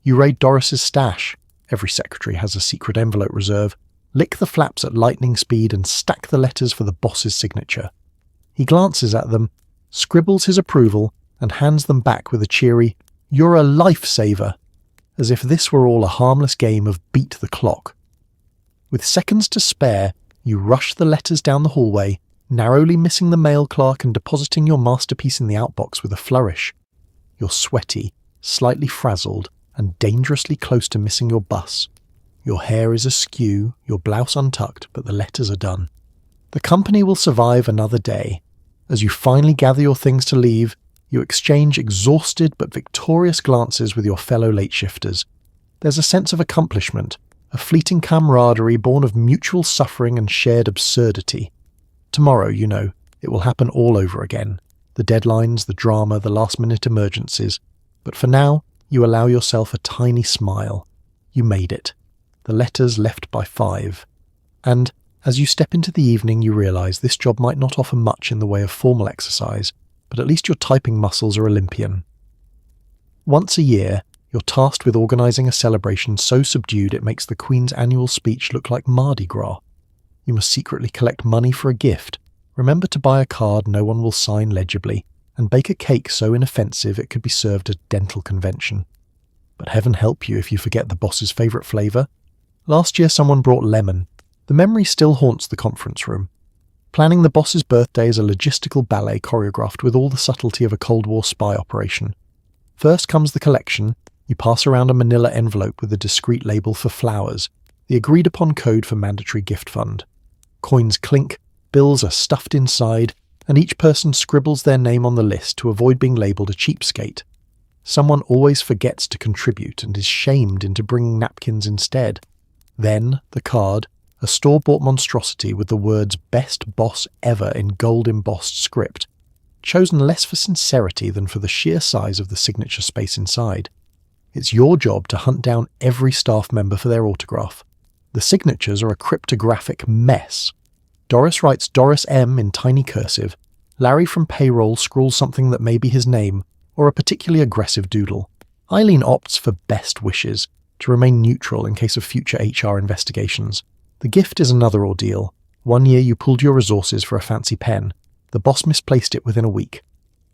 You raid Doris's stash. Every secretary has a secret envelope reserve. Lick the flaps at lightning speed and stack the letters for the boss's signature. He glances at them, scribbles his approval, and hands them back with a cheery, "You're a lifesaver," as if this were all a harmless game of beat the clock. With seconds to spare, you rush the letters down the hallway, narrowly missing the mail clerk and depositing your masterpiece in the outbox with a flourish. You're sweaty, slightly frazzled, and dangerously close to missing your bus. Your hair is askew, your blouse untucked, but the letters are done. The company will survive another day. As you finally gather your things to leave, you exchange exhausted but victorious glances with your fellow late shifters. There's a sense of accomplishment, a fleeting camaraderie born of mutual suffering and shared absurdity. Tomorrow, you know, it will happen all over again. The deadlines, the drama, the last-minute emergencies. But for now, you allow yourself a tiny smile. You made it. The letters left by 5. And, as you step into the evening, you realise this job might not offer much in the way of formal exercise, but at least your typing muscles are Olympian. Once a year, you're tasked with organising a celebration so subdued it makes the Queen's annual speech look like Mardi Gras. You must secretly collect money for a gift, remember to buy a card no one will sign legibly, and bake a cake so inoffensive it could be served at a dental convention. But heaven help you if you forget the boss's favourite flavour. Last year someone brought lemon. The memory still haunts the conference room. Planning the boss's birthday is a logistical ballet choreographed with all the subtlety of a Cold War spy operation. First comes the collection. You pass around a manila envelope with a discreet label for flowers, the agreed-upon code for mandatory gift fund. Coins clink, bills are stuffed inside, and each person scribbles their name on the list to avoid being labelled a cheapskate. Someone always forgets to contribute and is shamed into bringing napkins instead. Then, the card, a store-bought monstrosity with the words "Best Boss Ever" in gold-embossed script, chosen less for sincerity than for the sheer size of the signature space inside. It's your job to hunt down every staff member for their autograph. The signatures are a cryptographic mess. Doris writes Doris M in tiny cursive. Larry from payroll scrawls something that may be his name, or a particularly aggressive doodle. Eileen opts for best wishes, to remain neutral in case of future HR investigations. The gift is another ordeal. One year you pooled your resources for a fancy pen. The boss misplaced it within a week.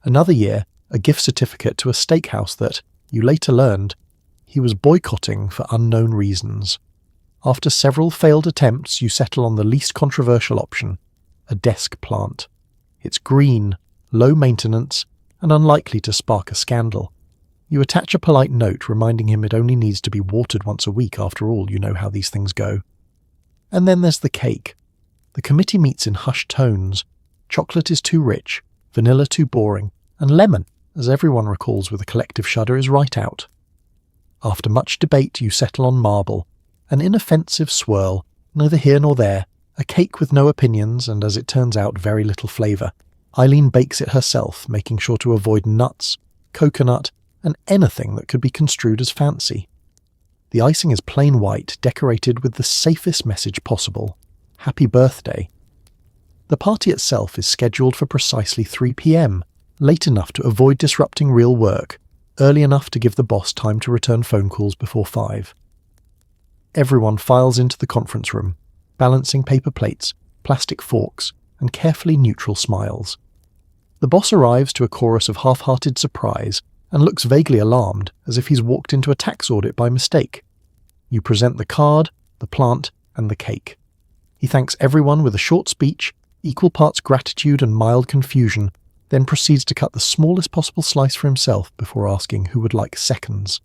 Another year, a gift certificate to a steakhouse that, you later learned, he was boycotting for unknown reasons. After several failed attempts, you settle on the least controversial option, a desk plant. It's green, low maintenance, and unlikely to spark a scandal. You attach a polite note reminding him it only needs to be watered once a week. After all, you know how these things go. And then there's the cake. The committee meets in hushed tones. Chocolate is too rich, vanilla too boring, and lemon, as everyone recalls with a collective shudder, is right out. After much debate, you settle on marble, an inoffensive swirl, neither here nor there, a cake with no opinions and, as it turns out, very little flavour. Eileen bakes it herself, making sure to avoid nuts, coconut, and anything that could be construed as fancy. The icing is plain white, decorated with the safest message possible: Happy Birthday. The party itself is scheduled for precisely 3 p.m, late enough to avoid disrupting real work, early enough to give the boss time to return phone calls before 5. Everyone files into the conference room, balancing paper plates, plastic forks, and carefully neutral smiles. The boss arrives to a chorus of half-hearted surprise and looks vaguely alarmed, as if he's walked into a tax audit by mistake. You present the card, the plant, and the cake. He thanks everyone with a short speech, equal parts gratitude and mild confusion, then proceeds to cut the smallest possible slice for himself before asking who would like seconds.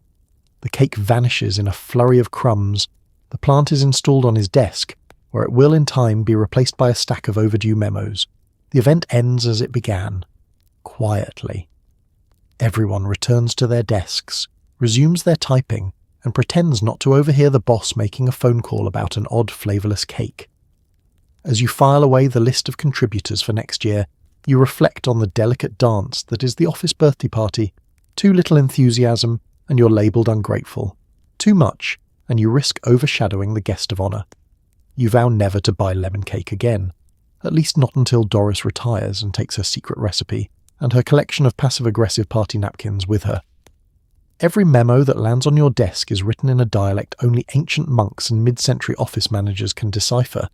The cake vanishes in a flurry of crumbs. The plant is installed on his desk, where it will in time be replaced by a stack of overdue memos. The event ends as it began, quietly. Everyone returns to their desks, resumes their typing, and pretends not to overhear the boss making a phone call about an odd flavourless cake. As you file away the list of contributors for next year, you reflect on the delicate dance that is the office birthday party. Too little enthusiasm, and you're labelled ungrateful. Too much, and you risk overshadowing the guest of honour. You vow never to buy lemon cake again, at least not until Doris retires and takes her secret recipe and her collection of passive-aggressive party napkins with her. Every memo that lands on your desk is written in a dialect only ancient monks and mid-century office managers can decipher.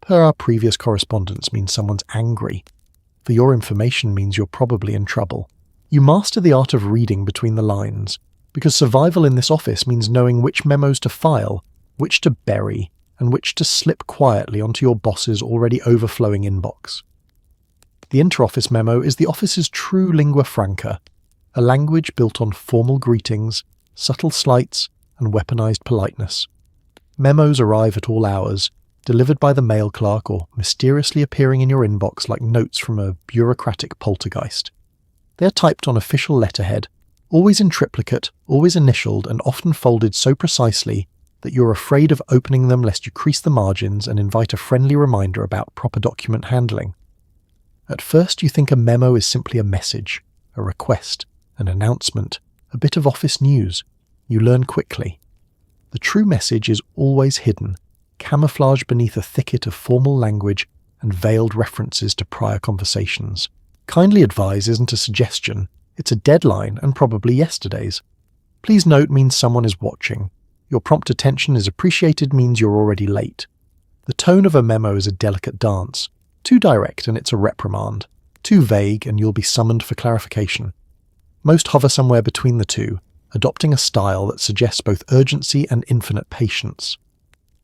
Per our previous correspondence means someone's angry. For your information means you're probably in trouble. You master the art of reading between the lines, because survival in this office means knowing which memos to file, which to bury, and which to slip quietly onto your boss's already overflowing inbox. The inter-office memo is the office's true lingua franca, a language built on formal greetings, subtle slights, and weaponized politeness. Memos arrive at all hours, delivered by the mail clerk or mysteriously appearing in your inbox like notes from a bureaucratic poltergeist. They are typed on official letterhead, always in triplicate, always initialed, and often folded so precisely that you're afraid of opening them lest you crease the margins and invite a friendly reminder about proper document handling. At first you think a memo is simply a message, a request, an announcement, a bit of office news. You learn quickly. The true message is always hidden, camouflaged beneath a thicket of formal language and veiled references to prior conversations. Kindly advise isn't a suggestion, it's a deadline and probably yesterday's. Please note means someone is watching. Your prompt attention is appreciated means you're already late. The tone of a memo is a delicate dance. Too direct and it's a reprimand. Too vague and you'll be summoned for clarification. Most hover somewhere between the two, adopting a style that suggests both urgency and infinite patience.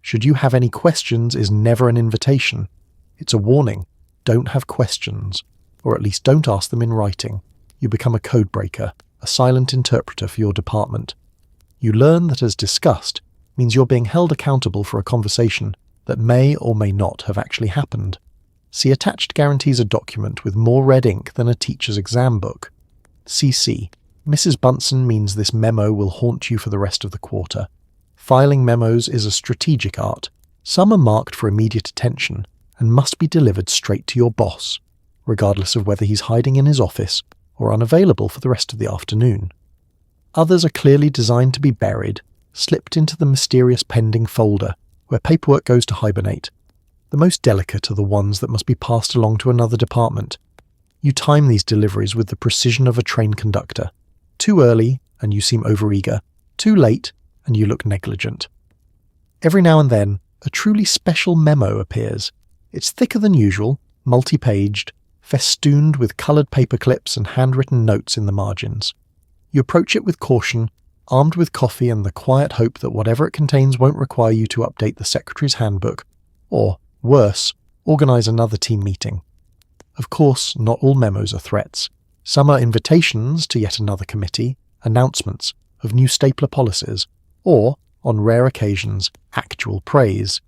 Should you have any questions is never an invitation. It's a warning. Don't have questions, or at least don't ask them in writing. You become a code breaker, a silent interpreter for your department. You learn that as discussed means you're being held accountable for a conversation that may or may not have actually happened. See attached guarantees a document with more red ink than a teacher's exam book. CC. Mrs. Bunsen means this memo will haunt you for the rest of the quarter. Filing memos is a strategic art. Some are marked for immediate attention and must be delivered straight to your boss, regardless of whether he's hiding in his office or unavailable for the rest of the afternoon. Others are clearly designed to be buried, slipped into the mysterious pending folder, where paperwork goes to hibernate. The most delicate are the ones that must be passed along to another department. You time these deliveries with the precision of a train conductor. Too early, and you seem overeager. Too late, and you look negligent. Every now and then, a truly special memo appears. It's thicker than usual, multi-paged, festooned with coloured paper clips and handwritten notes in the margins. You approach it with caution, armed with coffee and the quiet hope that whatever it contains won't require you to update the Secretary's handbook, or, worse, organise another team meeting. Of course, not all memos are threats. Some are invitations to yet another committee, announcements of new stapler policies, or, on rare occasions, actual praise.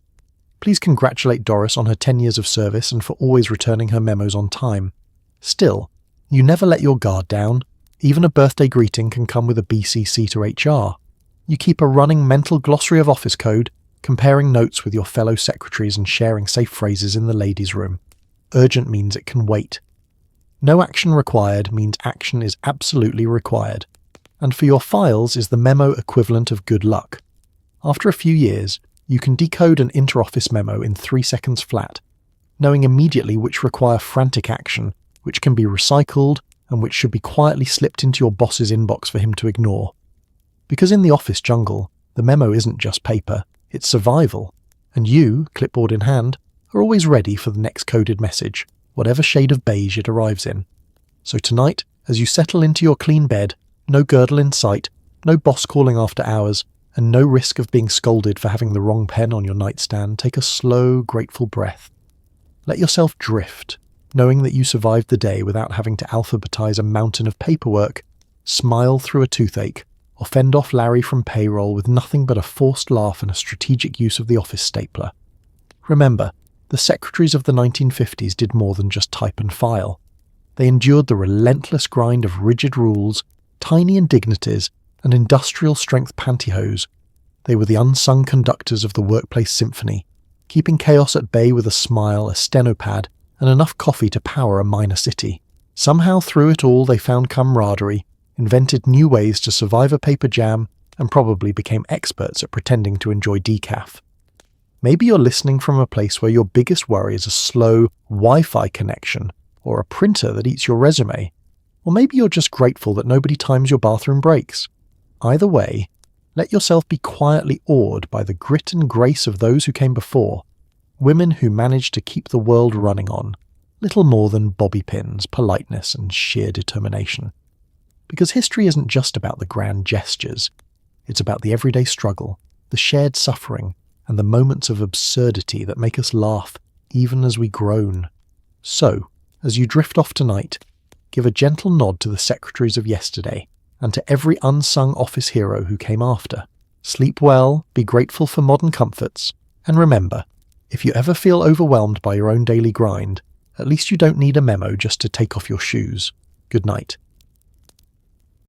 Please congratulate Doris on her 10 years of service and for always returning her memos on time. Still, you never let your guard down. Even a birthday greeting can come with a BCC to HR. You keep a running mental glossary of office code, comparing notes with your fellow secretaries and sharing safe phrases in the ladies' room. Urgent means it can wait. No action required means action is absolutely required. And for your files is the memo equivalent of good luck. After a few years, you can decode an inter-office memo in 3 seconds flat, knowing immediately which require frantic action, which can be recycled, and which should be quietly slipped into your boss's inbox for him to ignore. Because in the office jungle, the memo isn't just paper, it's survival, and you, clipboard in hand, are always ready for the next coded message, whatever shade of beige it arrives in. So tonight, as you settle into your clean bed, no girdle in sight, no boss calling after hours, and no risk of being scolded for having the wrong pen on your nightstand, take a slow, grateful breath. Let yourself drift, knowing that you survived the day without having to alphabetize a mountain of paperwork, smile through a toothache, or fend off Larry from payroll with nothing but a forced laugh and a strategic use of the office stapler. Remember, the secretaries of the 1950s did more than just type and file. They endured the relentless grind of rigid rules, tiny indignities, and industrial-strength pantyhose. They were the unsung conductors of the workplace symphony, keeping chaos at bay with a smile, a stenopad, and enough coffee to power a minor city. Somehow through it all they found camaraderie, invented new ways to survive a paper jam, and probably became experts at pretending to enjoy decaf. Maybe you're listening from a place where your biggest worry is a slow Wi-Fi connection, or a printer that eats your resume. Or maybe you're just grateful that nobody times your bathroom breaks. Either way, let yourself be quietly awed by the grit and grace of those who came before, women who managed to keep the world running on, little more than bobby pins, politeness, and sheer determination. Because history isn't just about the grand gestures, it's about the everyday struggle, the shared suffering, and the moments of absurdity that make us laugh even as we groan. So, as you drift off tonight, give a gentle nod to the secretaries of yesterday, and to every unsung office hero who came after. Sleep well, be grateful for modern comforts, and remember, if you ever feel overwhelmed by your own daily grind, at least you don't need a memo just to take off your shoes. Good night.